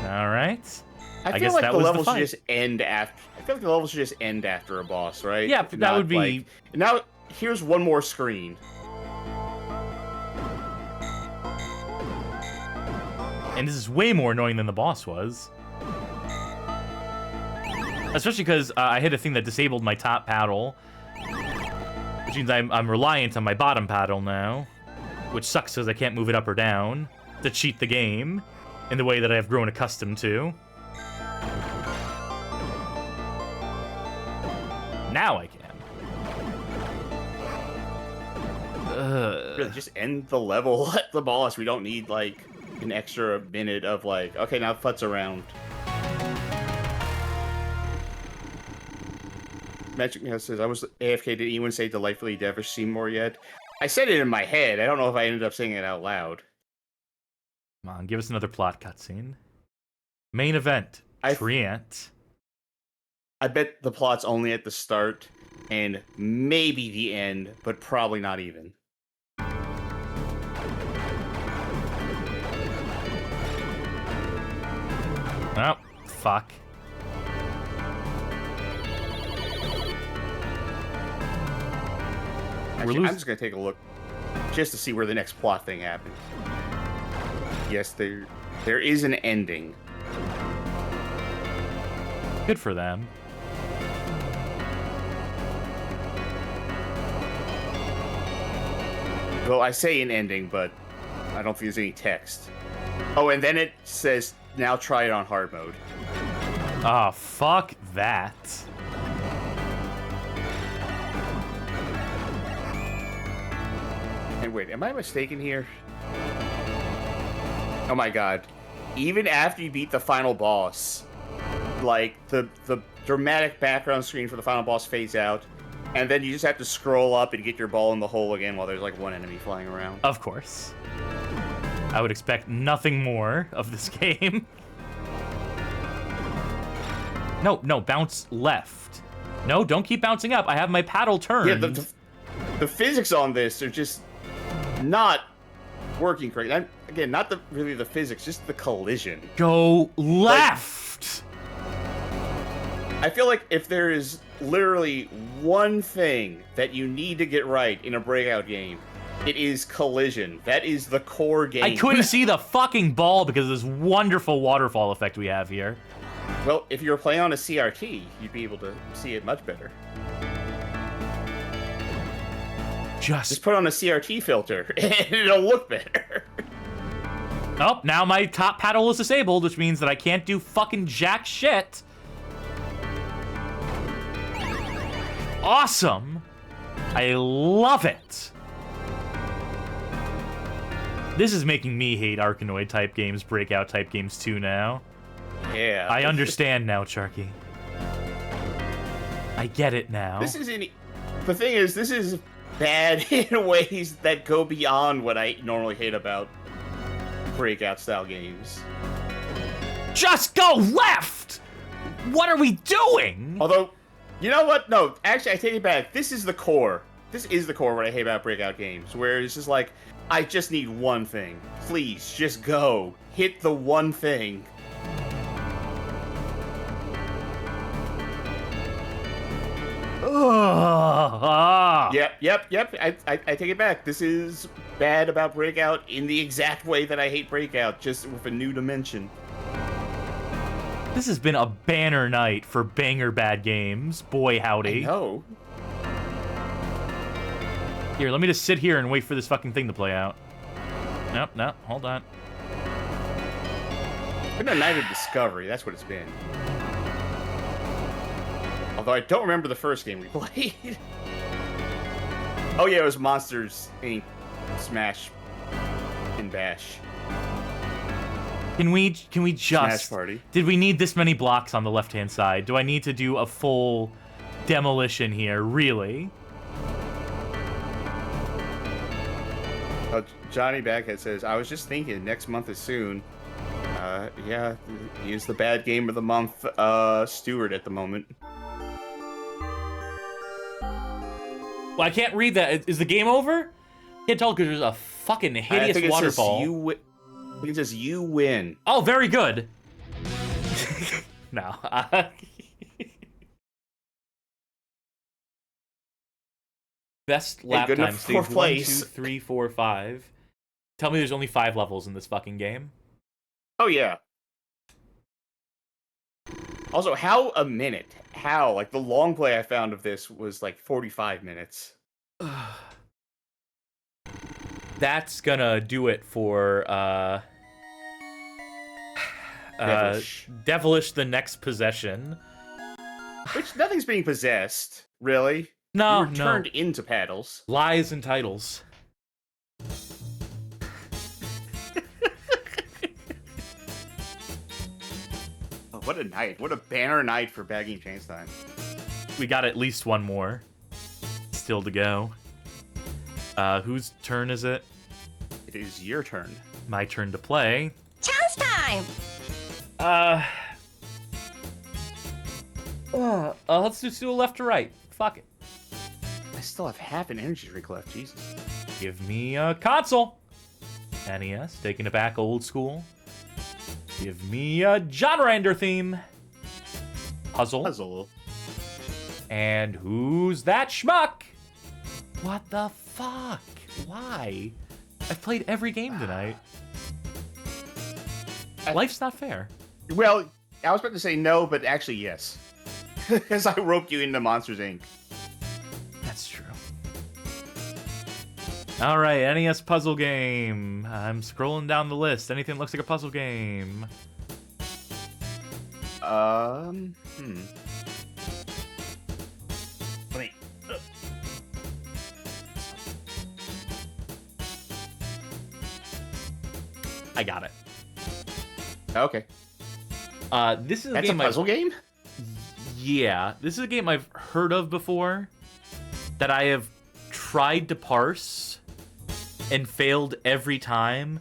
B: Alright.
F: I feel like the level should just end after. I feel like the level should just end after a boss, right?
B: Yeah, that would be.
F: Like, now, here's one more screen.
B: And this is way more annoying than the boss was. Especially because I hit a thing that disabled my top paddle, which means I'm reliant on my bottom paddle now, which sucks because I can't move it up or down to cheat the game in the way that I've grown accustomed to. Now I can.
F: Really, just end the level at the boss. We don't need, like, an extra minute of, like, okay, now futz around. Magic Meow says, I was AFK. Did anyone say Delightfully Devilish Seymour yet? I said it in my head. I don't know if I ended up saying it out loud.
B: Come on, give us another plot cutscene. Main event. Treant.
F: I bet the plot's only at the start and maybe the end, but probably not even.
B: Oh, fuck.
F: Actually, I'm just going to take a look just to see where the next plot thing happens. Yes, there is an ending.
B: Good for them.
F: Well, I say an ending, but I don't think there's any text. Oh, and then it says, now try it on hard mode.
B: Ah, fuck that.
F: And wait, am I mistaken here? Oh my god. Even after you beat the final boss, like, the dramatic background screen for the final boss fades out, and then you just have to scroll up and get your ball in the hole again while there's, like, one enemy flying around.
B: Of course. I would expect nothing more of this game. No, bounce left. No, don't keep bouncing up. I have my paddle turned.
F: Yeah, the physics on this are just not working correctly. Again, not really the physics, just the collision.
B: Go left!
F: I feel like if there is literally one thing that you need to get right in a Breakout game, it is collision. That is the core game.
B: I couldn't see the fucking ball because of this wonderful waterfall effect we have here.
F: Well, if you were playing on a CRT, you'd be able to see it much better. Just put on a CRT filter, and it'll look better.
B: Oh, now my top paddle is disabled, which means that I can't do fucking jack shit. Awesome. I love it. This is making me hate Arkanoid type games, Breakout type games too now.
F: Yeah.
B: I understand now, Charky. I get it now.
F: The thing is, this is bad in ways that go beyond what I normally hate about Breakout style games.
B: Just go left! What are we doing?
F: Although, you know what? No, actually, I take it back. This is the core. This is the core of what I hate about Breakout games, where it's just like, I just need one thing. Please, just go. Hit the one thing. Yep. I take it back. This is bad about Breakout in the exact way that I hate Breakout, just with a new dimension.
B: This has been a banner night for banger bad games. Boy, howdy.
F: I know.
B: Here, let me just sit here and wait for this fucking thing to play out. Nope, no, hold on.
F: It's been a night of discovery, that's what it's been. Although I don't remember the first game we played. Oh yeah, it was Monsters Inc. Smash and Bash.
B: Can we just...
F: Smash Party.
B: Did we need this many blocks on the left-hand side? Do I need to do a full demolition here? Really?
F: Johnny Baghead says, I was just thinking, next month is soon. Yeah, he is the bad game of the month steward at the moment.
B: Well, I can't read that. Is the game over? Can't tell because there's a fucking hideous waterfall.
F: I think it says you win.
B: Oh, very good. No. Best lap time stage 1, 2, 3, 4, 5. Tell me there's only 5 levels in this fucking game.
F: Oh, yeah. Also, how a minute? How? Like, the long play I found of this was like 45 minutes.
B: That's gonna do it for Devilish the Next Possession.
F: Which, nothing's being possessed, really.
B: No,
F: you were turned into paddles.
B: Lies and titles.
F: Oh, what a night. What a banner night for Bagging Chains Time.
B: We got at least one more still to go. Whose turn is it?
F: It is your turn.
B: My turn to play.
Q: Chance time!
B: Let's just do a left to right. Fuck it.
F: I still have half an energy drink left, Jesus.
B: Give me a console. NES, taking it back old school. Give me a genre ender theme. Puzzle. And who's that schmuck? What the fuck? Why? I've played every game tonight. Life's not fair.
F: Well, I was about to say no, but actually yes. Because I roped you into Monsters, Inc.
B: That's true. All right, NES puzzle game. I'm scrolling down the list. Anything that looks like a puzzle game?
F: Wait.
B: I got it.
F: Okay.
B: This is
F: That's a puzzle game?
B: Yeah, this is a game I've heard of before that I have tried to parse and failed every time,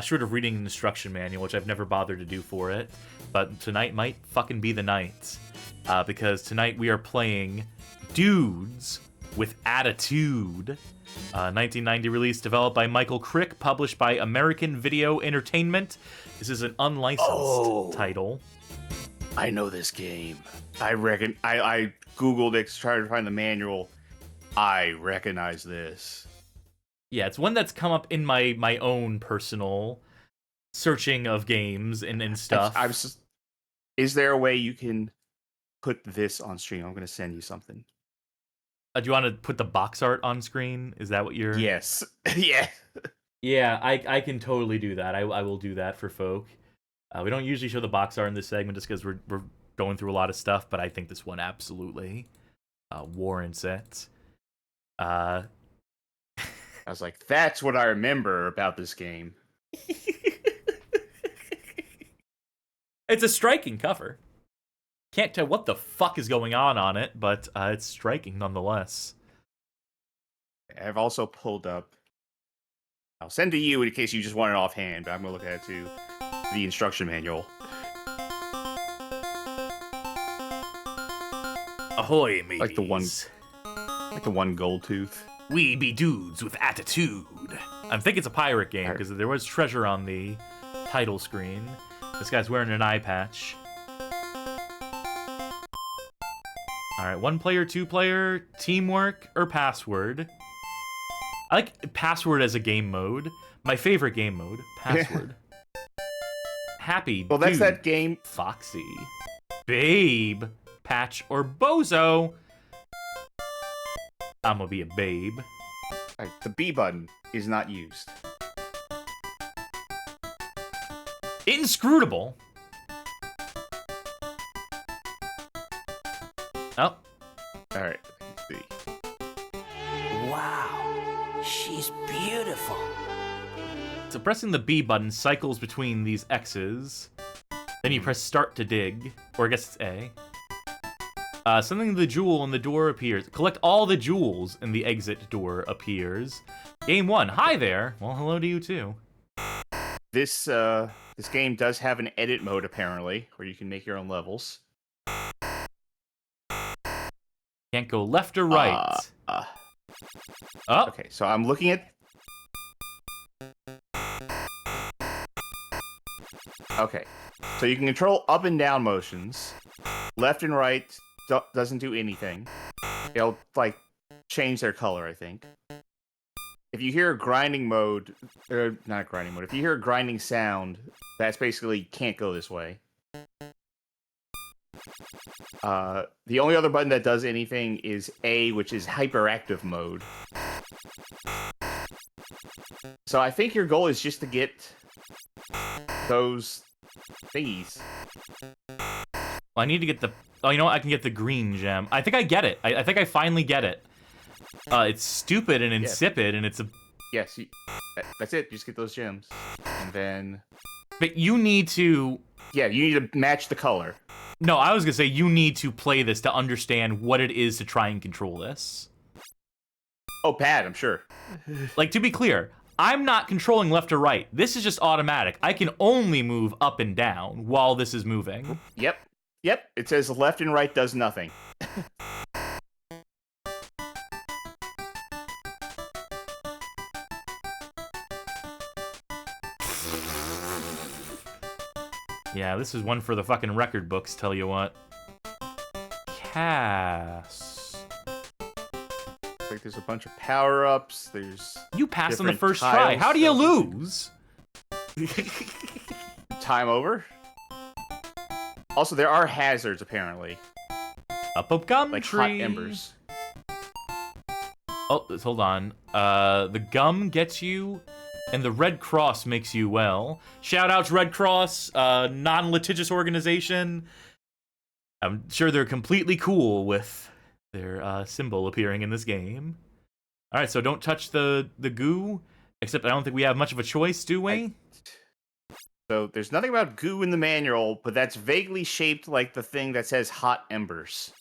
B: short of reading an instruction manual, which I've never bothered to do for it. But tonight might fucking be the night, because tonight we are playing Dudes with Attitude. 1990 release, developed by Michael Crick, published by American Video Entertainment. This is an unlicensed title.
F: I know this game. I reckon I googled it to try to find the manual. I recognize this.
B: Yeah, it's one that's come up in my own personal searching of games and stuff.
F: Is there a way you can put this on stream? I'm going to send you something.
B: Do you want to put the box art on screen? Is that what you're...
F: Yes. Yeah.
B: Yeah, I can totally do that. I will do that for folk. We don't usually show the box art in this segment just because we're going through a lot of stuff, but I think this one absolutely warrants it.
F: I was like, that's what I remember about this game.
B: It's a striking cover. Can't tell what the fuck is going on it, but it's striking nonetheless.
F: I've also pulled up... I'll send to you in case you just want it offhand, but I'm going to look at it too. The instruction manual.
B: Ahoy, mateys.
F: Like the one gold tooth.
B: We be dudes with attitude. I think it's a pirate game because there was treasure on the title screen. This guy's wearing an eye patch. Alright, 1 player, 2 player, teamwork, or password. I like password as a game mode. My favorite game mode, password. Happy
F: Well, that's
B: dude,
F: that game.
B: Foxy. Babe, Patch, or Bozo. I'm gonna be a babe.
F: Right, the B button is not used.
B: Inscrutable. Oh.
F: Alright, let's see.
O: Wow, she's beautiful.
B: So pressing the B button cycles between these X's. Then you press start to dig, or I guess it's A. Something the jewel in the door appears. Collect all the jewels in the exit door appears. Game 1. Hi there. Well, hello to you too.
F: This game does have an edit mode apparently, where you can make your own levels.
B: Can't go left or right. Oh.
F: Okay, so I'm looking at... Okay, so you can control up and down motions. Left and right doesn't do anything. It'll, like, change their color, I think. If you hear a grinding mode... not grinding mode. If you hear a grinding sound, that's basically can't go this way.
C: The only other button that does anything is A, which is hyperactive mode. So I think your goal is just to get those thingies.
B: Well, I need to get the... Oh, you know what? I can get the green gem. I think I get it. I think I finally get it. It's stupid and insipid, and it's a...
C: Yes, that's it. Just get those gems. And then...
B: But you need to...
C: Yeah, you need to match the color.
B: No, I was going to say you need to play this to understand what it is to try and control this.
C: Oh, bad, I'm sure.
B: Like, to be clear, I'm not controlling left or right. This is just automatic. I can only move up and down while this is moving.
C: Yep. Yep. It says left and right does nothing.
B: Yeah, this is one for the fucking record books, tell you what. Cast.
C: Like there's a bunch of power-ups, there's...
B: You passed on the first try. How do you lose?
C: Time over. Also, there are hazards, apparently.
B: Up gum
C: like
B: tree.
C: Hot embers.
B: Oh, hold on. The gum gets you, and the Red Cross makes you well. Shout out to Red Cross, non-litigious organization. I'm sure they're completely cool with their symbol appearing in this game. All right, so don't touch the goo. Except I don't think we have much of a choice, do we?
C: So there's nothing about goo in the manual, but that's vaguely shaped like the thing that says hot embers.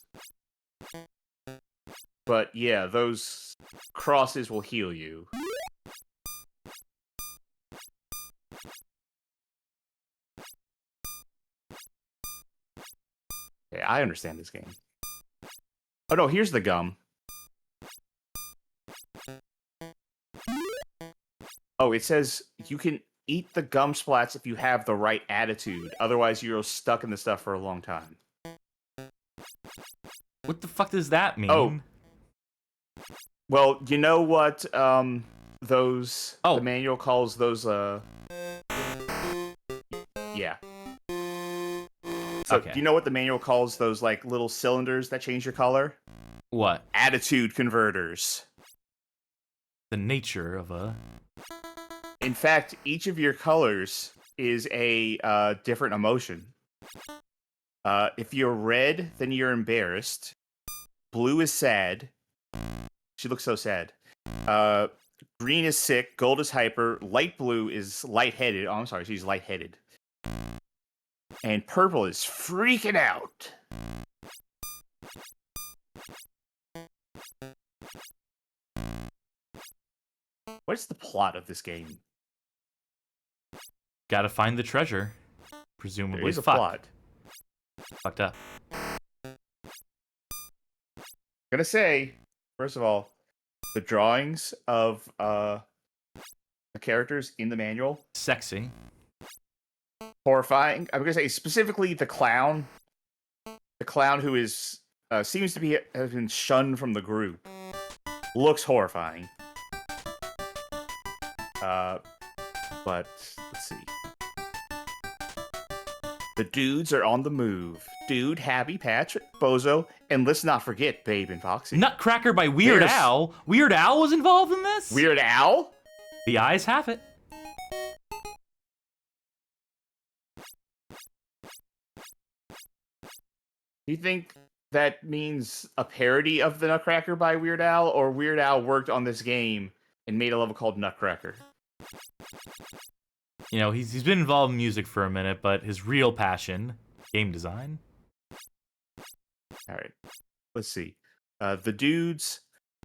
C: But yeah, those crosses will heal you. Okay, I understand this game. Oh no, here's the gum. Oh, it says you can eat the gum splats if you have the right attitude. Otherwise, you're stuck in the stuff for a long time.
B: What the fuck does that mean?
C: Oh. Well, you know what those... The manual calls those... Yeah. So,
B: Okay.
C: do you know what the manual calls those, like, little cylinders that change your color?
B: What?
C: Attitude converters.
B: The nature of a...
C: In fact, each of your colors is a different emotion. If you're red, then you're embarrassed. Blue is sad. She looks so sad. Green is sick. Gold is hyper. Light blue is lightheaded. Oh, I'm sorry, she's lightheaded. And purple is freaking out. What's the plot of this game?
B: Gotta find the treasure. Presumably.
C: There is a plot.
B: Fucked up.
C: Gonna say, first of all, the drawings of the characters in the manual,
B: sexy,
C: horrifying. I'm gonna say specifically the clown who is seems to have been shunned from the group, looks horrifying. But let's see. The dudes are on the move. Dude, Happy, Patch, Bozo, and let's not forget Babe and Foxy.
B: Nutcracker by Weird Al. Weird Al was involved in this?
C: Weird Al?
B: The eyes have it.
C: Do you think that means a parody of the Nutcracker by Weird Al, or Weird Al worked on this game and made a level called Nutcracker?
B: You know, he's been involved in music for a minute, but his real passion, game design.
C: All right, let's see. The dudes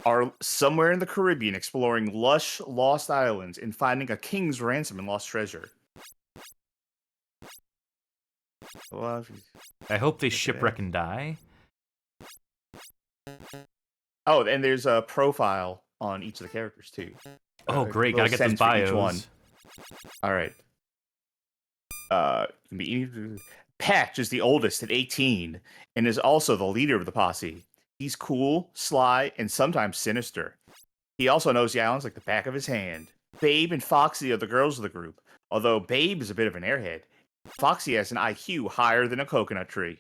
C: are somewhere in the Caribbean exploring lush, lost islands and finding a king's ransom and lost treasure.
B: I hope they shipwreck and die.
C: Oh, and there's a profile on each of the characters, too.
B: Oh, great. Gotta get those bios.
C: All right. Patch is the oldest at 18 and is also the leader of the posse. He's cool, sly, and sometimes sinister. He also knows the islands like the back of his hand. Babe and Foxy are the girls of the group, although Babe is a bit of an airhead. Foxy has an IQ higher than a coconut tree.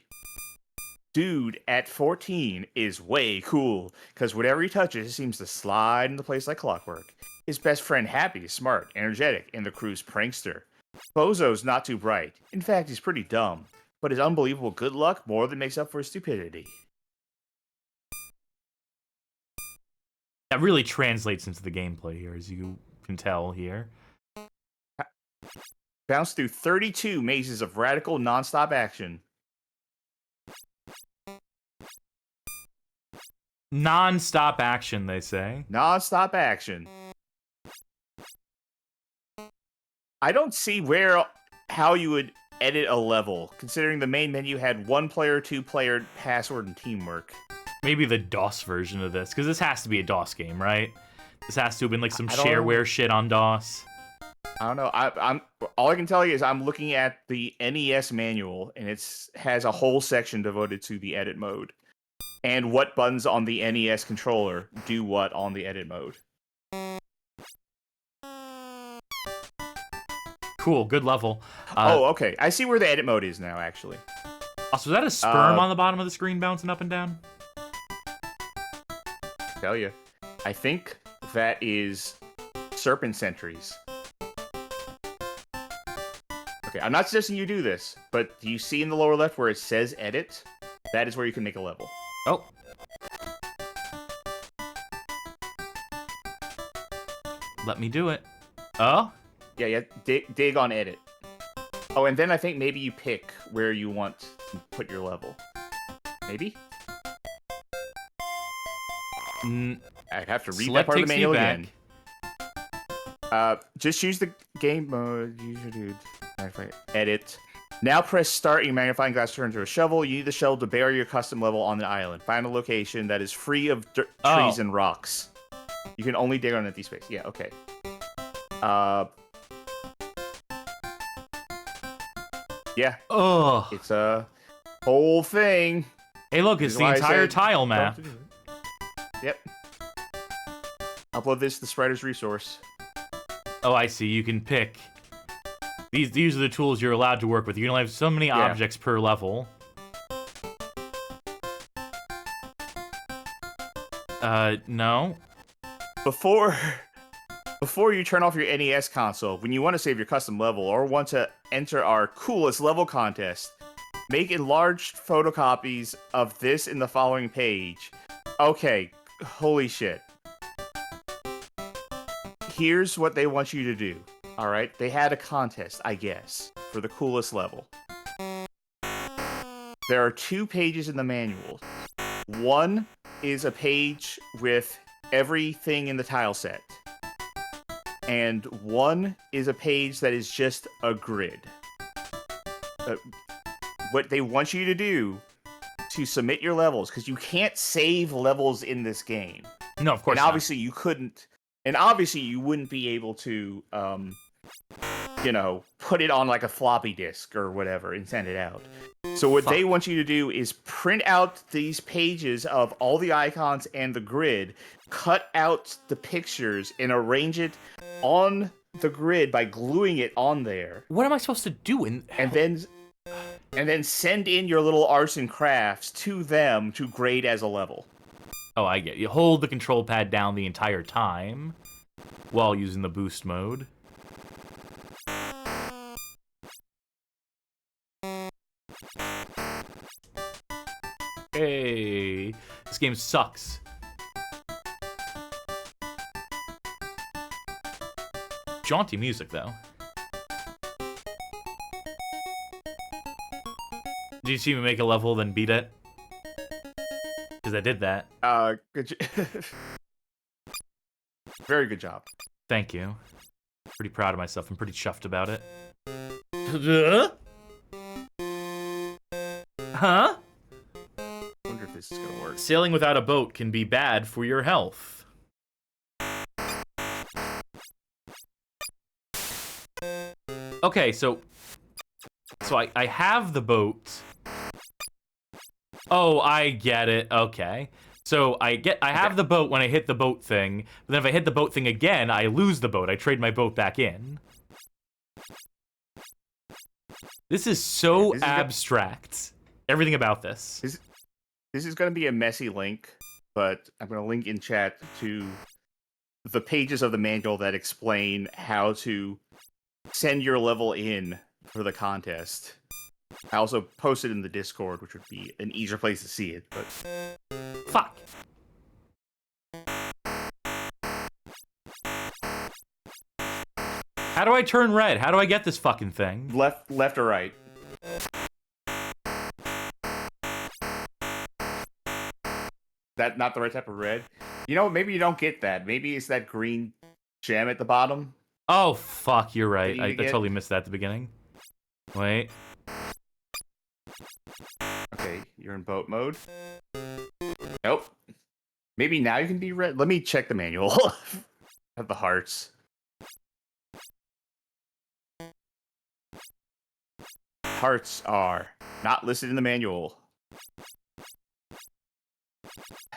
C: dude at 14 is way cool, because whatever he touches seems to slide into place like clockwork. His best friend Happy is smart, energetic, and the crew's prankster. Bozo's not too bright. In fact, he's pretty dumb. But his unbelievable good luck more than makes up for his stupidity.
B: That really translates into the gameplay here, as you can tell here.
C: Bounce through 32 mazes of radical, non-stop action.
B: Non-stop action, they say.
C: Non-stop action. I don't see how you would edit a level, considering the main menu had 1-player, 2-player, password, and teamwork.
B: Maybe the DOS version of this, because this has to be a DOS game, right? This has to have been like some shareware shit on DOS.
C: I don't know. I'm all I can tell you is I'm looking at the NES manual, and it has a whole section devoted to the edit mode, and what buttons on the NES controller do what on the edit mode.
B: Cool, good level.
C: Oh, okay. I see where the edit mode is now, actually.
B: Also, is that a sperm on the bottom of the screen bouncing up and down?
C: Tell you. I think that is serpent sentries. Okay, I'm not suggesting you do this, but do you see in the lower left where it says edit? That is where you can make a level.
B: Oh. Let me do it. Oh?
C: Yeah, dig on edit. Oh, and then I think maybe you pick where you want to put your level. Maybe? I'd have to read that part of the manual again. Just choose the game mode. Edit. Now press start. Your magnifying glass turns into a shovel. You need the shovel to bury your custom level on the island. Find a location that is free of trees and rocks. You can only dig on empty space. Yeah, okay. Yeah.
B: Oh.
C: It's a whole thing.
B: Hey, look, it's the entire tile map.
C: Yep. Upload this to the Spreader's resource.
B: Oh, I see. You can pick. These are the tools you're allowed to work with. You can only have so many objects per level. No.
C: Before you turn off your NES console, when you want to save your custom level or want to enter our coolest level contest, make enlarged photocopies of this in the following page. Okay, holy shit. Here's what they want you to do. Alright, they had a contest, I guess, for the coolest level. There are 2 pages in the manual. One is a page with everything in the tile set. And one is a page that is just a grid. What they want you to do to submit your levels, because you can't save levels in this game.
B: No, of course
C: not.
B: not.
C: Obviously you couldn't. And obviously you wouldn't be able to, put it on like a floppy disk or whatever and send it out. So what they want you to do is print out these pages of all the icons and the grid, cut out the pictures, and arrange it on the grid by gluing it on there.
B: What am I supposed to do?
C: And then send in your little arts and crafts to them to grade as a level.
B: Oh, I get it. You hold the control pad down the entire time while using the boost mode. Hey, this game sucks. Jaunty music, though. Did you see me make a level, then beat it? Because I did that.
C: Good very good job.
B: Thank you. Pretty proud of myself. I'm pretty chuffed about it. Huh?
C: Wonder if this is gonna work.
B: Sailing without a boat can be bad for your health. Okay, so I have the boat. Oh, I get it. Okay. So I have the boat when I hit the boat thing, but then if I hit the boat thing again, I lose the boat. I trade my boat back in. This is so abstract. Everything about this.
C: This is going to be a messy link, but I'm going to link in chat to the pages of the manual that explain how to send your level in for the contest. I also posted in the Discord, which would be an easier place to see it, but...
B: Fuck! How do I turn red? How do I get this fucking thing?
C: Left or right? That not the right type of red? You know, maybe you don't get that. Maybe it's that green gem at the bottom.
B: Oh, fuck, you're right.
C: You
B: I
C: need to get-
B: totally missed that at the beginning. Wait.
C: Okay, you're in boat mode. Nope. Maybe now you can be red. Let me check the manual of the hearts. Hearts are not listed in the manual.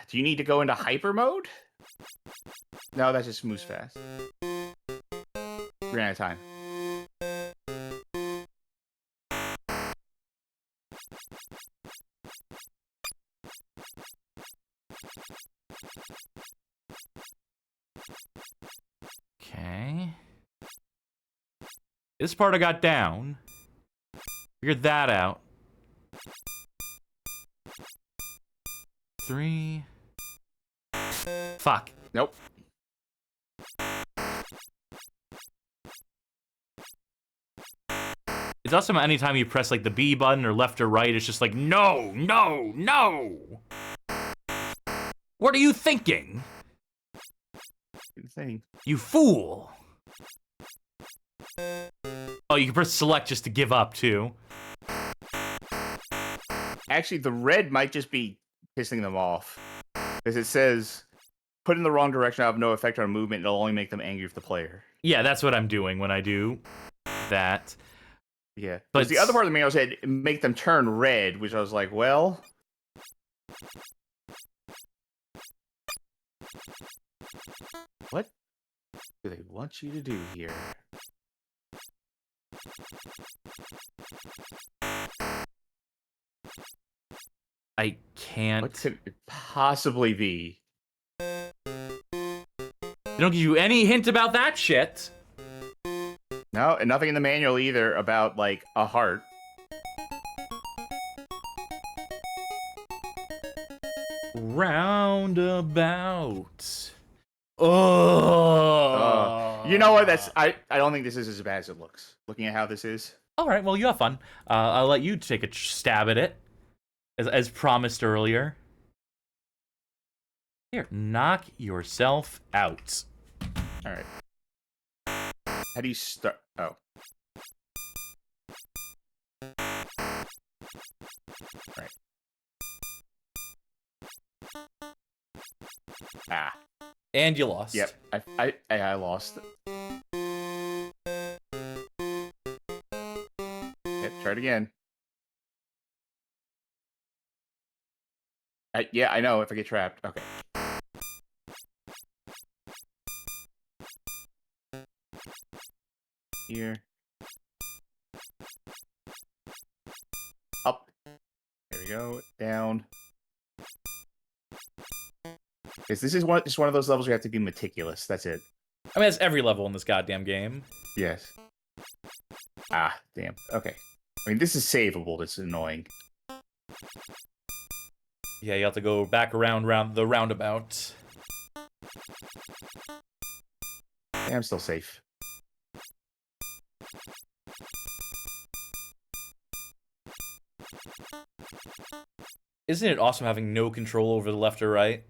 C: Do you need to go into hyper mode? No, that just moves fast. Ran out of time.
B: Okay. This part I got down. Figured that out. 3. Fuck.
C: Nope.
B: It's awesome anytime you press like the B button or left or right, it's just like, no, no, no! What are you thinking?
C: Insane.
B: You fool! Oh, you can press select just to give up too.
C: Actually, the red might just be pissing them off. Because it says, put in the wrong direction, have no effect on movement, it'll only make them angry with the player.
B: Yeah, that's what I'm doing when I do that.
C: Yeah.
B: But
C: But the other part of the manual said, make them turn red, which I was like, well... What do they want you to do here?
B: I can't.
C: What could it possibly be?
B: They don't give you any hint about that shit.
C: No, and nothing in the manual either about, like, a heart.
B: Roundabout. Oh.
C: You know what? I don't think this is as bad as it looks. Looking at how this is.
B: All right, well, you have fun. I'll let you take a stab at it, as promised earlier. Here, knock yourself out.
C: All right. How do you start? Oh. Right. Ah.
B: And you lost.
C: Yep. I lost. Yep. Try it again. Yeah, I know. If I get trapped. Okay. Here. Up. There we go. Down. Because this is just one of those levels where you have to be meticulous. That's it.
B: I mean, that's every level in this goddamn game.
C: Yes. Ah, damn. Okay. I mean, this is savable. This is annoying.
B: Yeah, you have to go back around the roundabout.
C: Yeah, I'm still safe.
B: Isn't it awesome having no control over the left or right?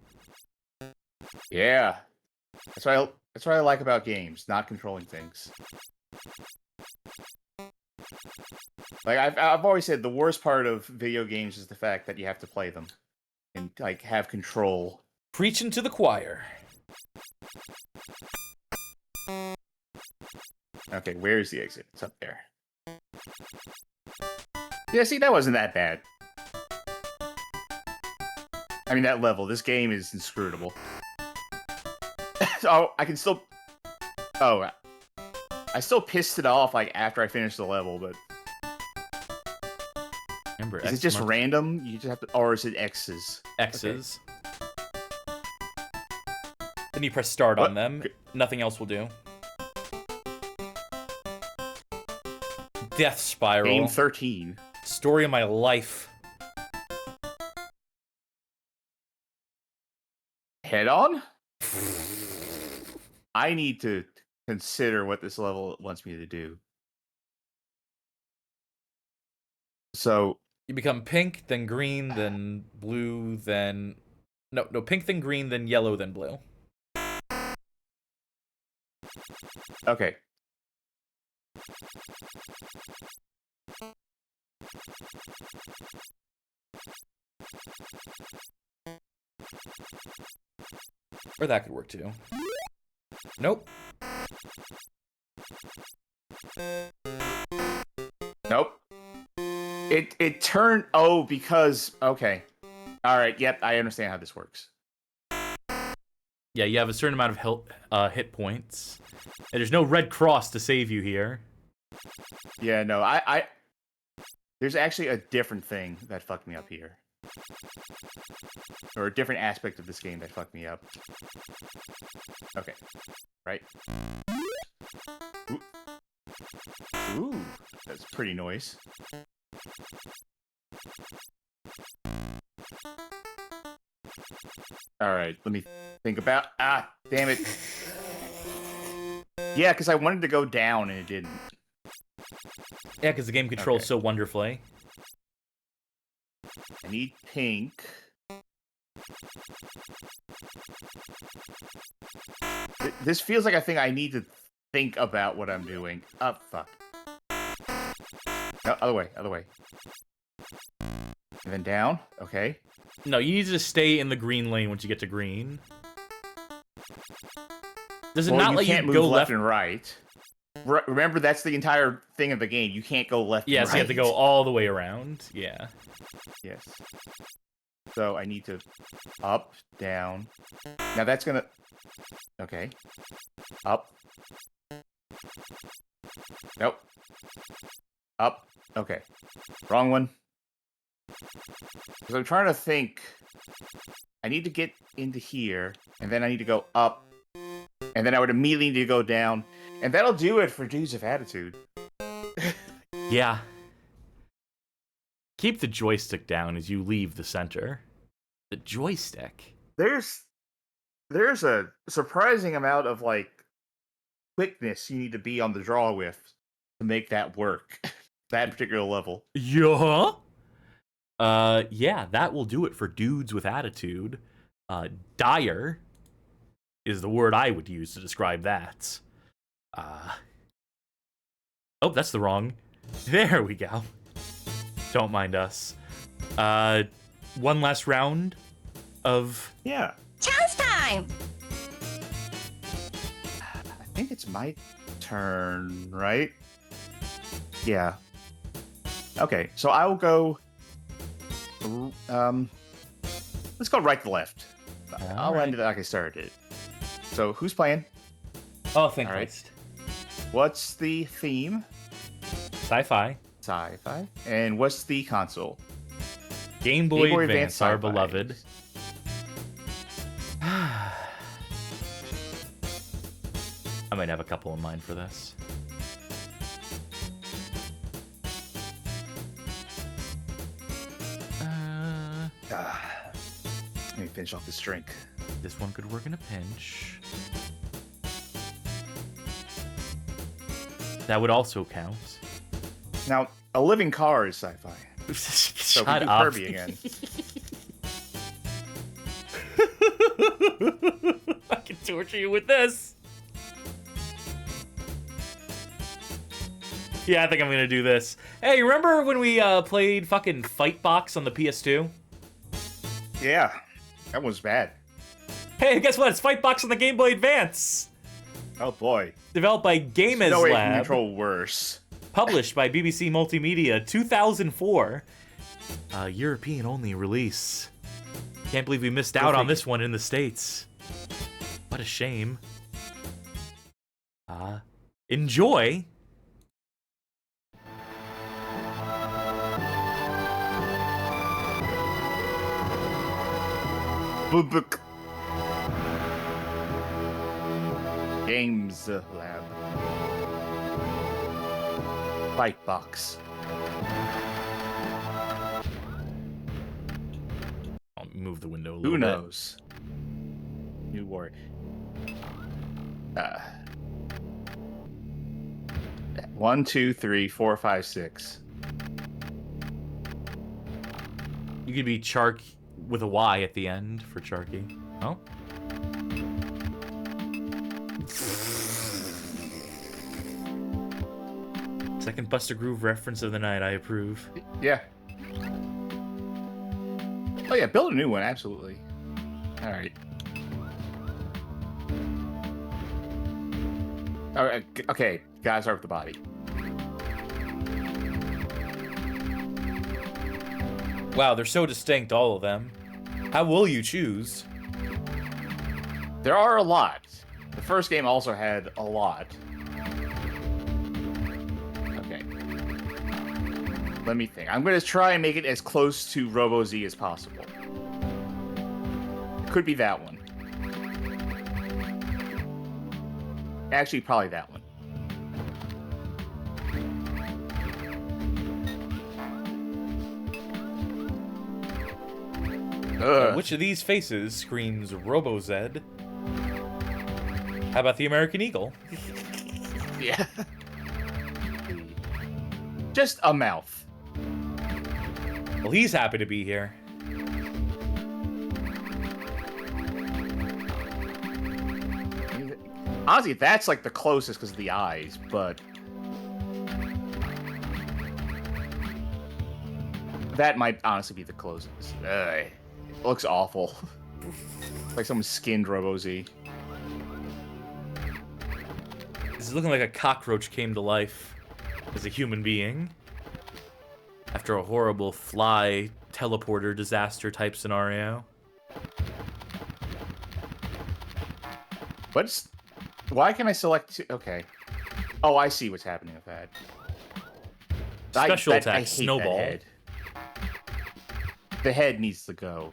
C: Yeah. That's what I like about games, not controlling things. Like I've always said, the worst part of video games is the fact that you have to play them and like have control.
B: Preaching to the choir.
C: Okay, where's the exit? It's up there. Yeah, see, that wasn't that bad. I mean, that level. This game is inscrutable. Oh, I can still... Oh, I still pissed it off, like, after I finished the level, but...
B: Remember, remember.
C: Is it just random? You just have to, or is it X's?
B: X's. Okay. Then you press start on them. Nothing else will do. Death Spiral.
C: Game 13.
B: Story of my life.
C: Head on? I need to consider what this level wants me to do. So
B: you become pink, then green, then blue, then no, pink, then green, then yellow, then blue.
C: Okay.
B: Or that could work too. Nope.
C: Nope. It turned because okay. All right, yep, I understand how this works.
B: Yeah, you have a certain amount of hit points. And there's no red cross to save you here.
C: Yeah, no, I there's actually a different thing that fucked me up here. Or a different aspect of this game that fucked me up. Okay. Right. Ooh. Ooh, that's pretty noise. Alright, let me think about... Ah, damn it. Yeah, because I wanted to go down and it didn't.
B: Yeah, because the game controls so wonderfully.
C: I need pink. This feels like a thing I need to think about what I'm doing. Oh, fuck. No, other way, other way. And then down. Okay.
B: No, you need to stay in the green lane once you get to green. Does it not let you go
C: left and right? Remember, that's the entire thing of the game. You can't go left and right.
B: Yeah, so you have to go all the way around. Yeah.
C: Yes. So I need to up, down. Now that's gonna... Okay. Up. Nope. Up. Okay. Wrong one. Because I'm trying to think. I need to get into here, and then I need to go up, and then I would immediately need to go down, and that'll do it for Dudes of Attitude.
B: Yeah. Keep the joystick down as you leave the center. The joystick.
C: There's a surprising amount of like quickness you need to be on the draw with to make that work. That particular level.
B: Yeah. Yeah, that will do it for Dudes with Attitude. Dire is the word I would use to describe that. Oh, that's the wrong. There we go. Don't mind us. One last round of...
C: Yeah.
Q: Chance time!
C: I think it's my turn, right? Yeah. Okay, so I will go... let's go right to left. I'll end it like I started. So, who's playing?
B: Oh, thank Christ.
C: What's the theme?
B: Sci-fi.
C: Sci-fi. And what's the console?
B: Game Boy Advance, our beloved. I might have a couple in mind for this.
C: Let me finish off this drink.
B: This one could work in a pinch. That would also count.
C: Now, a living car is sci-fi. So
B: Shut
C: we do
B: up.
C: Herbie again.
B: I can torture you with this. Yeah, I think I'm gonna do this. Hey, remember when we played fucking Fightbox on the PS2?
C: Yeah, that was bad.
B: Hey, guess what? It's Fightbox on the Game Boy Advance.
C: Oh boy.
B: Developed by Gamez
C: No way
B: Lab.
C: to control worse.
B: Published by BBC Multimedia, 2004. European-only release. Can't believe we missed out on this one in the States. What a shame.
C: Book. Games Lab. Fightbox.
B: I'll move the window a little
C: Who
B: bit.
C: knows? New war. 1, 2, 3, 4, 5, 6.
B: You could be Chark with a Y at the end for Charky. Oh. Second Buster Groove reference of the night. I approve.
C: Yeah. Oh yeah, build a new one, absolutely. Alright. Alright, okay, gotta start with the body.
B: Wow, they're so distinct, all of them. How will you choose?
C: There are a lot. The first game also had a lot. Okay. Let me think. I'm gonna try and make it as close to Robo-Z as possible. It could be that one. Actually, probably that one.
B: Which of these faces screams Robo-Zed? How about the American Eagle?
C: Yeah. Just a mouth.
B: Well, he's happy to be here.
C: Honestly, that's like the closest because of the eyes, but that might honestly be the closest. It looks awful. Like someone skinned Robo-Z.
B: This is looking like a cockroach came to life as a human being after a horrible fly teleporter disaster type scenario.
C: Why can I select two? Okay. Oh, I see what's happening with that.
B: Special attack,
C: I hate
B: snowball.
C: that head. The head needs to go.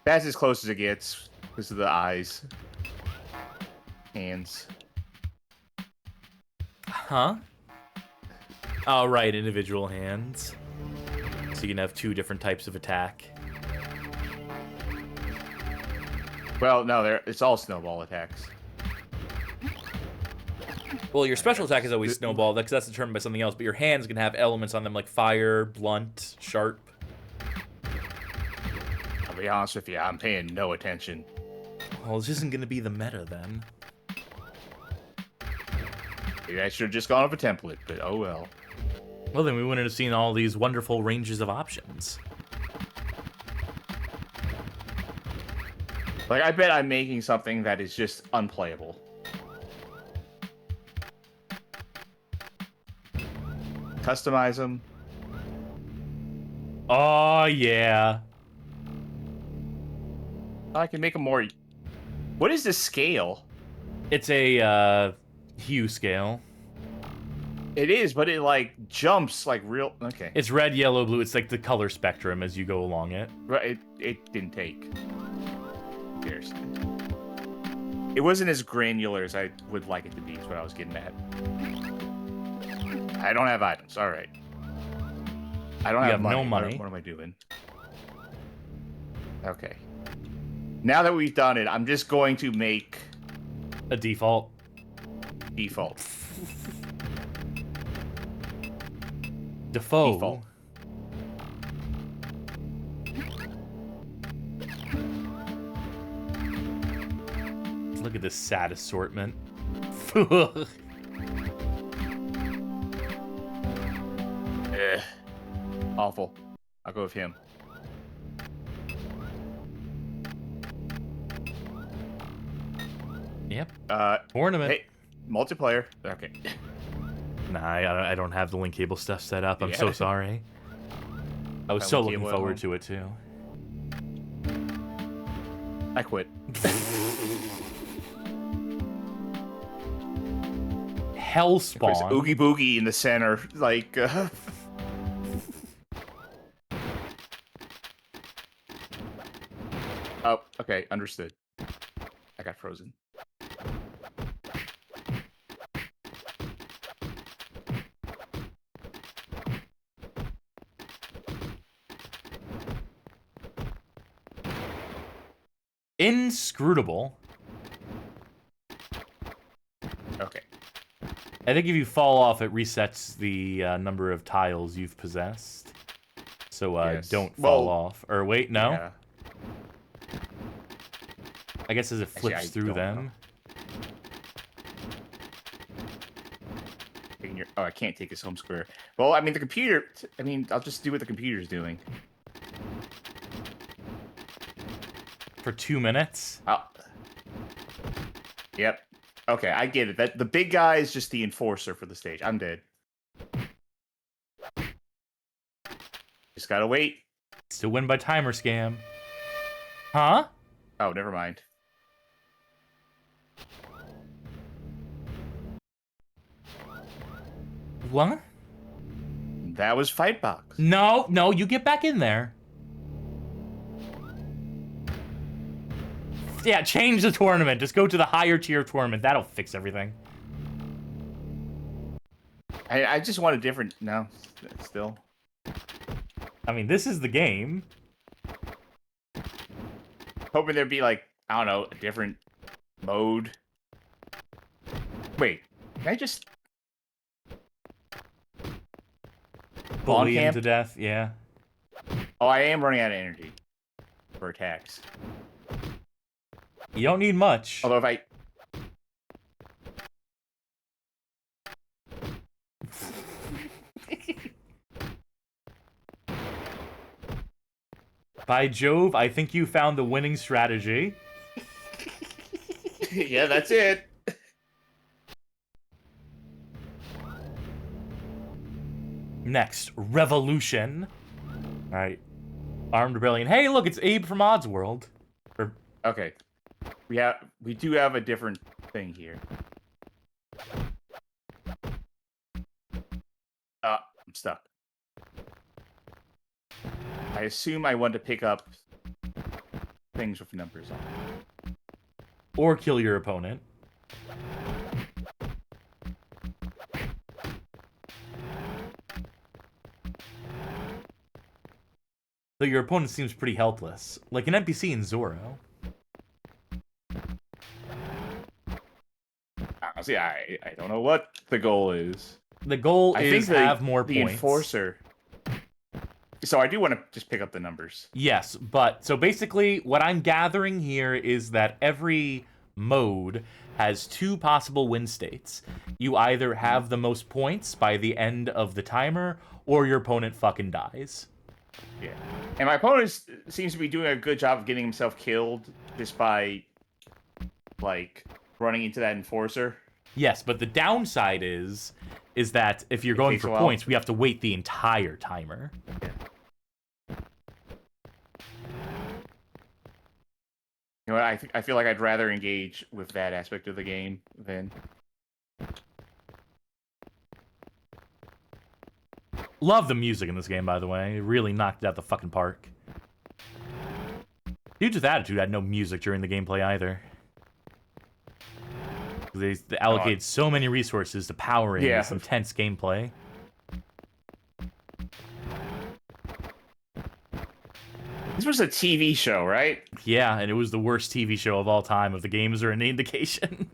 C: That's as close as it gets because of the eyes. Hands.
B: Huh? Oh, right, individual hands. So you can have two different types of attack.
C: Well, no, it's all snowball attacks.
B: Well, your special attack is always snowball, because that's determined by something else, but your hands can have elements on them like fire, blunt, sharp.
C: I'll be honest with you, I'm paying no attention.
B: Well, this isn't going to be the meta, then.
C: Maybe I should have just gone off a template, but oh well.
B: Well, then we wouldn't have seen all these wonderful ranges of options.
C: Like, I bet I'm making something that is just unplayable. Customize them.
B: Oh, yeah.
C: I can make them more... What is the scale?
B: It's a, hue scale.
C: It is, but it, like, jumps, like, real... Okay.
B: It's red, yellow, blue. It's like the color spectrum as you go along it.
C: Right, it didn't take. Who cares? It wasn't as granular as I would like it to be, is what I was getting at. I don't have items, alright. I don't have money.
B: No money.
C: What am I doing? Okay. Now that we've done it, I'm just going to make...
B: a default.
C: Default.
B: Default.
C: Default.
B: Look at this sad assortment.
C: Awful. I'll go with him.
B: Yep.
C: Tournament. Hey, multiplayer. Okay.
B: Nah, I don't have the link cable stuff set up. I'm
C: Yeah.
B: so sorry. I was
C: That
B: so
C: link
B: looking
C: cable at
B: forward
C: home?
B: to it, too.
C: I quit.
B: Hellspawn.
C: There's Oogie Boogie in the center, like... Oh, okay, understood. I got frozen.
B: Inscrutable.
C: Okay.
B: I think if you fall off, it resets the number of tiles you've possessed. So
C: Yes.
B: don't fall
C: Well,
B: off. Or wait, no.
C: Yeah.
B: I guess as it
C: Actually,
B: flips
C: I
B: through
C: don't
B: them.
C: Oh, I can't take his home square. Well, I mean, the computer... I mean, I'll just do what the computer's doing.
B: For 2 minutes?
C: Oh. Yep. Okay, I get it. That the big guy is just the enforcer for the stage. I'm dead. Just gotta wait.
B: Still win by timer scam. Huh?
C: Oh, never mind.
B: What?
C: That was Fightbox.
B: No, no, you get back in there. Yeah, change the tournament. Just go to the higher tier tournament. That'll fix everything.
C: I just want a different... No, still.
B: I mean, this is the game.
C: Hoping there'd be, like, I don't know, a different mode. Wait, can I just...
B: Bully him
C: camp?
B: to death, yeah.
C: Oh, I am running out of energy for attacks.
B: You don't need much.
C: Although if I...
B: By Jove, I think you found the winning strategy.
C: Yeah, that's it.
B: Next, Revolution. Alright. Armed Rebellion. Hey, look, it's Abe from Oddsworld. Or...
C: Okay. We do have a different thing here. I'm stuck. I assume I want to pick up things with numbers on.
B: Or kill your opponent. Though your opponent seems pretty helpless. Like an NPC in Zorro.
C: Honestly, I don't know what the goal is.
B: The goal is
C: think
B: have more
C: the
B: points.
C: Enforcer. So I do want to just pick up the numbers.
B: Yes, but so basically what I'm gathering here is that every mode has 2 possible win states. You either have the most points by the end of the timer, or your opponent fucking dies.
C: Yeah. And my opponent seems to be doing a good job of getting himself killed just by, like, running into that enforcer.
B: Yes, but the downside is that if you're going for points, we have to wait the entire timer.
C: Yeah. You know what? I feel like I'd rather engage with that aspect of the game than...
B: Love the music in this game, by the way. It really knocked it out the fucking park. Dudes with Attitude had no music during the gameplay either. They allocated so many resources to powering this intense gameplay.
C: This was a TV show, right?
B: Yeah, and it was the worst TV show of all time, if the games are any indication.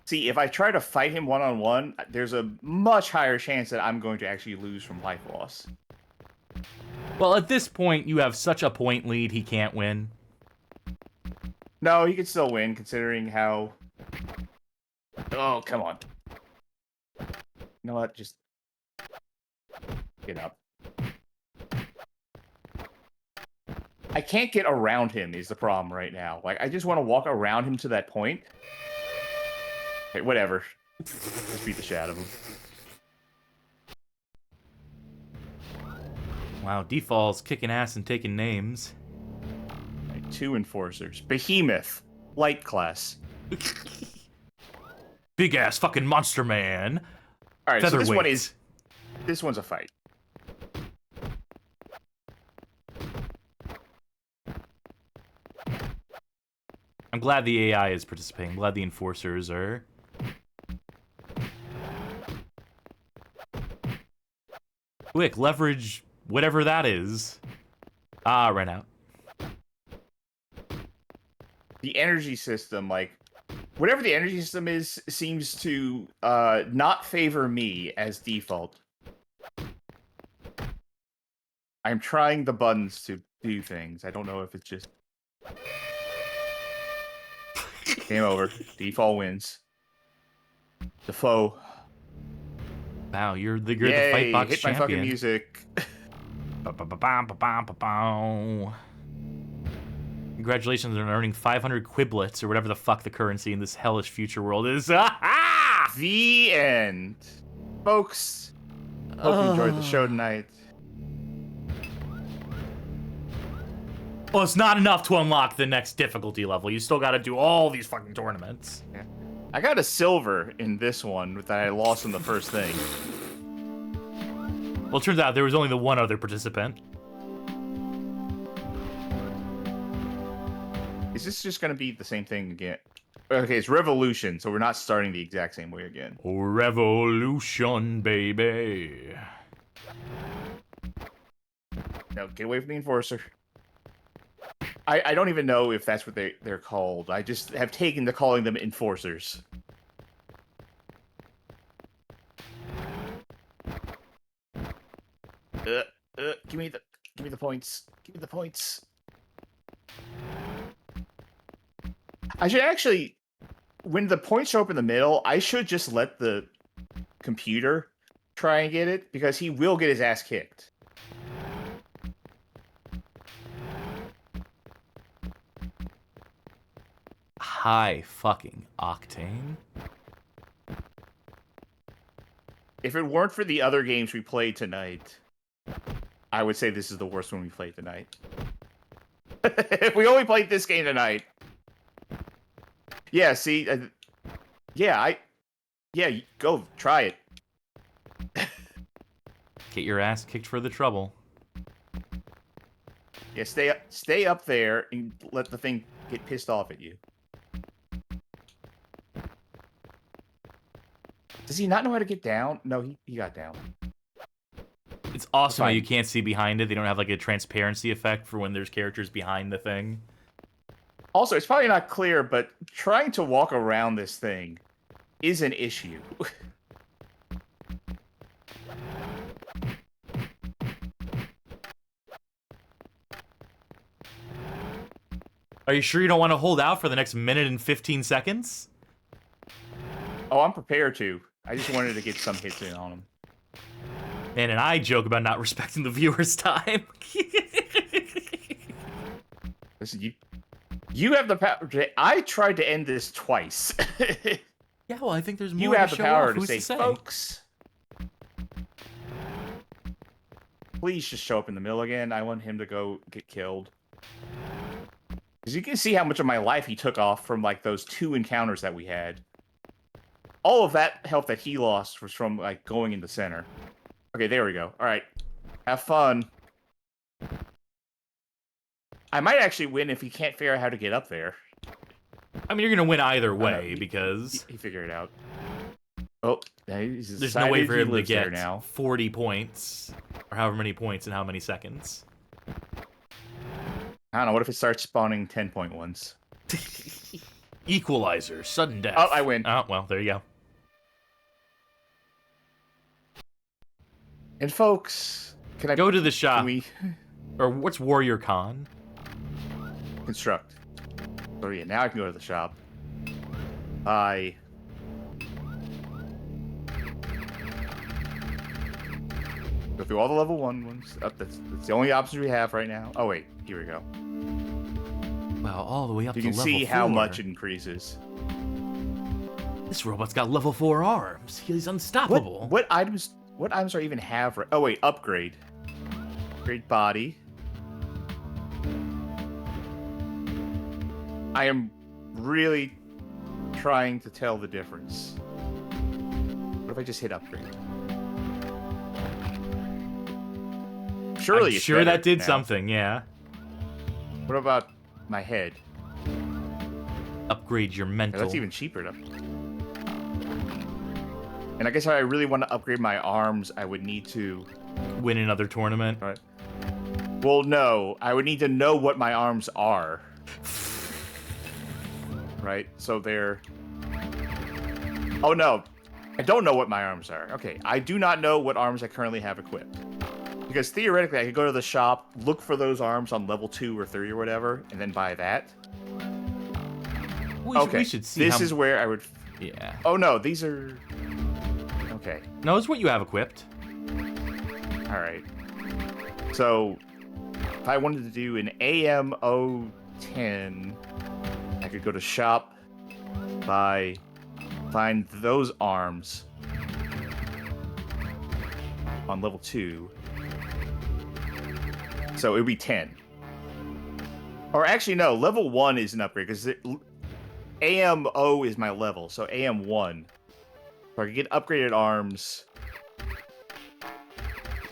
C: See, if I try to fight him one-on-one, there's a much higher chance that I'm going to actually lose from life loss.
B: Well, at this point, you have such a point lead, he can't win.
C: No, he could still win, considering how... Oh, come on. You know what? Just... get up. I can't get around him is the problem right now. Like, I just want to walk around him to that point. Okay, whatever. Just beat the shit out of him.
B: Wow, Default's kicking ass and taking names.
C: Right, 2 enforcers. Behemoth. Light class.
B: Big ass fucking monster man.
C: Alright, so this one
B: Featherweight.
C: is... This one's a fight.
B: I'm glad the AI is participating. I'm glad the enforcers are. Quick, leverage whatever that is. Ah, ran out.
C: The energy system, like, whatever the energy system is, seems to not favor me as default. I'm trying the buttons to do things. I don't know if it's just... Game over. Default wins. Defoe.
B: Wow, you're the
C: Yay,
B: Fightbox
C: hit
B: champion.
C: my fucking music.
B: Congratulations on earning 500 quiblets, or whatever the fuck the currency in this hellish future world is.
C: The end. Folks, hope you enjoyed the show tonight.
B: Well, it's not enough to unlock the next difficulty level. You still gotta do all these fucking tournaments.
C: Yeah. I got a silver in this one that I lost in the first thing.
B: Well, it turns out there was only the one other participant.
C: Is this just going to be the same thing again? Okay, it's Revolution, so we're not starting the exact same way again.
B: Revolution, baby.
C: No, get away from the Enforcer. I don't even know if that's what they're called. I just have taken to calling them Enforcers. Give me the points. Give me the points. I should actually, when the points show up in the middle, I should just let the computer try and get it, because he will get his ass kicked.
B: High fucking octane.
C: If it weren't for the other games we played tonight, I would say this is the worst one we played tonight. If we only played this game tonight. Yeah, see, yeah, go try it.
B: Get your ass kicked for the trouble.
C: Yeah, stay up there and let the thing get pissed off at you. Does he not know how to get down? No, he got down.
B: It's awesome how you can't see behind it. They don't have like a transparency effect for when there's characters behind the thing.
C: Also, it's probably not clear, but trying to walk around this thing is an issue.
B: Are you sure you don't want to hold out for the next minute and 15 seconds?
C: Oh, I'm prepared to. I just wanted to get some hits in on him.
B: Man, and I joke about not respecting the viewer's time.
C: Listen, you have the power. I tried to end this twice.
B: Yeah, well, I think there's more.
C: You have
B: to
C: the
B: show
C: power
B: off.
C: to
B: Who's
C: say,
B: to say,
C: folks, please just show up in the middle again. I want him to go get killed. Because you can see how much of my life he took off from, like, those 2 encounters that we had. All of that health that he lost was from, like, going in the center. Okay, there we go. All right. Have fun. I might actually win if he can't figure out how to get up there.
B: I mean, you're going to win either way, because...
C: He figured it out. Oh,
B: there's no way for him to get 40 points, or however many points in how many seconds.
C: I don't know, what if it starts spawning 10-point ones?
B: Equalizer, sudden death.
C: Oh, I win.
B: Oh, well, there you go.
C: And folks, can I...
B: Go to the shop. Or what's Warrior Con?
C: Construct. So yeah, now I can go to the shop. Go through all the level 1 ones. That's the only options we have right now. Oh wait, here we go.
B: Wow, all the way up to
C: level 4. You can see how
B: 4.
C: much it increases.
B: This robot's got level 4 arms. He's unstoppable.
C: What items do I even have? Oh wait, upgrade. Upgrade body. I am really trying to tell the difference. What if I just hit upgrade? Surely
B: I'm sure that did something, yeah.
C: What about my head?
B: Upgrade your mental.
C: That's even cheaper to. And I guess if I really want to upgrade my arms, I would need to
B: win another tournament.
C: Right. Well, no, I would need to know what my arms are. Right? So they're. Oh no, I don't know what my arms are. Okay, I do not know what arms I currently have equipped. Because theoretically, I could go to the shop, look for those arms on level 2 or 3 or whatever, and then buy that.
B: We should see.
C: This is where I would.
B: Yeah.
C: Oh no, these are. Okay.
B: No, it's what you have equipped.
C: All right. So, if I wanted to do an AMO10, I could go to shop, find those arms on level 2. So it would be 10. Or actually, no, level 1 is an upgrade because AMO is my level, so AM1. So I can get upgraded arms.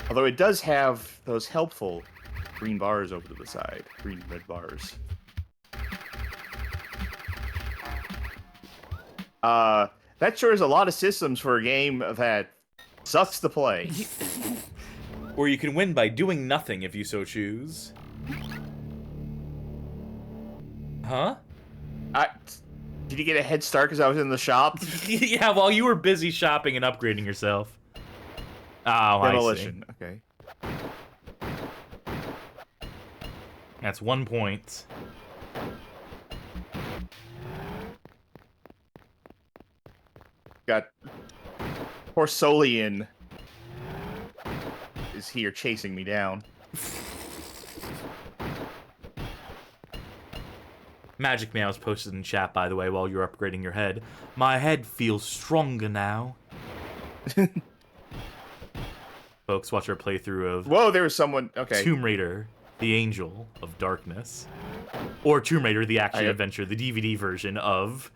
C: Although it does have those helpful green bars over to the side. Green red bars. That sure is a lot of systems for a game that sucks to play.
B: Or you can win by doing nothing if you so choose. Huh?
C: Did you get a head start because I was in the shop?
B: Yeah, while you were busy shopping and upgrading yourself. Oh,
C: Demolition.
B: I see.
C: Okay.
B: That's 1 point.
C: Got Horsolian is here chasing me down.
B: Magic Meow's posted in chat, by the way, while you're upgrading your head. My head feels stronger now. Folks, watch our playthrough of...
C: Whoa, there was someone... Okay.
B: Tomb Raider, the Angel of Darkness. Or Tomb Raider, the Action Adventure, the DVD version of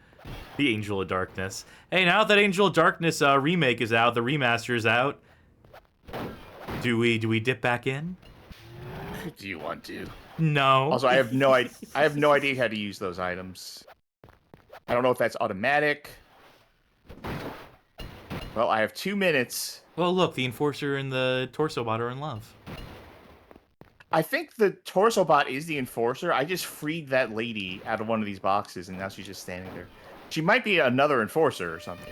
B: the Angel of Darkness. Hey, now that Angel of Darkness remake is out, the remaster is out, do we dip back in?
C: Do you want to?
B: No.
C: Also, I have no idea how to use those items. I don't know if that's automatic. Well, I have 2 minutes.
B: Well, look, the Enforcer and the Torso Bot are in love.
C: I think the Torso Bot is the Enforcer. I just freed that lady out of one of these boxes, and now she's just standing there. She might be another Enforcer or something.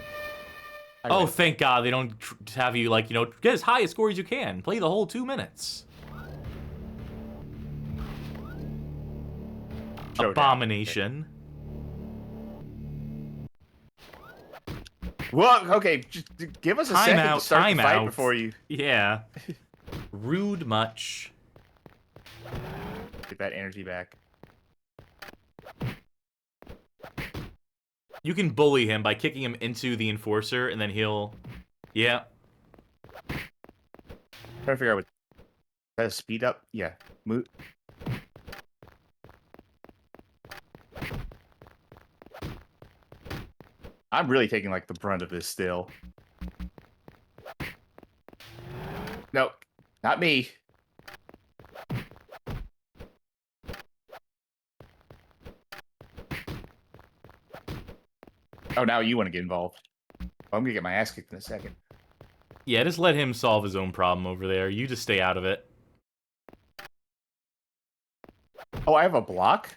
B: Oh, thank God they don't have you, like, get as high a score as you can. Play the whole 2 minutes. Showdown. Abomination.
C: Well, okay, just give us a second to start the fight before you...
B: Yeah. Rude much.
C: Get that energy back.
B: You can bully him by kicking him into the Enforcer, and then he'll... Yeah.
C: Trying to figure out what... That a speed up? Yeah. Move... I'm really taking, like, the brunt of this still. No, not me. Oh, now you want to get involved. Oh, I'm gonna get my ass kicked in a second.
B: Yeah, just let him solve his own problem over there. You just stay out of it.
C: Oh, I have a block?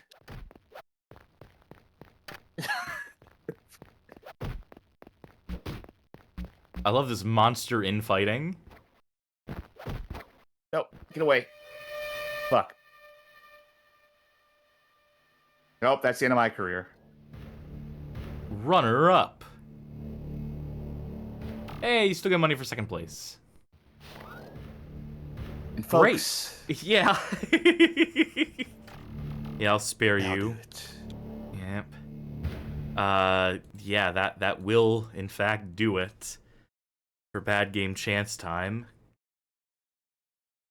B: I love this monster infighting.
C: No, get away. Fuck. Nope, that's the end of my career.
B: Runner up. Hey, you still got money for second place.
C: And folks,
B: great. Yeah. Yeah, I'll spare you. Yep. Yeah, that will in fact do it. For bad game chance time.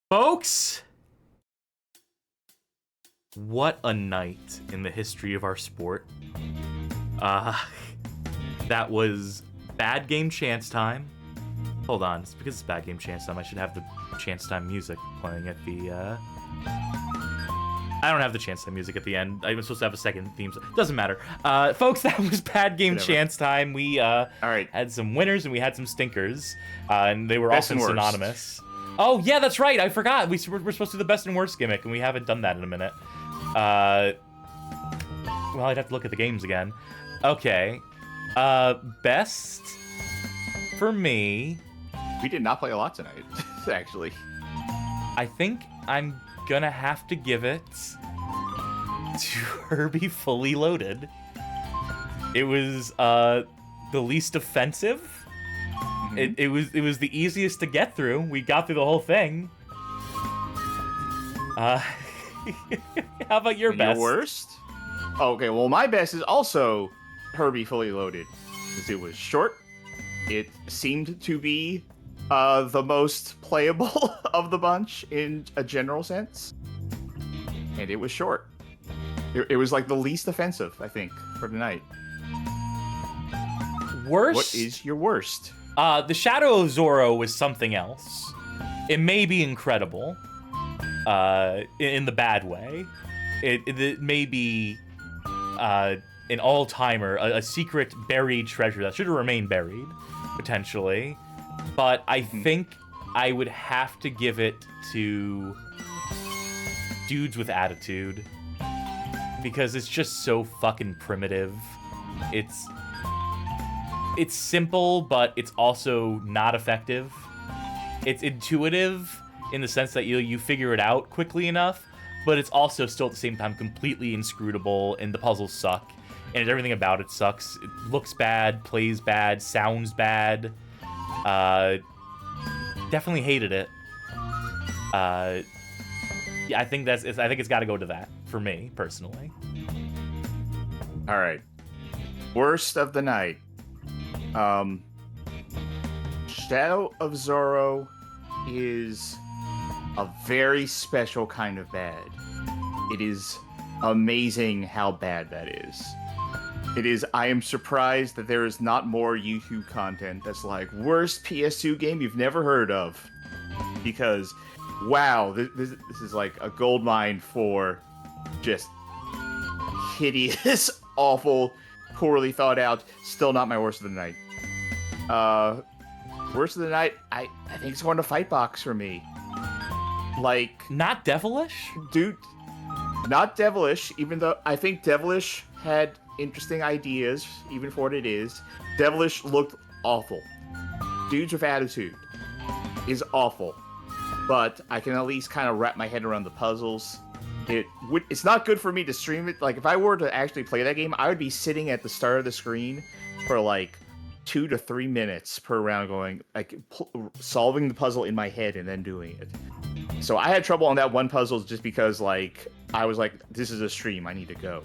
B: Folks! What a night in the history of our sport. That was bad game chance time. Hold on, it's because it's bad game chance time. I should have the chance time music playing at the, I don't have the chance time music at the end. I was supposed to have a second theme. Doesn't matter. Folks, that was Bad Game Chance time. We had some winners and we had some stinkers. And they were
C: Best
B: often
C: and worst.
B: synonymous. Oh, yeah, that's right. I forgot. We're supposed to do the best and worst gimmick, and we haven't done that in a minute. Well, I'd have to look at the games again. Okay. Best for me.
C: We did not play a lot tonight, actually.
B: I think I'm gonna have to give it to Herbie Fully Loaded. It was the least offensive. It was the easiest to get through. We got through the whole thing. How about your best?
C: Your worst? Okay, well, my best is also Herbie Fully Loaded. Because it was short. It seemed to be the most playable of the bunch in a general sense. And it was short. It was like the least offensive, I think, for tonight.
B: Worst?
C: What is your worst?
B: The Shadow of Zorro was something else. It may be incredible. In the bad way. It may be an all-timer, a secret buried treasure that should have remained buried, potentially. But I think I would have to give it to Dudes with Attitude. Because it's just so fucking primitive. It's simple, but it's also not effective. It's intuitive in the sense that you figure it out quickly enough, but it's also still at the same time completely inscrutable, and the puzzles suck, and everything about it sucks. It looks bad, plays bad, sounds bad. Definitely hated it. Yeah, I think it's got to go to that for me personally.
C: All right, worst of the night. Shadow of Zorro is a very special kind of bad. It is amazing how bad that is. It is. I am surprised that there is not more YouTube content that's like worst PS2 game you've never heard of, because wow, this is like a gold mine for just hideous, awful, poorly thought out. Still not my worst of the night. Worst of the night, I think it's going to Fightbox for me. Like,
B: not Devilish?
C: Dude, not Devilish, even though I think Devilish had interesting ideas, even for what it is. Devilish looked awful. Dudes with Attitude is awful. But I can at least kind of wrap my head around the puzzles. It's not good for me to stream it. Like, if I were to actually play that game, I would be sitting at the start of the screen for like 2 to 3 minutes per round going, like, solving the puzzle in my head and then doing it. So I had trouble on that one puzzle just because, like, I was like, this is a stream, I need to go.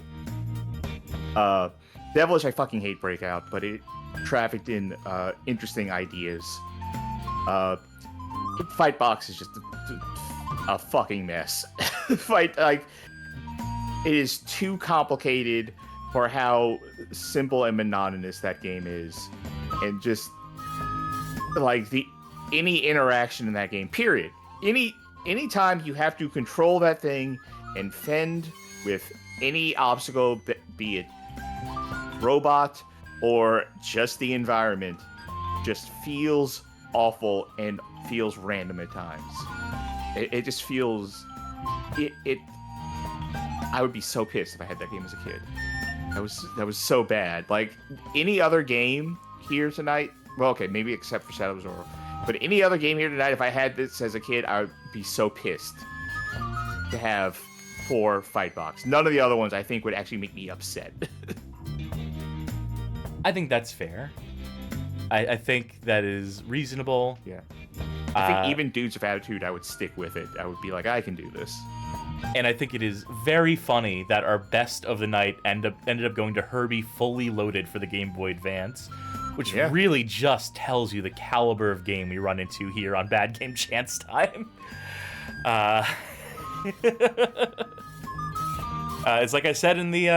C: Devilish, I fucking hate Breakout, but it trafficked in interesting ideas. Fightbox is just a fucking mess. It is too complicated for how simple and monotonous that game is, and just like any interaction in that game. Period. Any time you have to control that thing and fend with any obstacle, be it robot or just the environment, just feels awful and feels random at times. It just feels I would be so pissed if I had that game as a kid. That was so bad. Like, any other game here tonight, well, okay, maybe except for Shadow of Zorro, but any other game here tonight, if I had this as a kid, I would be so pissed to have for Fightbox. None of the other ones I think would actually make me upset.
B: I think that's fair. I think that is reasonable.
C: Yeah. I think even Dudes with Attitude, I would stick with it. I would be like, I can do this.
B: And I think it is very funny that our best of the night ended up going to Herbie Fully Loaded for the Game Boy Advance, which really just tells you the caliber of game we run into here on Bad Game Chance Time. It's like I said in the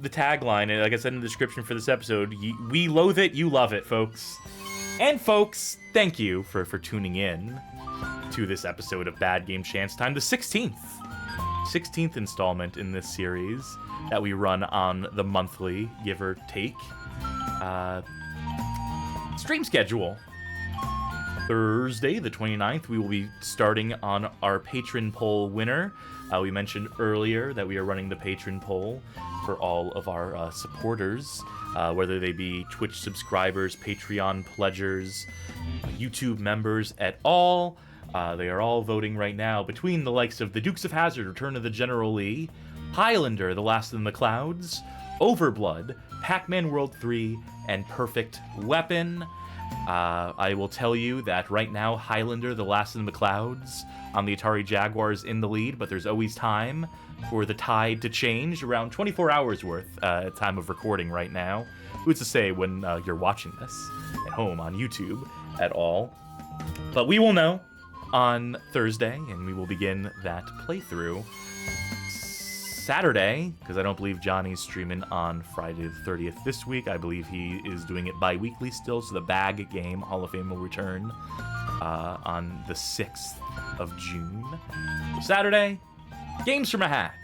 B: tagline, and like I said in the description for this episode, we loathe it, you love it, folks. And folks, thank you for tuning in to this episode of Bad Game Chance Time, the 16th 16th installment in this series that we run on the monthly, give or take, stream schedule. Thursday, the 29th, we will be starting on our patron poll winner. We mentioned earlier that we are running the patron poll for all of our supporters, whether they be Twitch subscribers, Patreon pledgers, YouTube members at all. They are all voting right now between the likes of the Dukes of Hazzard, Return of the General Lee, Highlander, The Last in the Clouds, Overblood, Pac-Man World 3, and Perfect Weapon. I will tell you that right now, Highlander, The Last in the Clouds on the Atari Jaguar is in the lead, but there's always time for the tide to change. Around 24 hours worth at time of recording right now. Who's to say when you're watching this at home on YouTube at all? But we will know on Thursday, and we will begin that playthrough Saturday, because I don't believe Johnny's streaming on Friday the 30th this week. I believe he is doing it bi-weekly still, so the Bag Game Hall of Fame will return on the 6th of June. Saturday, Games from a Hat,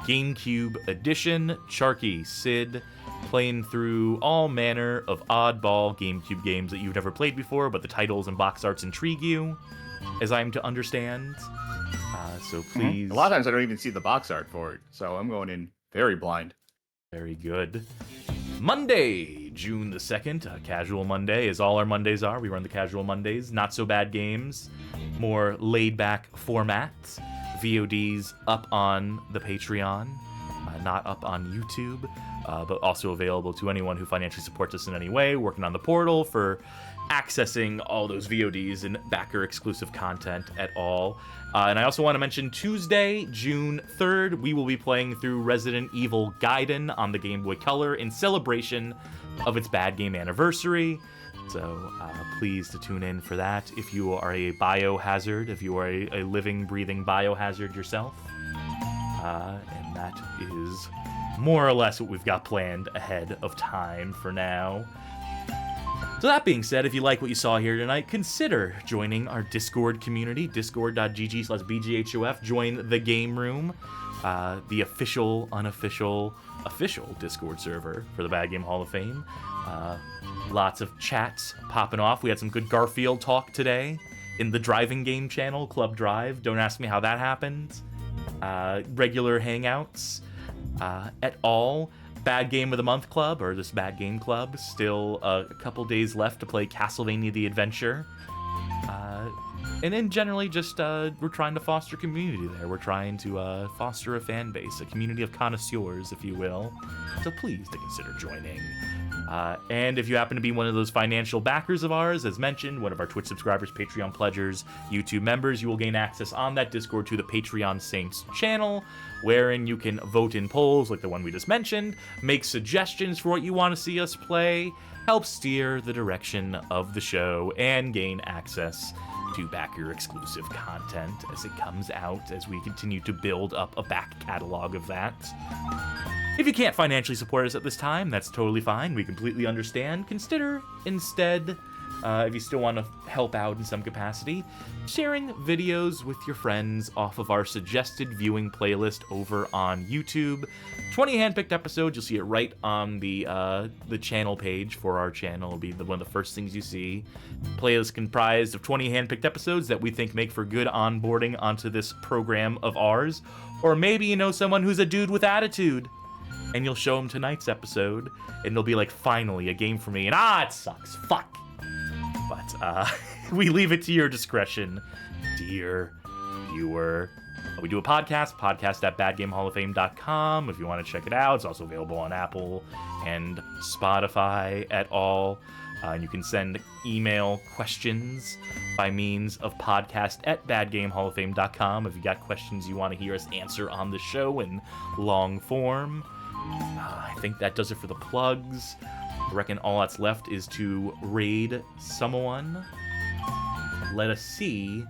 B: GameCube Edition, Charky, Sid, playing through all manner of oddball GameCube games that you've never played before, but the titles and box arts intrigue you, as I'm to understand. So please...
C: A lot of times I don't even see the box art for it, so I'm going in very blind.
B: Very good. Monday, June the 2nd, Casual Monday, as all our Mondays are. We run the Casual Mondays. Not so bad games. More laid-back formats. VODs up on the Patreon, not up on YouTube, but also available to anyone who financially supports us in any way. Working on the portal for accessing all those VODs and backer-exclusive content at all. And I also want to mention Tuesday, June 3rd, we will be playing through Resident Evil Gaiden on the Game Boy Color in celebration of its Bad Game anniversary. So please to tune in for that if you are a biohazard, if you are a living, breathing biohazard yourself. And that is more or less what we've got planned ahead of time for now. So that being said, if you like what you saw here tonight, consider joining our Discord community, discord.gg/bghof. Join the game room, the official, unofficial, official Discord server for the Bad Game Hall of Fame. Lots of chats popping off. We had some good Garfield talk today in the driving game channel, Club Drive. Don't ask me how that happened. Regular hangouts at all. Bad Game of the Month Club, or this Bad Game Club. Still a couple days left to play Castlevania The Adventure. And then generally just, we're trying to foster community there. We're trying to foster a fan base, a community of connoisseurs, if you will. So please to consider joining. And if you happen to be one of those financial backers of ours, as mentioned, one of our Twitch subscribers, Patreon pledgers, YouTube members, you will gain access on that Discord to the Patreon Saints channel, wherein you can vote in polls like the one we just mentioned, make suggestions for what you want to see us play, help steer the direction of the show, and gain access to backer exclusive content as it comes out, as we continue to build up a back catalog of that. If you can't financially support us at this time, that's totally fine. We completely understand. Consider instead, if you still want to help out in some capacity, sharing videos with your friends off of our suggested viewing playlist over on YouTube. 20 handpicked episodes, you'll see it right on the channel page for our channel. It'll be one of the first things you see. Playlist comprised of 20 handpicked episodes that we think make for good onboarding onto this program of ours. Or maybe you know someone who's a dude with attitude, and you'll show them tonight's episode, and they'll be like, finally, a game for me, and it sucks, fuck. But we leave it to your discretion, dear viewer. We do a podcast at badgamehalloffame.com if you want to check it out. It's also available on Apple and Spotify at all. And you can send email questions by means of podcast at badgamehalloffame.com if you got questions you want to hear us answer on the show in long form. I think that does it for the plugs. I reckon all that's left is to raid someone. Let us see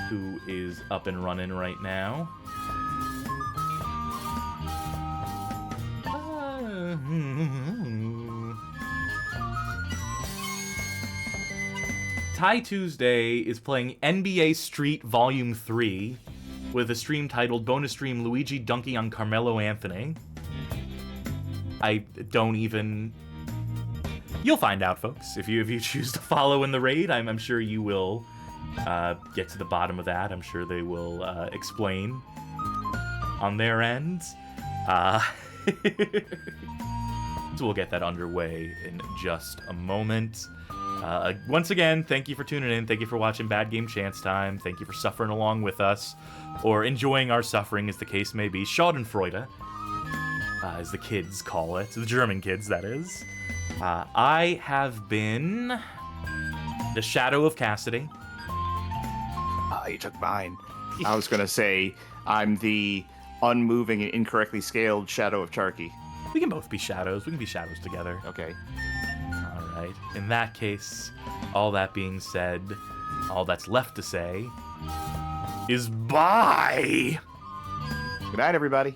B: who is up and running right now. Ty Tuesday is playing NBA Street Volume 3. with a stream titled Bonus Stream Luigi Dunking on Carmelo Anthony. I don't even... You'll find out, folks. If you choose to follow in the raid, I'm sure you will get to the bottom of that. I'm sure they will explain on their end. So we'll get that underway in just a moment. Once again, thank you for tuning in. Thank you for watching Bad Game Chance Time. Thank you for suffering along with us, or enjoying our suffering, as the case may be. Schadenfreude, as the kids call it. The German kids, that is. I have been the Shadow of Cassidy.
C: You took mine. I was going to say I'm the unmoving and incorrectly scaled Shadow of Charky.
B: We can both be shadows. We can be shadows together.
C: Okay.
B: All right. In that case, all that being said, all that's left to say is bye!
C: Good night, everybody.